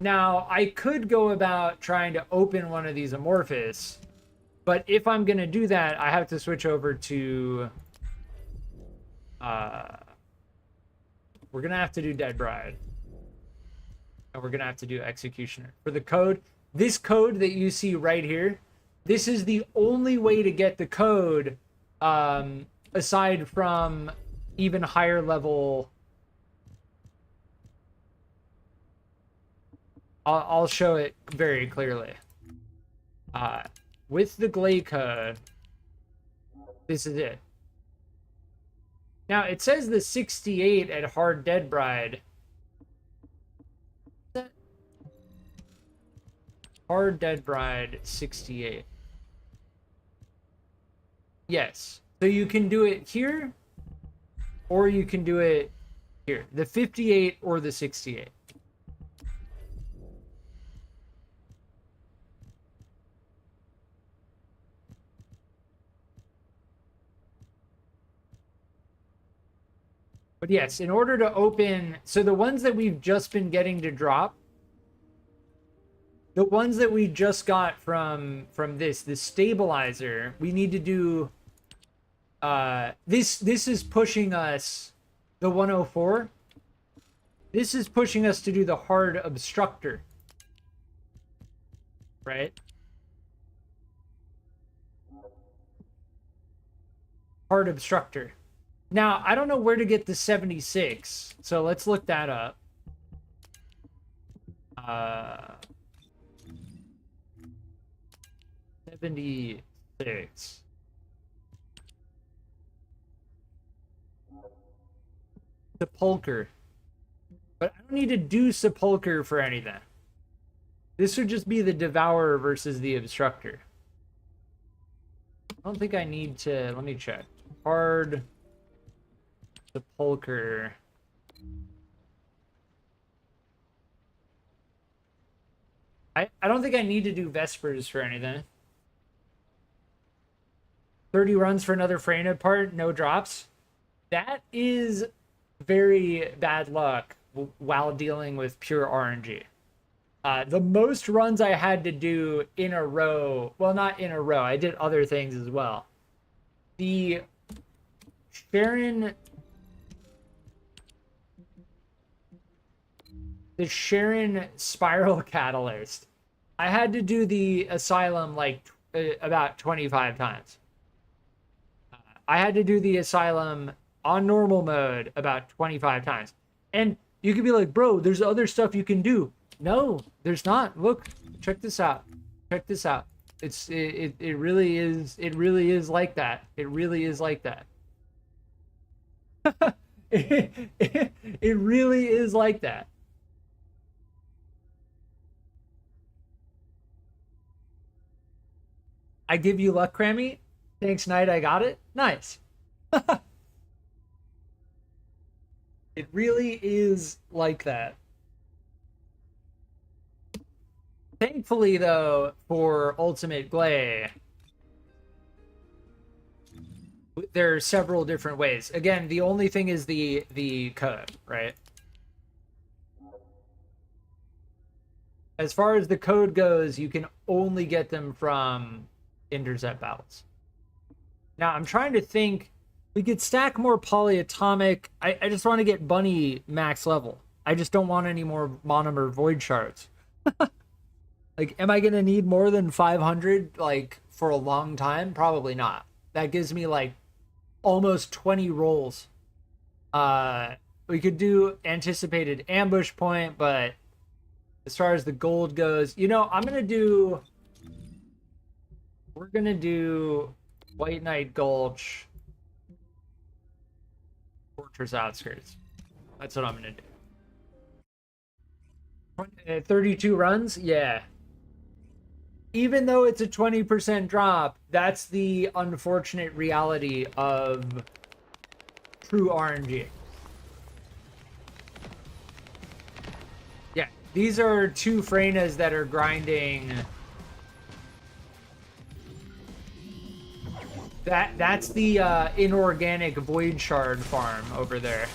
Now, I could go about trying to open one of these amorphous, but if I'm going to do that, I have to switch over to... we're going to have to do Dead Bride. And we're going to have to do Executioner. For the code, this code that you see right here, this is the only way to get the code, aside from even higher level... I'll show it very clearly. With the Gley code, this is it. Now, it says the 68 at Hard Dead Bride. Hard Dead Bride 68. Yes. So you can do it here, or you can do it here. The 58 or the 68. But yes, in order to open... So the ones that we've just been getting to drop... The ones that we just got from this stabilizer, we need to do... This is pushing us... The 104. This is pushing us to do the hard obstructor. Right? Hard obstructor. Now, I don't know where to get the 76, so let's look that up. 76. Sepulcher. But I don't need to do Sepulcher for anything. This would just be the Devourer versus the Obstructor. I don't think I need to. Let me check. Hard sepulcher. I don't think I need to do Vespers for anything. 30 runs for another Freyna part, no drops. That is very bad luck while dealing with pure RNG. The most runs I had to do in a row, well, not in a row, I did other things as well. The Sharon Spiral Catalyst, I had to do the Asylum like about 25 times. I had to do the Asylum on normal mode about 25 times. And you could be like, bro, there's other stuff you can do. No, there's not. Look, check this out. Check this out. It really is like that. It really is like that. it really is like that. I give you luck, Crammy. Thanks, Knight. I got it. Nice. It really is like that. Thankfully, though, for Ultimate Gley, there are several different ways. Again, the only thing is the code, right? As far as the code goes, you can only get them from intercept battles. Now, I'm trying to think. We could stack more polyatomic. I just want to get Bunny max level. I just don't want any more monomer void shards. Like, am I going to need more than 500, like, for a long time? Probably not. That gives me, like, almost 20 rolls. We could do anticipated ambush point, but as far as the gold goes, you know, we're going to do White Knight Gulch, Fortress Outskirts. That's what I'm going to do. 32 runs? Yeah. Even though it's a 20% drop, that's the unfortunate reality of true RNG. Yeah, these are two Freynas that are grinding. That's the inorganic void shard farm over there.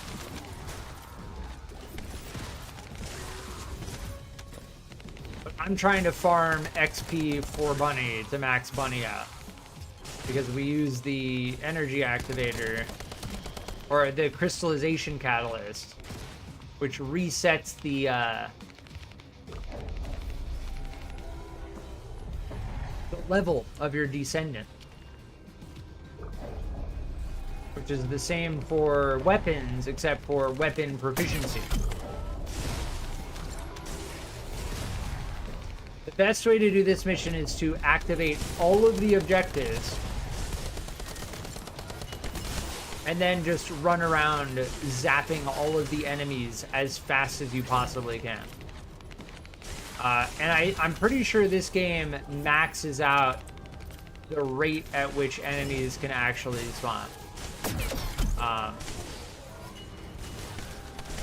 I'm trying to farm XP for Bunny to max Bunny out. Because we use the energy activator, or the crystallization catalyst, which resets the level of your Descendant. Which is the same for weapons, except for weapon proficiency. The best way to do this mission is to activate all of the objectives and then just run around zapping all of the enemies as fast as you possibly can. And I'm pretty sure this game maxes out the rate at which enemies can actually spawn.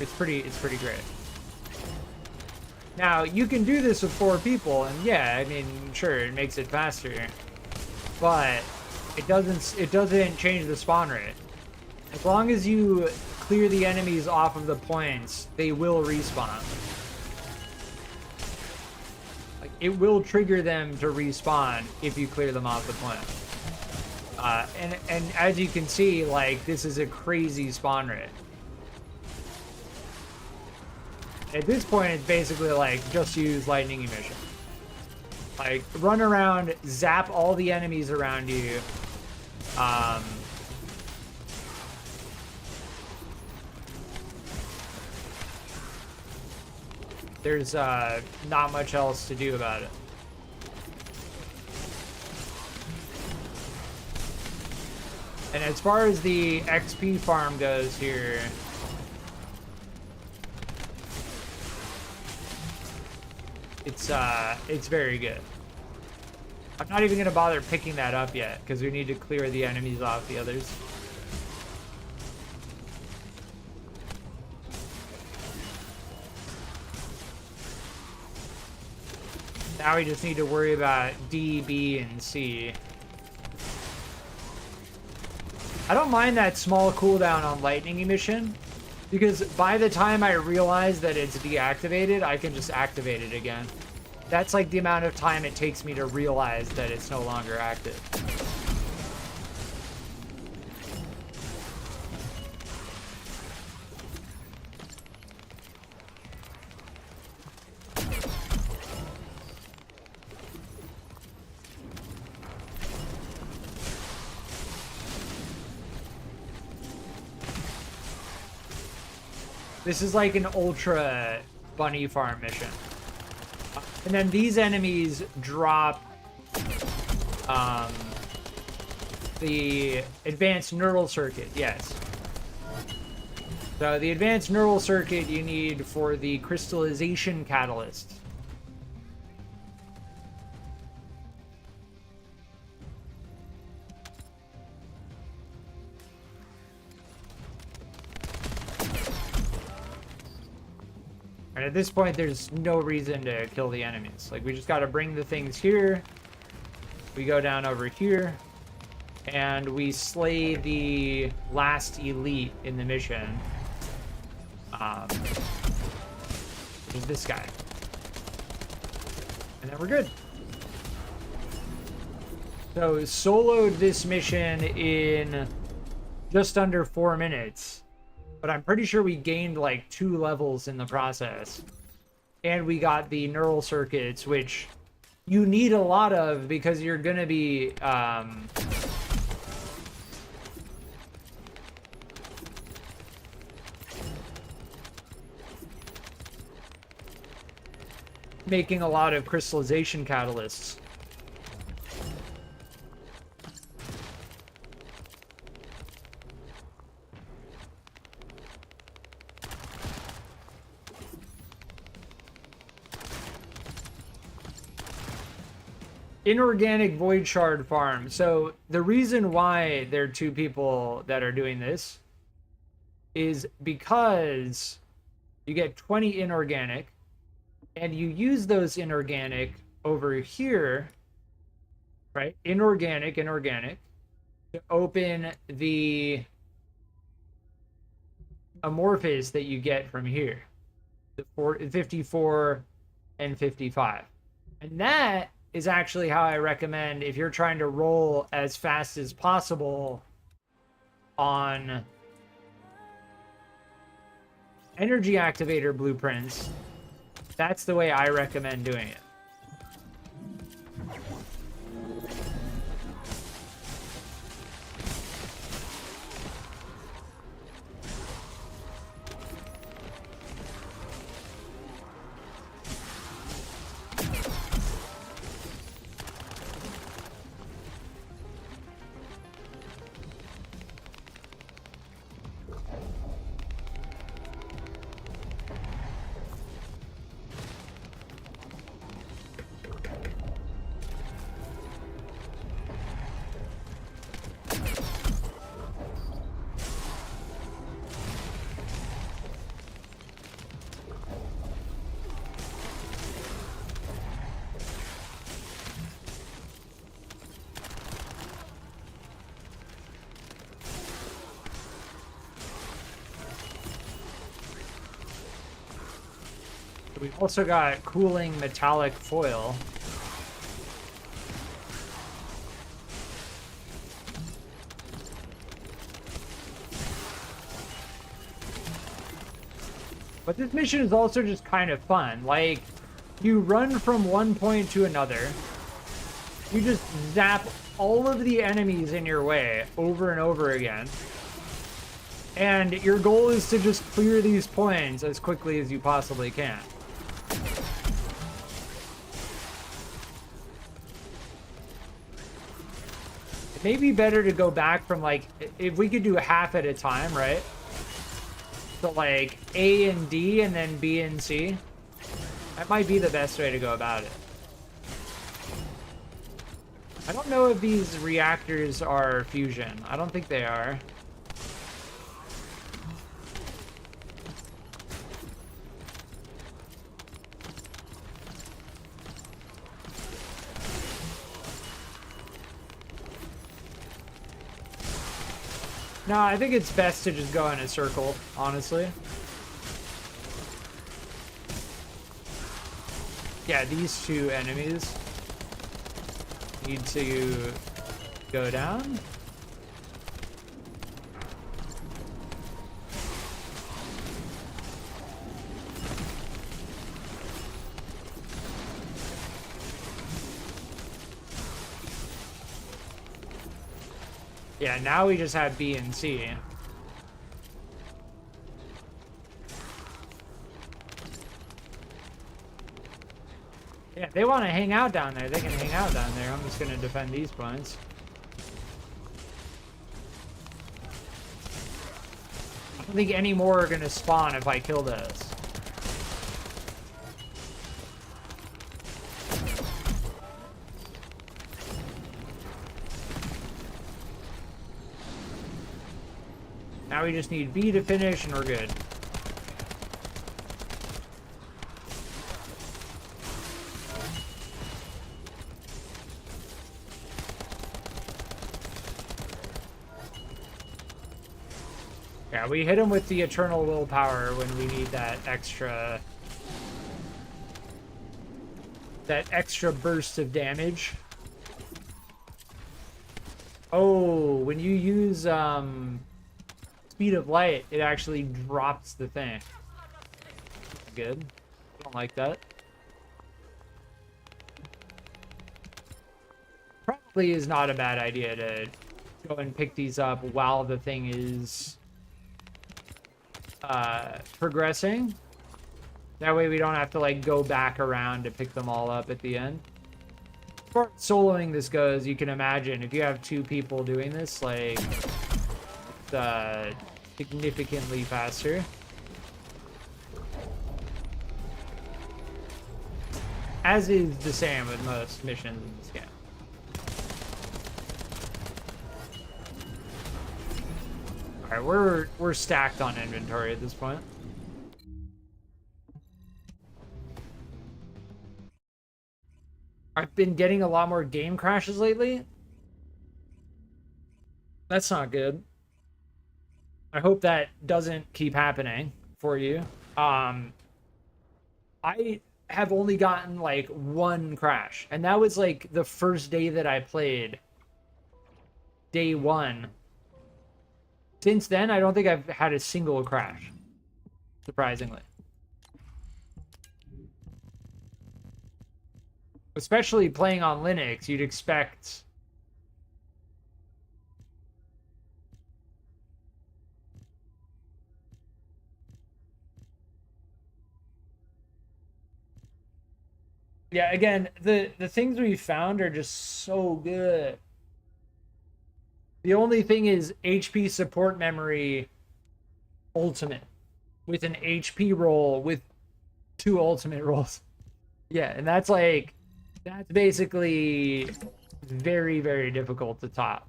It's pretty great. Now, you can do this with 4 people, and yeah, I mean, sure, it makes it faster, but it doesn't change the spawn rate. As long as you clear the enemies off of the points, they will respawn. Like, it will trigger them to respawn if you clear them off the point. And as you can see, like, this is a crazy spawn rate. At this point, it's basically like, just use lightning emission. Like, run around, zap all the enemies around you. There's not much else to do about it. And as far as the XP farm goes here, it's very good. I'm not even gonna bother picking that up yet because we need to clear the enemies off the others. Now we just need to worry about D, B, and C. I don't mind that small cooldown on lightning emission, because by the time I realize that it's deactivated, I can just activate it again. That's like the amount of time it takes me to realize that it's no longer active. This is like an ultra bunny farm mission. And then these enemies drop the advanced neural circuit, yes. So the advanced neural circuit you need for the crystallization catalyst. And at this point, there's no reason to kill the enemies. Like, we just got to bring the things here. We go down over here. And we slay the last elite in the mission. Which is this guy. And then we're good. So, soloed this mission in just under 4 minutes. But I'm pretty sure we gained like 2 levels in the process. And we got the neural circuits, which you need a lot of because you're going to be... making a lot of crystallization catalysts. Inorganic void shard farm. So the reason why there are 2 people that are doing this is because you get 20 inorganic and you use those inorganic over here, right? Inorganic to open the amorphous that you get from here, the 54 and 55. And that is actually how I recommend if you're trying to roll as fast as possible on energy activator blueprints. That's the way I recommend doing it. We've also got cooling metallic foil. But this mission is also just kind of fun. Like, you run from one point to another. You just zap all of the enemies in your way over and over again. And your goal is to just clear these points as quickly as you possibly can. It may be better to go back from, like, if we could do half at a time, right? So, like, A and D and then B and C. That might be the best way to go about it. I don't know if these reactors are fusion. I don't think they are. No, I think it's best to just go in a circle, honestly. Yeah, these two enemies need to go down. Yeah, now we just have B and C. Yeah, if they want to hang out down there, they can hang out down there. I'm just going to defend these points. I don't think any more are going to spawn if I kill this. Now we just need B to finish and we're good. Yeah, we hit him with the eternal willpower when we need that extra burst of damage. Oh, when you use speed of light, it actually drops the thing. Good. Don't like that. Probably is not a bad idea to go and pick these up while the thing is progressing. That way we don't have to like go back around to pick them all up at the end. As far as soloing this goes, you can imagine if you have two people doing this, like it's significantly faster. As is the same with most missions in this game. Alright, we're stacked on inventory at this point. I've been getting a lot more game crashes lately. That's not good. I hope that doesn't keep happening for you. I have only gotten like one crash, and that was like the first day that I played. Day one. Since then, I don't think I've had a single crash, surprisingly. Especially playing on Linux, you'd expect... Yeah, again, the things we found are just so good. The only thing is HP support memory ultimate with an HP roll with 2 ultimate rolls. Yeah, and that's like, that's basically very, very difficult to top.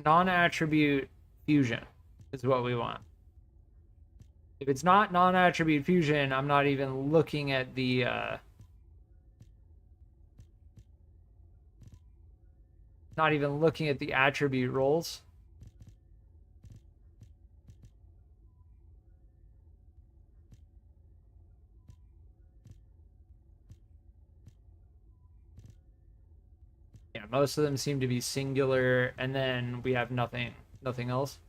Non-attribute fusion is what we want. If it's not non-attribute fusion, I'm not even looking at the not even looking at the attribute rolls. Yeah, most of them seem to be singular, and then we have nothing else.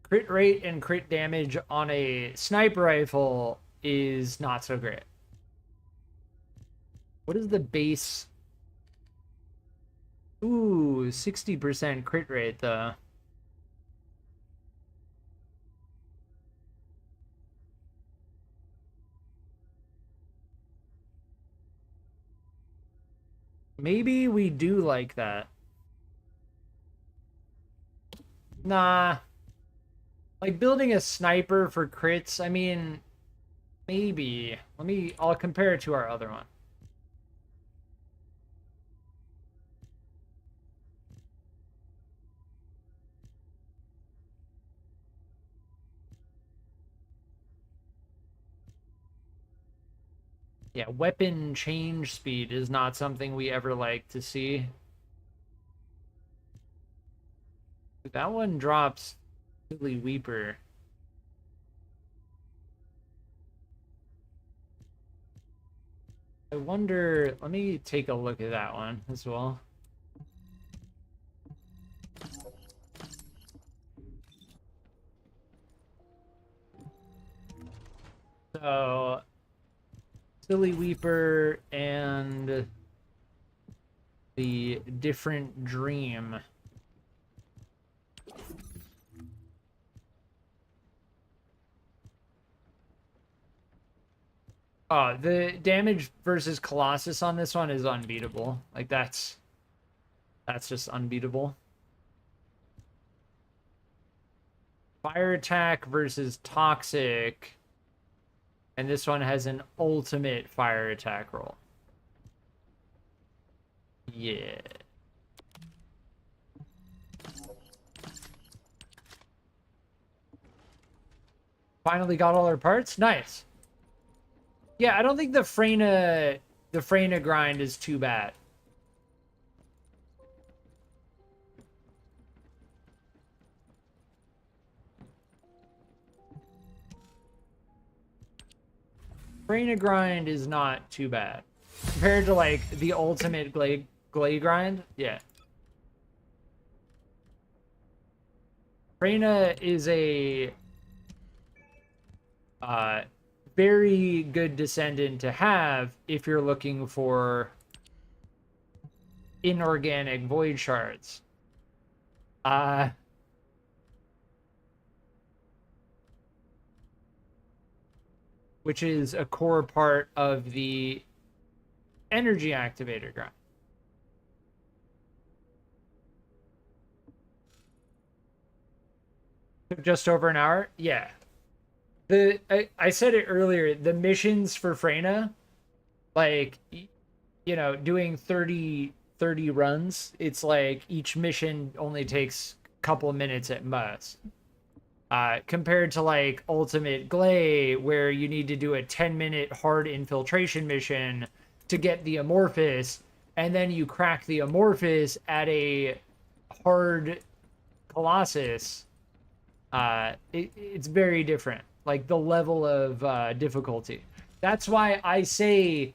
Crit rate and crit damage on a sniper rifle is not so great. What is the base Ooh, 60% crit rate though. Maybe we do like that. Nah. Like building a sniper for crits, I mean, maybe. I'll compare it to our other one. Yeah, weapon change speed is not something we ever like to see. That one drops Silly Weeper. I wonder, let me take a look at that one as well. So, Silly Weeper and the Different Dream. Oh, the damage versus Colossus on this one is unbeatable. Like that's just unbeatable. Fire attack versus toxic. And this one has an ultimate fire attack roll. Yeah. Finally got all our parts. Nice. Yeah, I don't think the Freyna grind is too bad. Freyna grind is not too bad compared to like the ultimate Gley grind. Yeah. Freyna is a very good Descendant to have if you're looking for inorganic void shards. Which is a core part of the energy activator grind. Just over an hour? Yeah. I said it earlier, the missions for Freyna, like, you know, doing 30 runs, it's like each mission only takes a couple of minutes at most. Compared to like Ultimate Gley, where you need to do a 10-minute hard infiltration mission to get the Amorphous, and then you crack the Amorphous at a hard Colossus. It's very different. Like the level of difficulty. That's why I say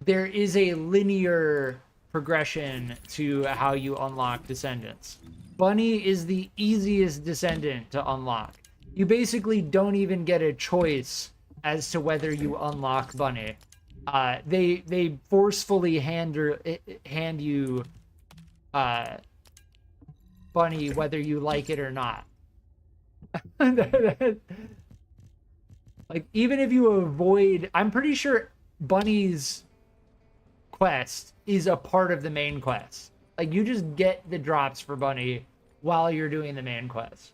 there is a linear progression to how you unlock Descendants. Bunny is the easiest Descendant to unlock. You basically don't even get a choice as to whether you unlock Bunny. They forcefully hand you Bunny whether you like it or not. Like, even if you avoid, I'm pretty sure Bunny's quest is a part of the main quest. Like, you just get the drops for Bunny while you're doing the main quest.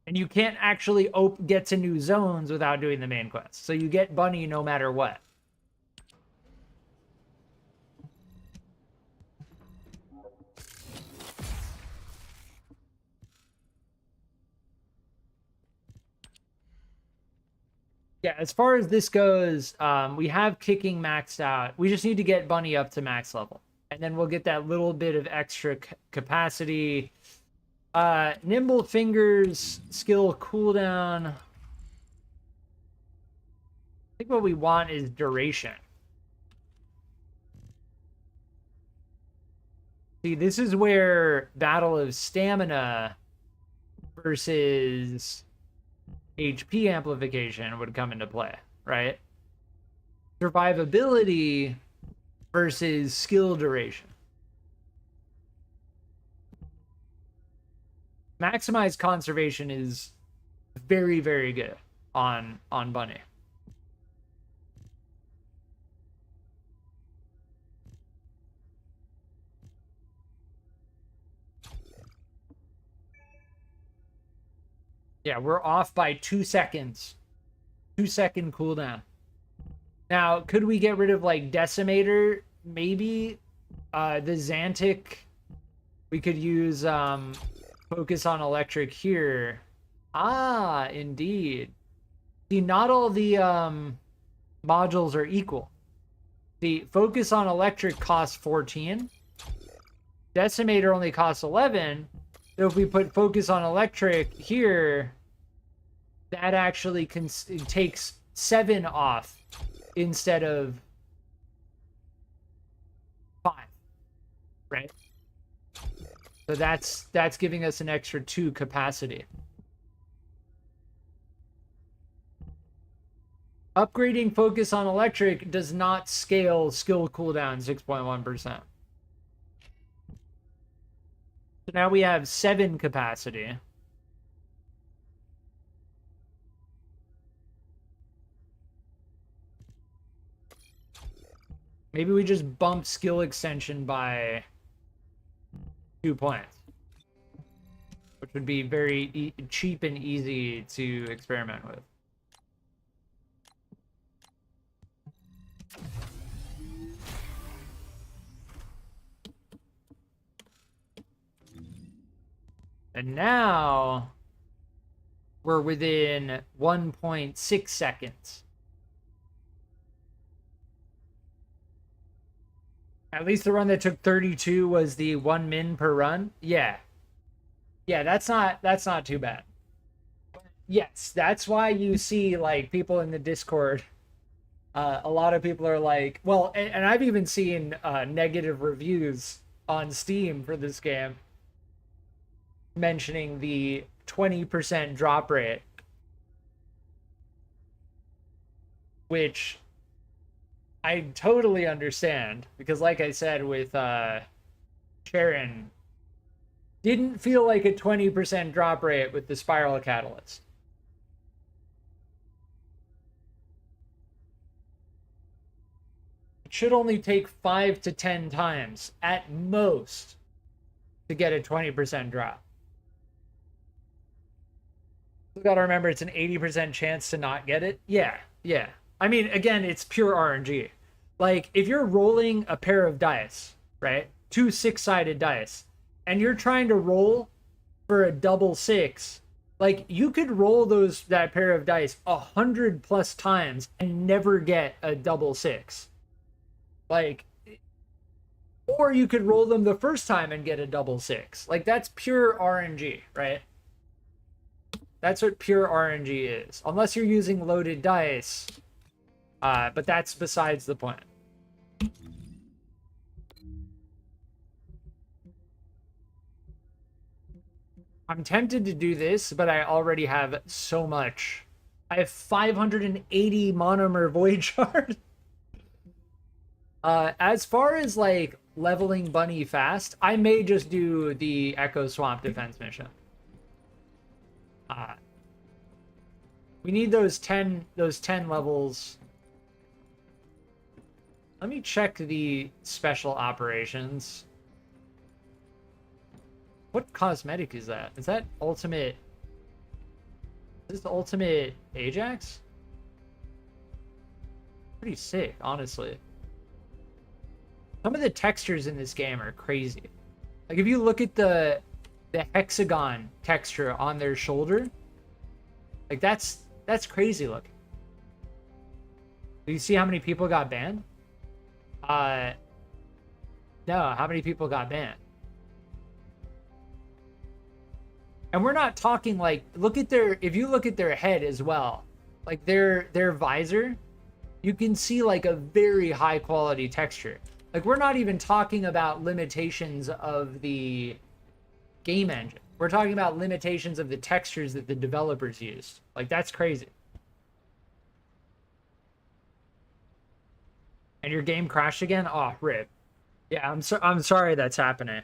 And you can't actually get to new zones without doing the main quest. So you get Bunny no matter what. Yeah, as far as this goes, we have kicking maxed out. We just need to get Bunny up to max level. And then we'll get that little bit of extra capacity. Nimble Fingers, skill cooldown. I think what we want is duration. See, this is where Battle of Stamina versus HP amplification would come into play, right? Survivability versus skill duration. Maximize conservation is very, very good on Bunny. Yeah, we're off by 2 seconds. 2-second cooldown. Now, could we get rid of like Decimator? Maybe. The Xantic. We could use Focus on Electric here. Ah, indeed. See, not all the modules are equal. The Focus on Electric costs 14. Decimator only costs 11. So if we put Focus on Electric here, that actually takes 7 off instead of 5, right? So that's giving us an extra 2 capacity. Upgrading Focus on Electric does not scale skill cooldown 6.1%. So now we have 7 capacity. Maybe we just bump skill extension by 2 points, which would be very cheap and easy to experiment with. And now we're within 1.6 seconds. At least the run that took 32 was the 1 min per run. Yeah. Yeah, that's not too bad. Yes, that's why you see like people in the Discord. A lot of people are like, well, and I've even seen negative reviews on Steam for this game mentioning the 20% drop rate, which I totally understand, because like I said with Sharon, didn't feel like a 20% drop rate with the Spiral Catalyst. It should only take 5 to 10 times at most to get a 20% drop. We gotta remember it's an 80% chance to not get it. Yeah. I mean, again, it's pure RNG. Like, if you're rolling a pair of dice, right? 2 6-sided dice, and you're trying to roll for a double 6, like, you could roll that pair of dice 100+ times and never get a double 6. Like, or you could roll them the first time and get a double 6. Like, that's pure RNG, right? That's what pure RNG is. Unless you're using loaded dice. But that's besides the point. I'm tempted to do this, but I already have so much. I have 580 monomer void shard. As far as like leveling Bunny fast, I may just do the Echo Swamp defense mission. We need those 10 levels. Let me check the special operations. What cosmetic is that? Is that ultimate? Is this ultimate Ajax? Pretty sick, honestly. Some of the textures in this game are crazy. Like, if you look at the hexagon texture on their shoulder, like, that's crazy looking. Do you see how many people got banned? No, how many people got banned? And we're not talking like, if you look at their head as well, like their visor, you can see like a very high quality texture. Like, we're not even talking about limitations of the game engine. We're talking about limitations of the textures that the developers used. Like, that's crazy. And your game crashed again? Oh, rip. Yeah, I'm sorry that's happening.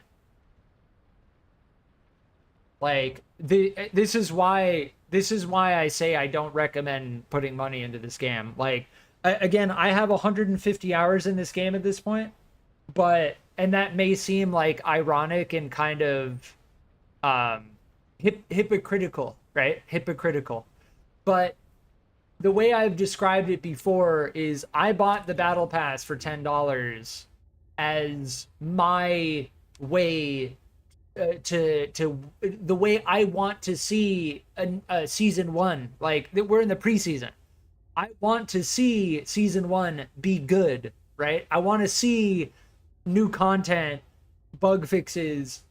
Like this is why I say I don't recommend putting money into this game. Like again, I have 150 hours in this game at this point, but and that may seem like ironic and kind of hypocritical, right? Hypocritical. But the way I've described it before is I bought the battle pass for $10 as my way to the way I want to see a season 1. Like we're in the preseason. I want to see season 1 be good, right? I want to see new content, bug fixes,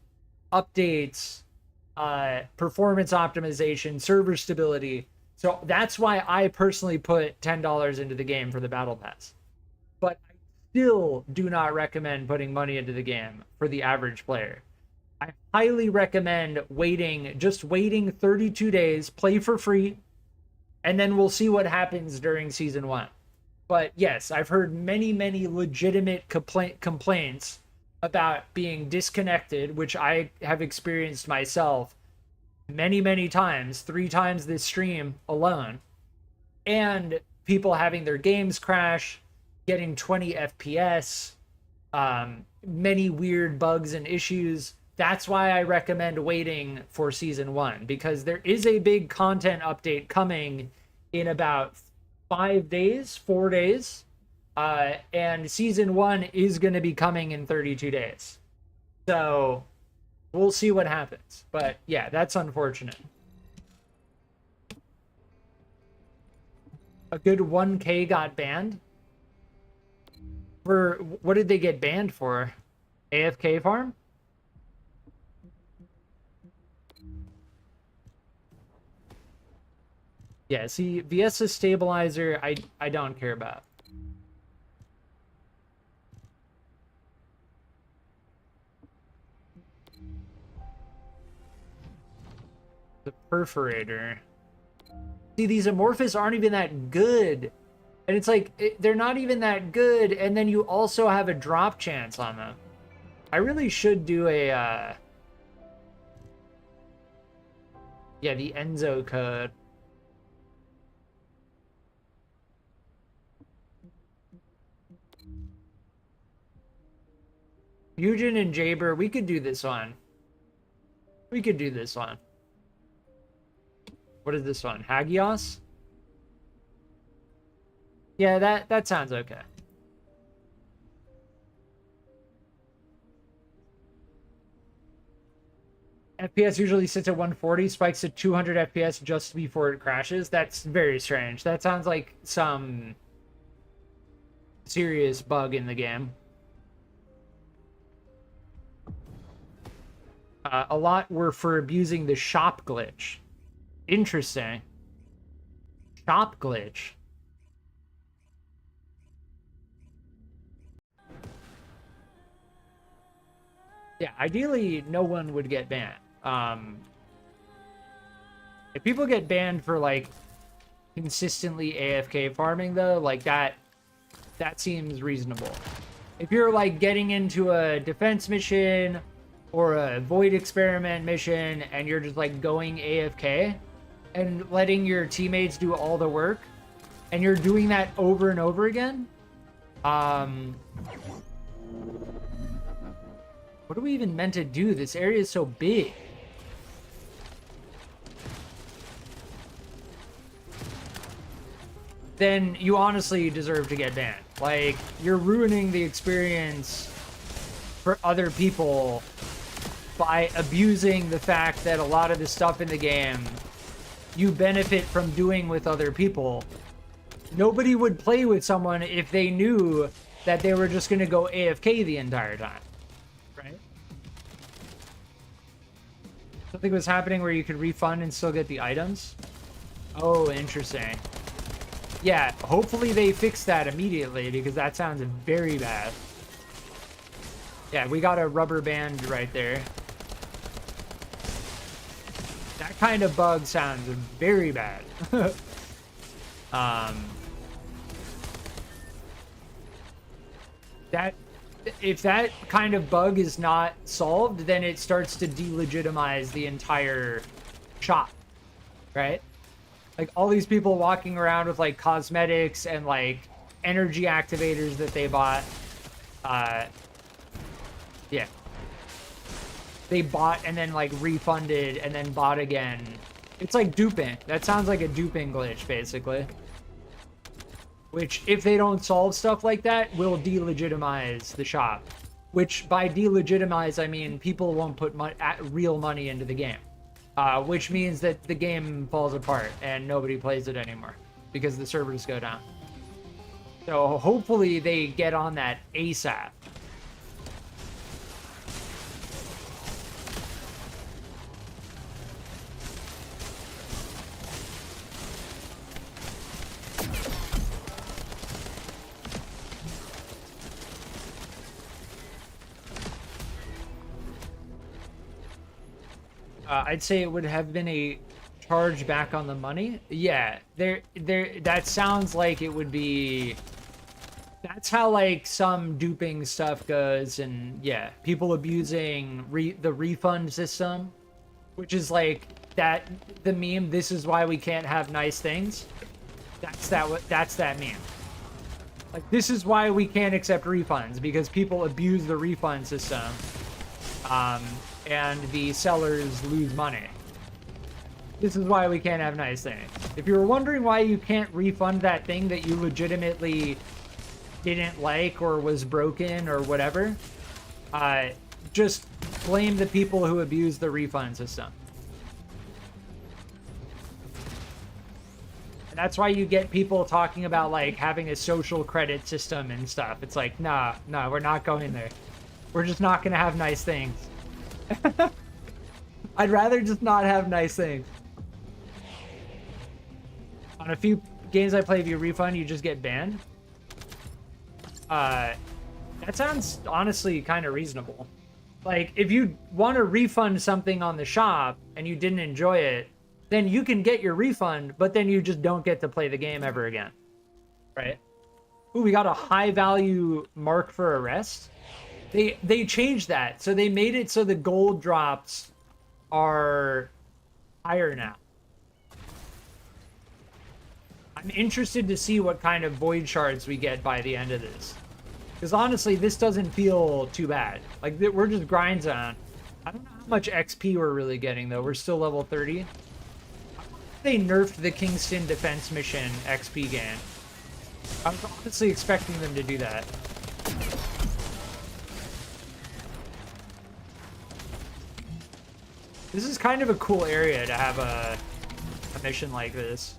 updates, performance optimization, server stability. So that's why I personally put $10 into the game for the battle pass. But I still do not recommend putting money into the game for the average player. I highly recommend waiting 32 days, play for free, and then we'll see what happens during season 1. But yes, I've heard many legitimate complaints about being disconnected, which I have experienced myself many times, 3 times this stream alone, and people having their games crash, getting 20 FPS, many weird bugs and issues. That's why I recommend waiting for season 1, because there is a big content update coming in about 4 days, and season 1 is going to be coming in 32 days. So we'll see what happens. But yeah, that's unfortunate. A good 1K got banned? For what did they get banned for? AFK farm? Yeah, see, Viesa stabilizer, I don't care about. The perforator. See, these amorphous aren't even that good. And it's like, they're not even that good, and then you also have a drop chance on them. I really should do a, yeah, the Enzo code. Eugen and Jaber, we could do this one. We could do this one. What is this one? Hagios? Yeah, that sounds okay. FPS usually sits at 140, spikes to 200 FPS just before it crashes. That's very strange. That sounds like some serious bug in the game. A lot were for abusing the shop glitch. Interesting. Shop glitch. Yeah, ideally, no one would get banned. If people get banned for, like, consistently AFK farming, though, like, that seems reasonable. If you're, like, getting into a defense mission or a void experiment mission and you're just, like, going AFK and letting your teammates do all the work, and you're doing that over and over again, what are we even meant to do? This area is so big. Then you honestly deserve to get banned. Like, you're ruining the experience for other people by abusing the fact that a lot of the stuff in the game you benefit from doing with other people. Nobody would play with someone if they knew that they were just going to go AFK the entire time. Right? Something was happening where you could refund and still get the items. Oh, interesting. Yeah, hopefully they fix that immediately, because that sounds very bad. Yeah, we got a rubber band right there. That kind of bug sounds very bad. That if that kind of bug is not solved, then it starts to delegitimize the entire shop, right? Like all these people walking around with like cosmetics and like energy activators that they bought. Yeah. They bought and then like refunded and then bought again. It's like duping. That sounds like a duping glitch, basically. Which, if they don't solve stuff like that, will delegitimize the shop. Which, by delegitimize, I mean people won't put real money into the game. Which means that the game falls apart and nobody plays it anymore. Because the servers go down. So, hopefully they get on that ASAP. I'd say it would have been a charge back on the money. Yeah, that sounds like it would be. That's how like some duping stuff goes, and yeah, people abusing the refund system, which is like that the meme. This is why we can't have nice things. That's that meme. Like this is why we can't accept refunds because people abuse the refund system. And the sellers lose money. This is why we can't have nice things. If you were wondering why you can't refund that thing that you legitimately didn't like or was broken or whatever, just blame the people who abuse the refund system. And that's why you get people talking about like having a social credit system and stuff. It's like, nah, we're not going there. We're just not gonna have nice things. I'd rather just not have nice things. On a few games I play, if you refund, you just get banned. That sounds honestly kind of reasonable. Like, if you want to refund something on the shop and you didn't enjoy it, then you can get your refund, but then you just don't get to play the game ever again. Right? Ooh, we got a high value mark for arrest. They changed that. So they made it so the gold drops are higher now. I'm interested to see what kind of void shards we get by the end of this. Because honestly, this doesn't feel too bad. Like, we're just grind zone. I don't know how much XP we're really getting, though. We're still level 30. They nerfed the Kingston defense mission XP gain. I was honestly expecting them to do that. This is kind of a cool area to have a mission like this.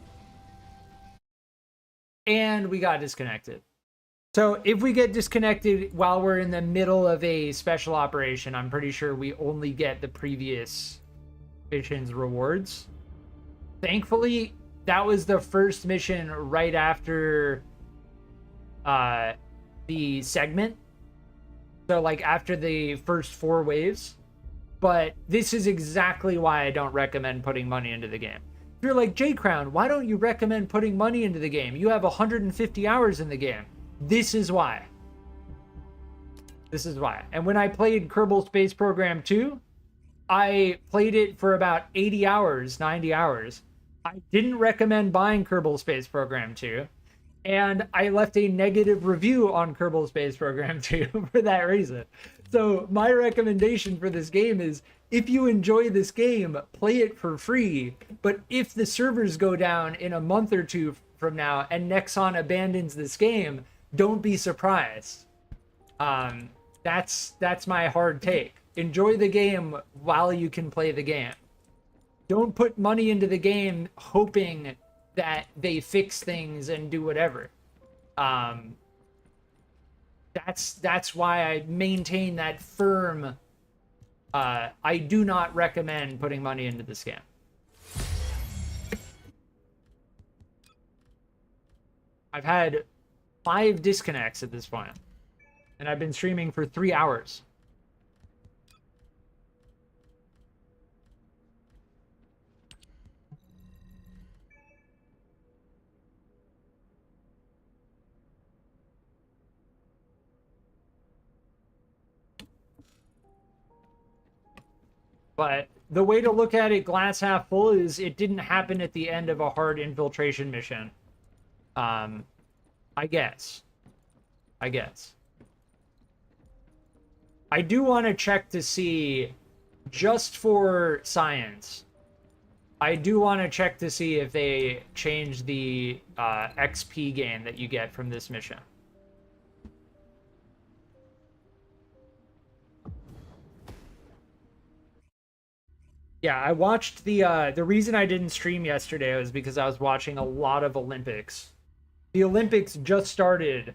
And we got disconnected. So if we get disconnected while we're in the middle of a special operation, I'm pretty sure we only get the previous mission's rewards. Thankfully, that was the first mission right after the segment. So like after the first 4 waves. But this is exactly why I don't recommend putting money into the game. If you're like, J Crown, why don't you recommend putting money into the game? You have 150 hours in the game. This is why. This is why. And when I played Kerbal Space Program 2, I played it for about 80 hours, 90 hours. I didn't recommend buying Kerbal Space Program 2. And I left a negative review on Kerbal Space Program 2 for that reason. So my recommendation for this game is, if you enjoy this game, play it for free. But if the servers go down in a month or 2 from now and Nexon abandons this game, don't be surprised. That's my hard take. Enjoy the game while you can play the game. Don't put money into the game hoping that they fix things and do whatever. That's why I maintain that firm. I do not recommend putting money into this game. I've had 5 disconnects at this point, and I've been streaming for 3 hours. But the way to look at it, glass half full, is it didn't happen at the end of a hard infiltration mission. I guess. I do want to check to see, just for science, I do want to check to see if they changed the XP gain that you get from this mission. Yeah, I watched the reason I didn't stream yesterday was because I was watching a lot of Olympics. The Olympics just started.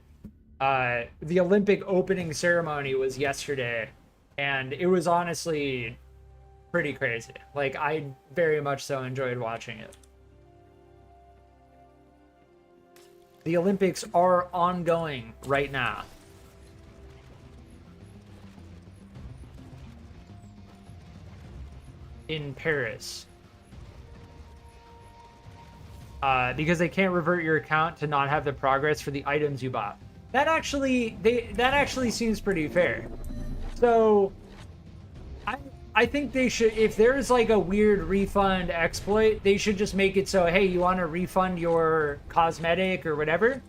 The Olympic opening ceremony was yesterday, and it was honestly pretty crazy. Like, I very much so enjoyed watching it. The Olympics are ongoing right now. In Paris. Because they can't revert your account to not have the progress for the items you bought. That actually seems pretty fair. So I think they should, if there's like a weird refund exploit, they should just make it so, hey, you want to refund your cosmetic or whatever,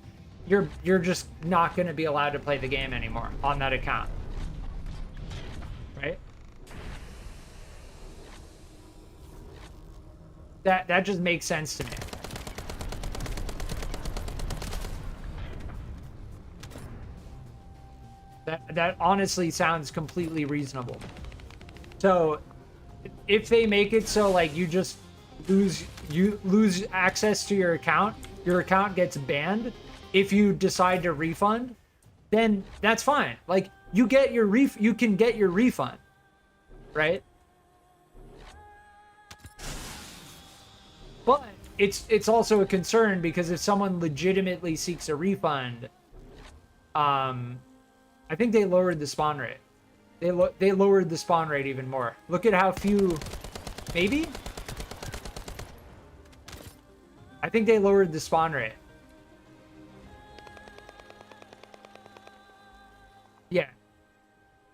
you're just not going to be allowed to play the game anymore on that account. Right? That just makes sense to me. That honestly sounds completely reasonable. So if they make it so like you just lose access to your account gets banned if you decide to refund, then that's fine. Like, you can get your refund, right? But it's also a concern, because if someone legitimately seeks a refund, I think they lowered the spawn rate. They lowered the spawn rate even more. Look at how few... Maybe? I think they lowered the spawn rate. Yeah.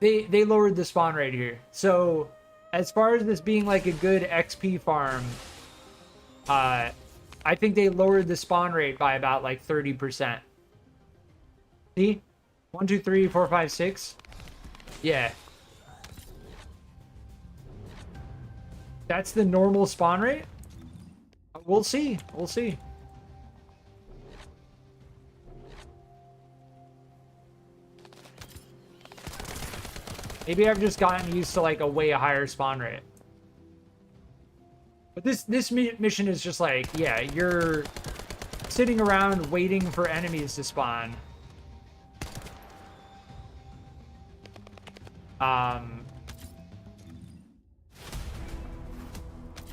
They lowered the spawn rate here. So, as far as this being like a good XP farm, I think they lowered the spawn rate by about like 30%. See? 1, 2, 3, 4, 5, 6. Yeah. That's the normal spawn rate? We'll see. We'll see. Maybe I've just gotten used to like a way higher spawn rate. But this mission is just like, yeah, you're sitting around waiting for enemies to spawn.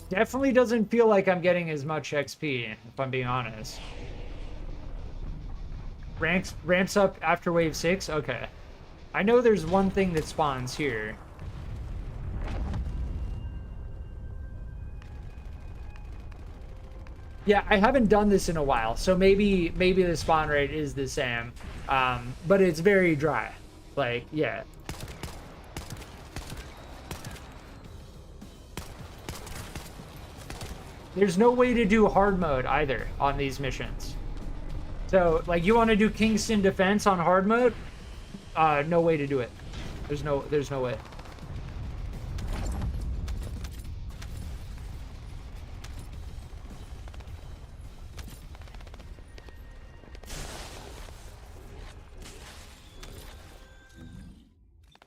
Definitely doesn't feel like I'm getting as much XP, if I'm being honest. Ramps up after wave 6? Okay. I know there's one thing that spawns here. Yeah, I haven't done this in a while, so maybe the spawn rate is the same. But it's very dry. Like, yeah. There's no way to do hard mode either on these missions. So, like, you want to do Kingston Defense on hard mode? No way to do it. There's no way.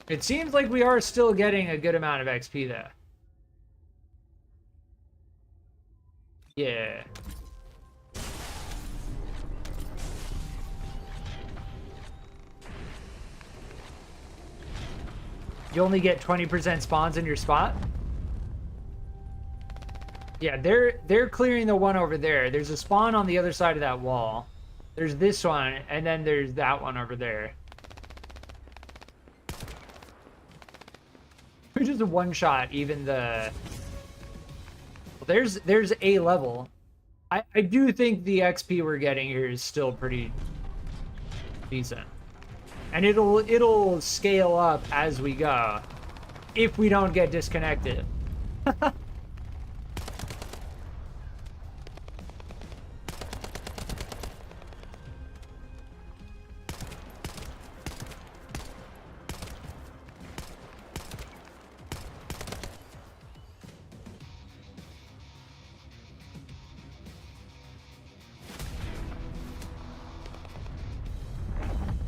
It seems like we are still getting a good amount of XP though. Yeah. You only get 20% spawns in your spot? Yeah, they're clearing the one over there. There's a spawn on the other side of that wall. There's this one, and then there's that one over there. Which is a one-shot, even the... There's a level. I do think the XP we're getting here is still pretty decent. And it'll scale up as we go if we don't get disconnected.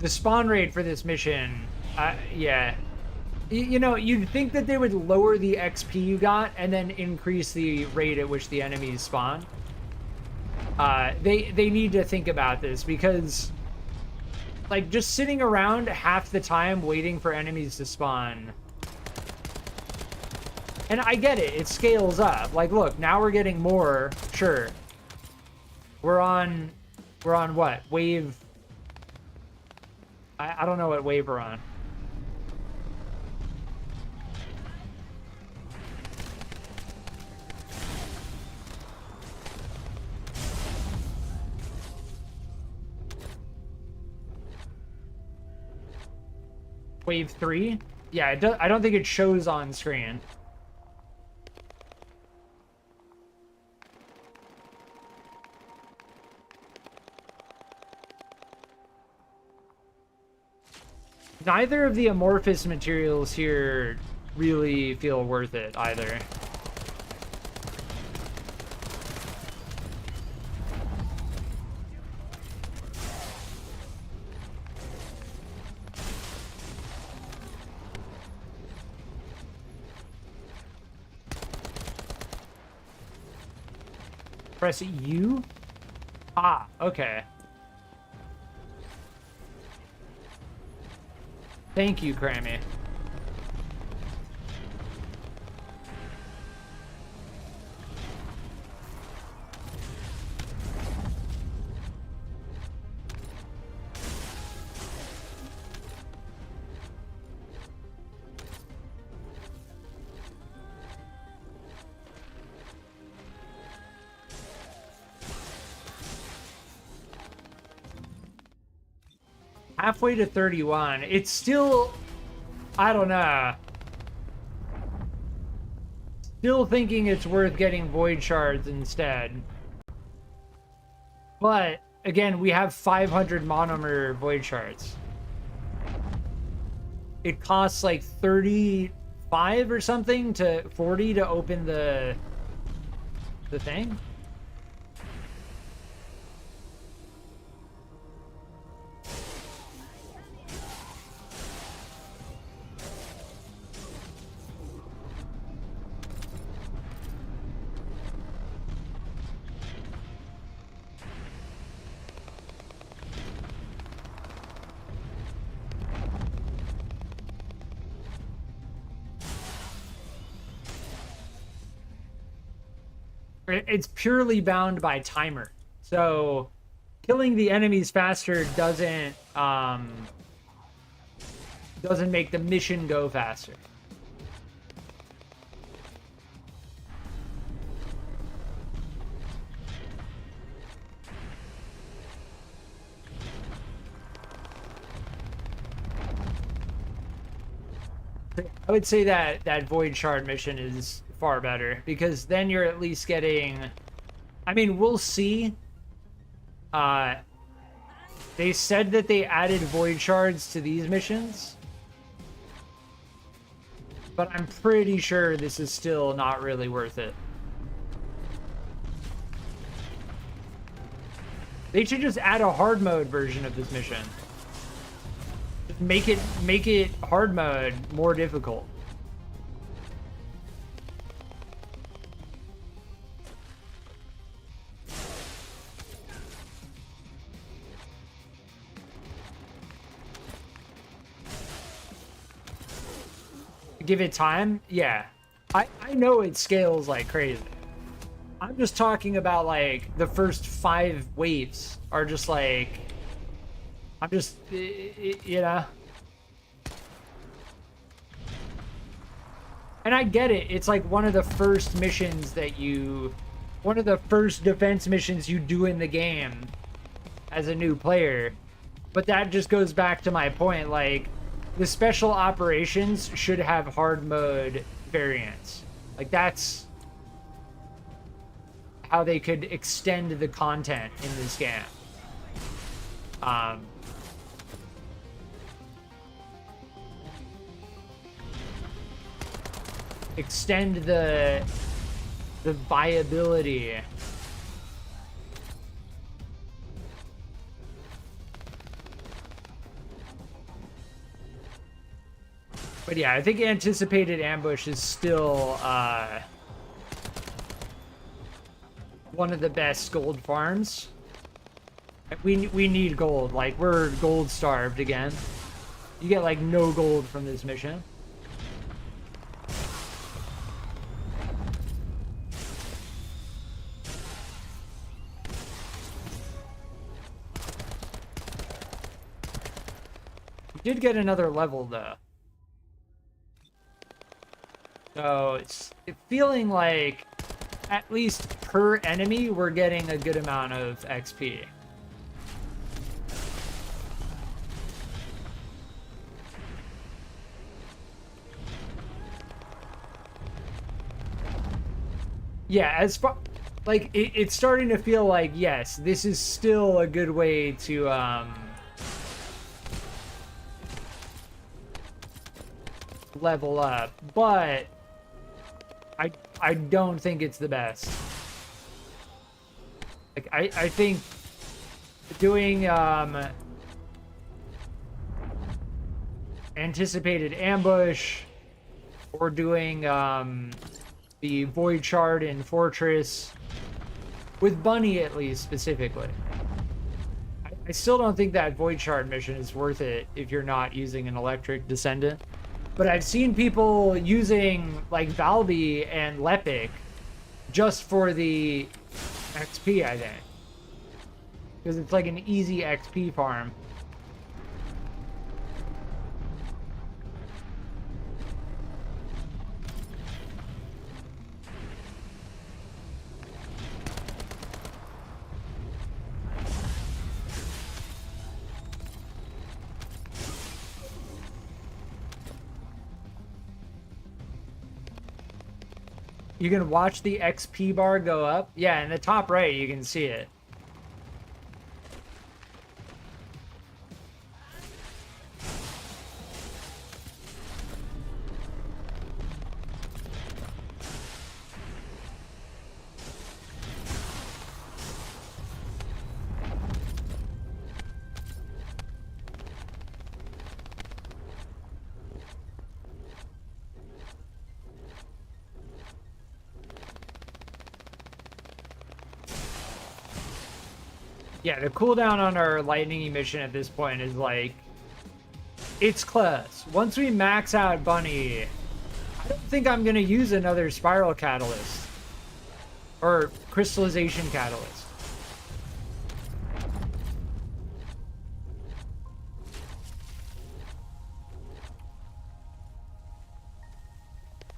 The spawn rate for this mission, yeah. You know, you'd think that they would lower the XP you got and then increase the rate at which the enemies spawn. They need to think about this because, like, just sitting around half the time waiting for enemies to spawn. And I get it, it scales up. Like, look, now we're getting more, sure. We're on what? Wave... I don't know what wave we're on. Wave 3? Yeah, it does, I don't think it shows on screen. Neither of the amorphous materials here really feel worth it either. Press U? Ah, okay. Thank you, Crammy. Halfway to 31. It's still... I don't know. Still thinking it's worth getting void shards instead. But, again, we have 500 monomer void shards. It costs like 35 or something to 40 to open the thing. It's purely bound by timer. So killing the enemies faster doesn't make the mission go faster. I would say that that void shard mission is far better because then you're at least getting, I mean, we'll see. They said that they added void shards to these missions, but I'm pretty sure this is still not really worth it. They should just add a hard mode version of this mission. Make it hard mode more difficult. Give it time? Yeah. I know it scales like crazy. I'm just talking about like the first 5 waves are just like, I'm just, you know. And I get it. It's like one of the first missions that you, one of the first defense missions you do in the game as a new player. But that just goes back to my point, like, the special operations should have hard mode variants. Like, that's how they could extend the content in this game. Extend the viability. But yeah, I think anticipated ambush is still one of the best gold farms. We need gold. Like, we're gold starved again. You get like no gold from this mission. We did get another level though. So it's feeling like at least per enemy we're getting a good amount of XP. Yeah, as far like it's starting to feel like, yes, this is still a good way to level up, but I don't think it's the best. Like, I think doing anticipated ambush or doing the void shard in fortress with Bunny, at least specifically, I still don't think that void shard mission is worth it if you're not using an electric Descendant. But I've seen people using like Valby and Lepic just for the XP, I think, because it's like an easy XP farm. You can watch the XP bar go up. Yeah, in the top right, you can see it. Yeah, the cooldown on our lightning emission at this point is like, it's close. Once we max out Bunny, I don't think I'm gonna use another spiral catalyst or crystallization catalyst.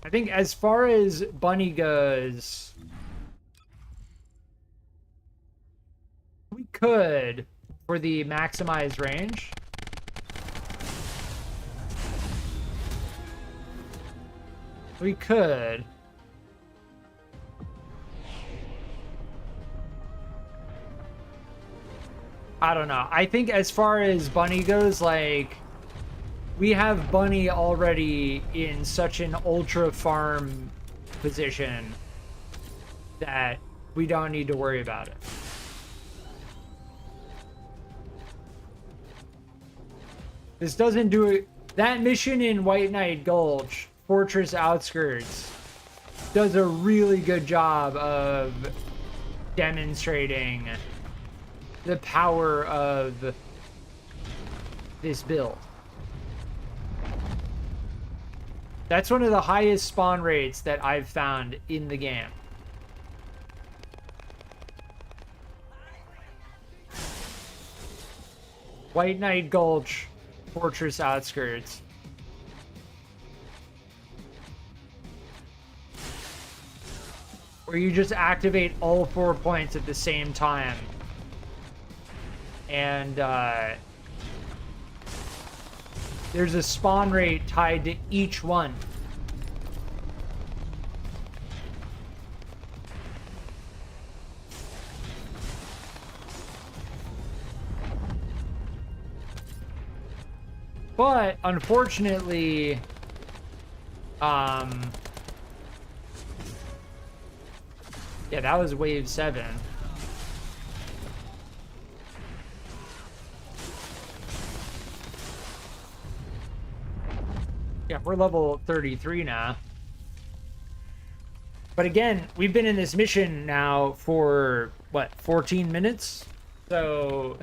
I think as far as Bunny goes, we could, for the maximized range, we could I don't know. I think as far as Bunny goes, like, we have Bunny already in such an ultra farm position that we don't need to worry about it. This doesn't do it. That mission in White Knight Gulch, Fortress Outskirts, does a really good job of demonstrating the power of this build. That's one of the highest spawn rates that I've found in the game. White Knight Gulch, Fortress Outskirts. Where you just activate all 4 points at the same time. And there's a spawn rate tied to each one. But unfortunately, yeah, that was wave 7. Yeah, we're level 33 now. But again, we've been in this mission now for, what, 14 minutes? So...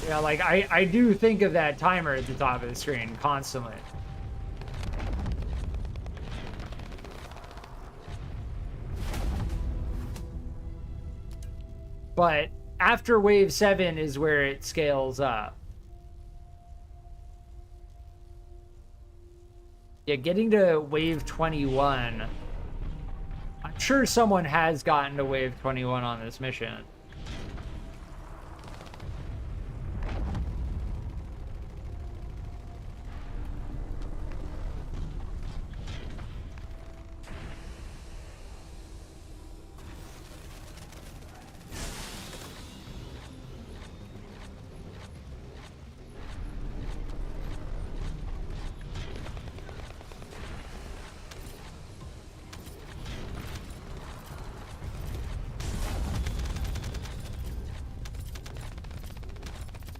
yeah, like, I do think of that timer at the top of the screen constantly. But after wave 7 is where it scales up. Yeah, getting to wave 21. I'm sure someone has gotten to wave 21 on this mission.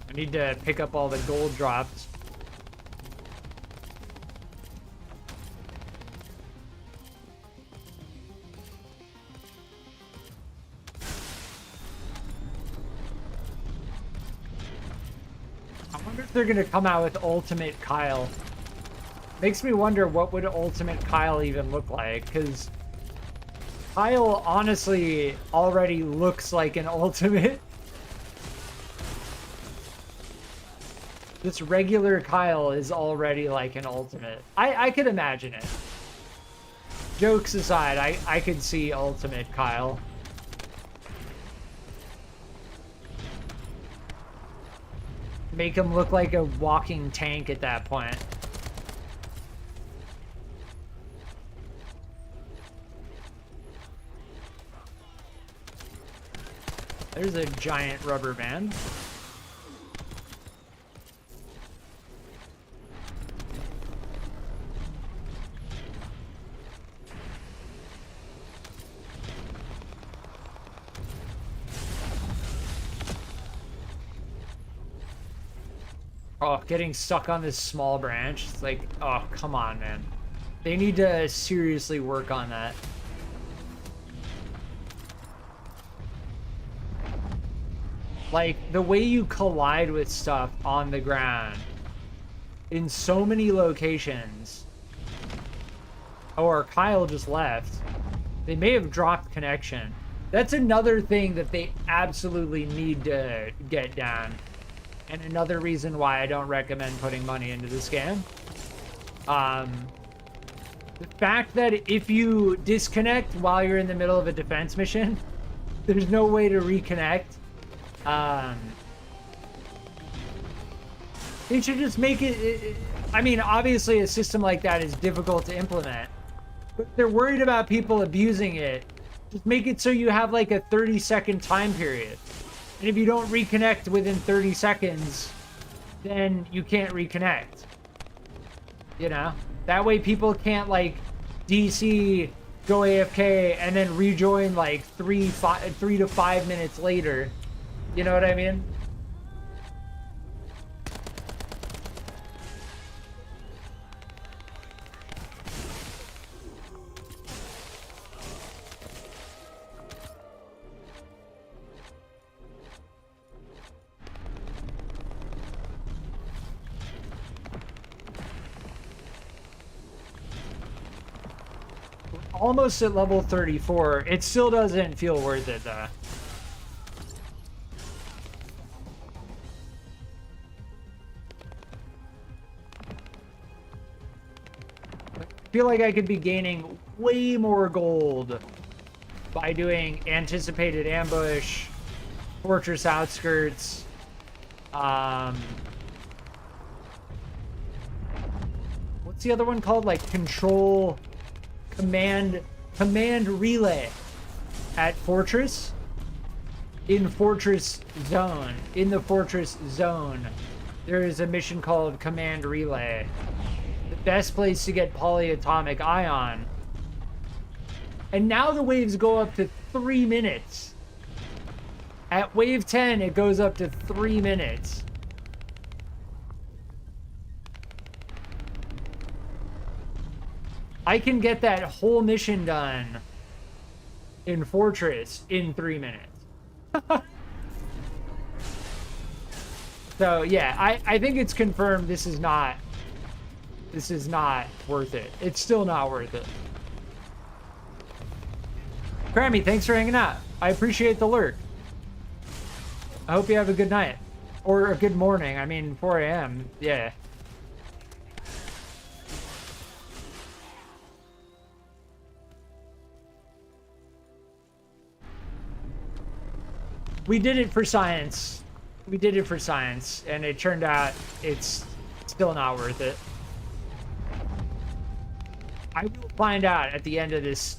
I need to pick up all the gold drops. I wonder if they're gonna come out with Ultimate Kyle. Makes me wonder what would Ultimate Kyle even look like, because Kyle honestly already looks like an Ultimate. This regular Kyle is already like an Ultimate. I could imagine it. Jokes aside, I could see Ultimate Kyle. Make him look like a walking tank at that point. There's a giant rubber band. Oh, getting stuck on this small branch. It's like, oh, come on, man. They need to seriously work on that. Like, the way you collide with stuff on the ground in so many locations. Or Kyle just left. They may have dropped connection. That's another thing that they absolutely need to get down. And another reason why I don't recommend putting money into this game. The fact that if you disconnect while you're in the middle of a defense mission, there's no way to reconnect. They should just make it... I mean, obviously a system like that is difficult to implement. But if they're worried about people abusing it, just make it so you have like a 30-second time period. And if you don't reconnect within 30 seconds, then you can't reconnect. You know? That way people can't, like, DC, go AFK, and then rejoin, like, 3 to 5 minutes later. You know what I mean? Almost at level 34. It still doesn't feel worth it, though. I feel like I could be gaining way more gold by doing anticipated ambush, fortress outskirts, what's the other one called? Like control... command relay at fortress. in Fortress Zone, in the Fortress Zone, there is a mission called Command Relay. The best place to get polyatomic ion. And now the waves go up to 3 minutes. At wave 10, it goes up to 3 minutes. I can get that whole mission done in Fortress in 3 minutes. So yeah, I think it's confirmed this is not worth it. It's still not worth it. Grammy, thanks for hanging out. I appreciate the lurk. I hope you have a good night. Or a good morning. I mean, 4 a.m. Yeah. We did it for science. We did it for science, and it turned out it's still not worth it. I will find out at the end of this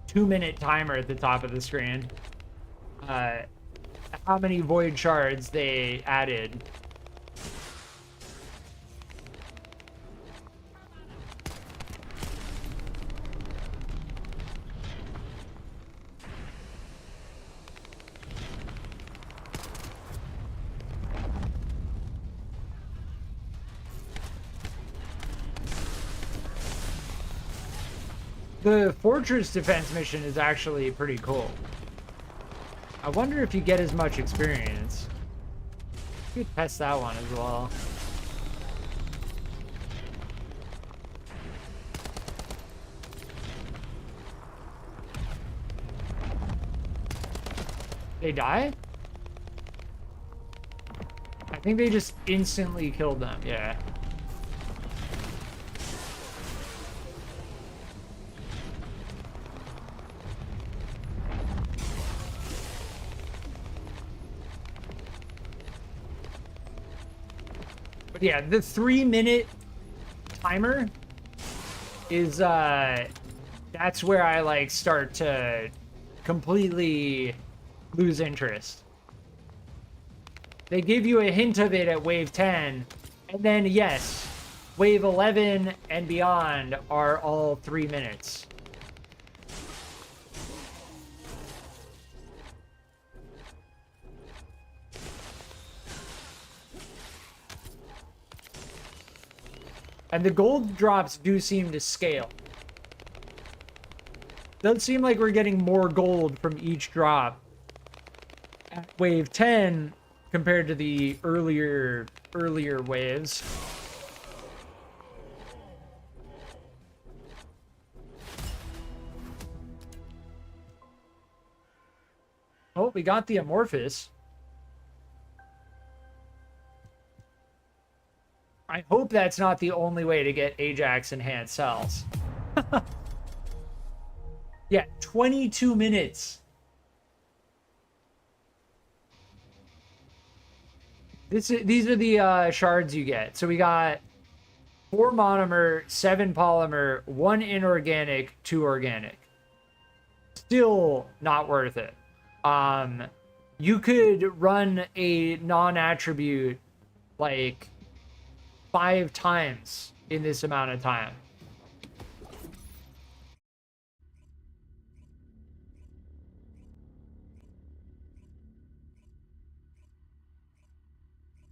2-minute timer at the top of the screen how many void shards they added. The Fortress defense mission is actually pretty cool. I wonder if you get as much experience. You could test that one as well. They die? I think they just instantly killed them, yeah. But yeah, the 3-minute timer is that's where I like start to completely lose interest. They give you a hint of it at wave 10, and then yes, wave 11 and beyond are all 3 minutes. And the gold drops do seem to scale. Does seem like we're getting more gold from each drop at wave 10 compared to the earlier waves. Oh, we got the Amorphous. I hope that's not the only way to get Ajax enhanced cells. Yeah, 22 minutes. These are the shards you get. So we got 4 monomer, 7 polymer, 1 inorganic, 2 organic. Still not worth it. You could run a non-attribute like 5 times in this amount of time.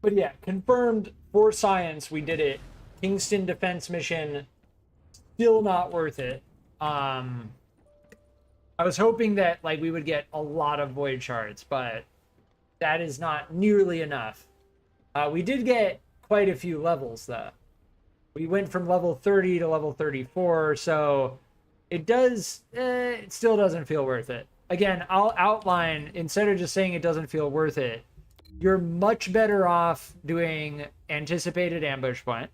But yeah, confirmed for science, we did it. Kingston defense mission, still not worth it. I was hoping that like we would get a lot of void shards, but that is not nearly enough. We did get quite a few levels though. We went from level 30 to level 34, so it does, it still doesn't feel worth it. Again, I'll outline, instead of just saying it doesn't feel worth it, you're much better off doing anticipated ambush point,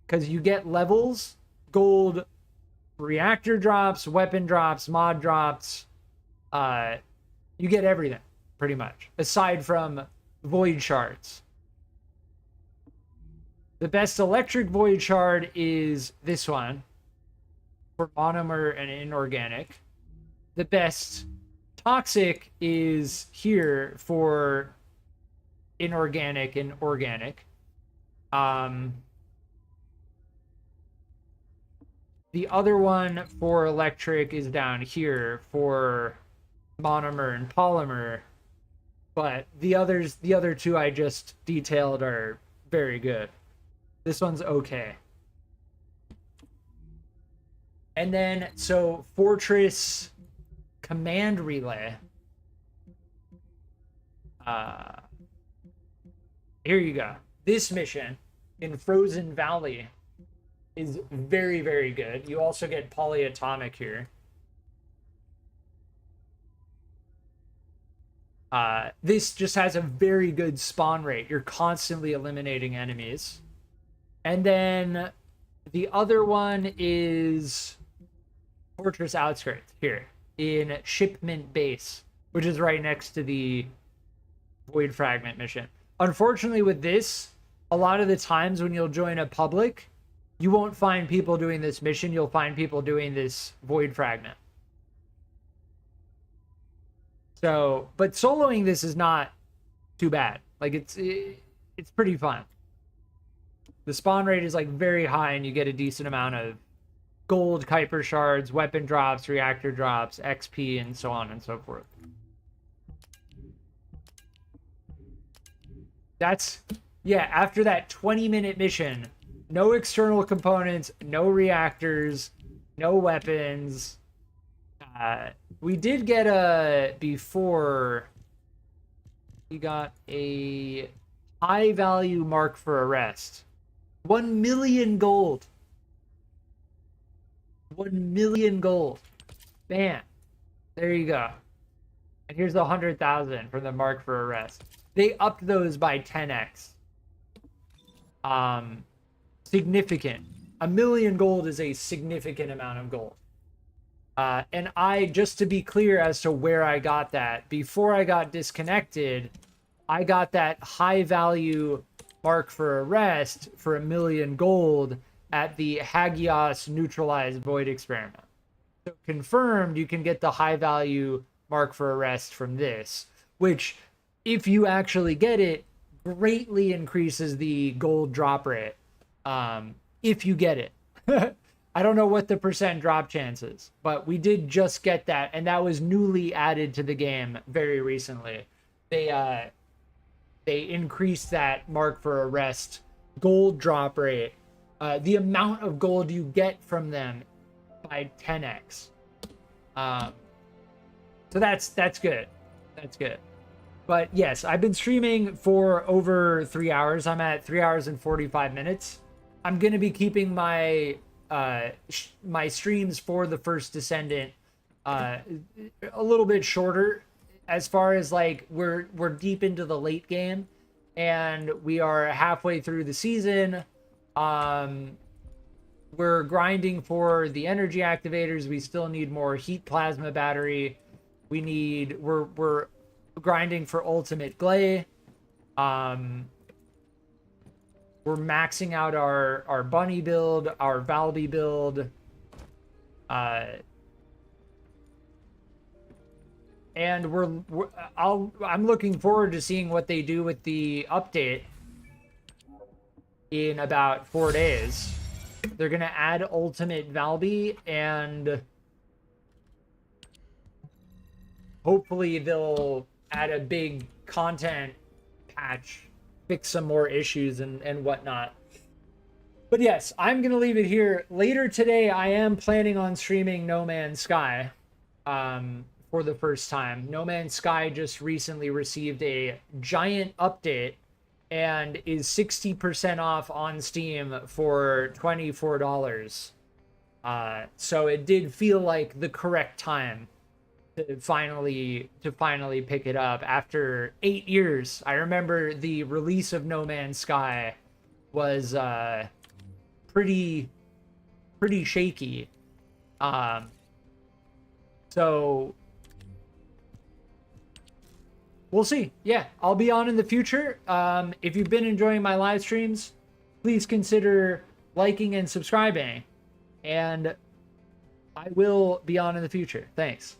because you get levels, gold, reactor drops, weapon drops, mod drops. You get everything, pretty much, aside from void shards. The best electric void shard is this one, for monomer and inorganic. The best Toxic is here for inorganic and organic. The other one for electric is down here for monomer and polymer, but the other two I just detailed are very good. This one's okay. And then, so Fortress Command Relay. Here you go. This mission in Frozen Valley is very, very good. You also get polyatomic here. This just has a very good spawn rate. You're constantly eliminating enemies. And then the other one is Fortress Outskirts here in Shipment Base, which is right next to the Void Fragment mission. Unfortunately, with this, a lot of the times when you'll join a public, you won't find people doing this mission. You'll find people doing this Void Fragment. So, but soloing this is not too bad. Like, it's pretty fun. The spawn rate is like very high, and you get a decent amount of gold, Kuiper shards, weapon drops, reactor drops, XP, and so on and so forth. That's, yeah, after that 20-minute mission, no external components, no reactors, no weapons. We did get before we got a high value mark for arrest. 1 million gold. 1 million gold. Bam. There you go. And here's the 100,000 for the mark for arrest. They upped those by 10x. Significant. 1 million gold is a significant amount of gold. And just to be clear as to where I got that, before I got disconnected, I got that high value mark for arrest for 1 million gold at the Hagios neutralized void experiment. So confirmed, you can get the high value mark for arrest from this, which, if you actually get it, greatly increases the gold drop rate. If you get it. I don't know what the percent drop chance is, but we did just get that, and that was newly added to the game very recently. They increased that mark for arrest gold drop rate, the amount of gold you get from them, by 10x. So that's good. That's good. But yes, I've been streaming for over 3 hours. I'm at 3 hours and 45 minutes. I'm gonna be keeping my my streams for the first Descendant a little bit shorter, as far as like we're deep into the late game and we are halfway through the season. We're grinding for the energy activators. We still need more heat plasma battery. We're grinding for ultimate Gley. We're maxing out our bunny build, our Valby build. And I'm looking forward to seeing what they do with the update in about 4 days. They're gonna add ultimate Valby, and hopefully they'll add a big content patch, fix some more issues and whatnot. But yes, I'm gonna leave it here. Later today, I am planning on streaming No Man's Sky for the first time. No Man's Sky just recently received a giant update and is 60% off on Steam for $24. So it did feel like the correct time to finally pick it up after 8 years. I remember the release of No Man's Sky was pretty shaky. So we'll see. Yeah, I'll be on in the future. If you've been enjoying my live streams, please consider liking and subscribing, and I will be on in the future. Thanks.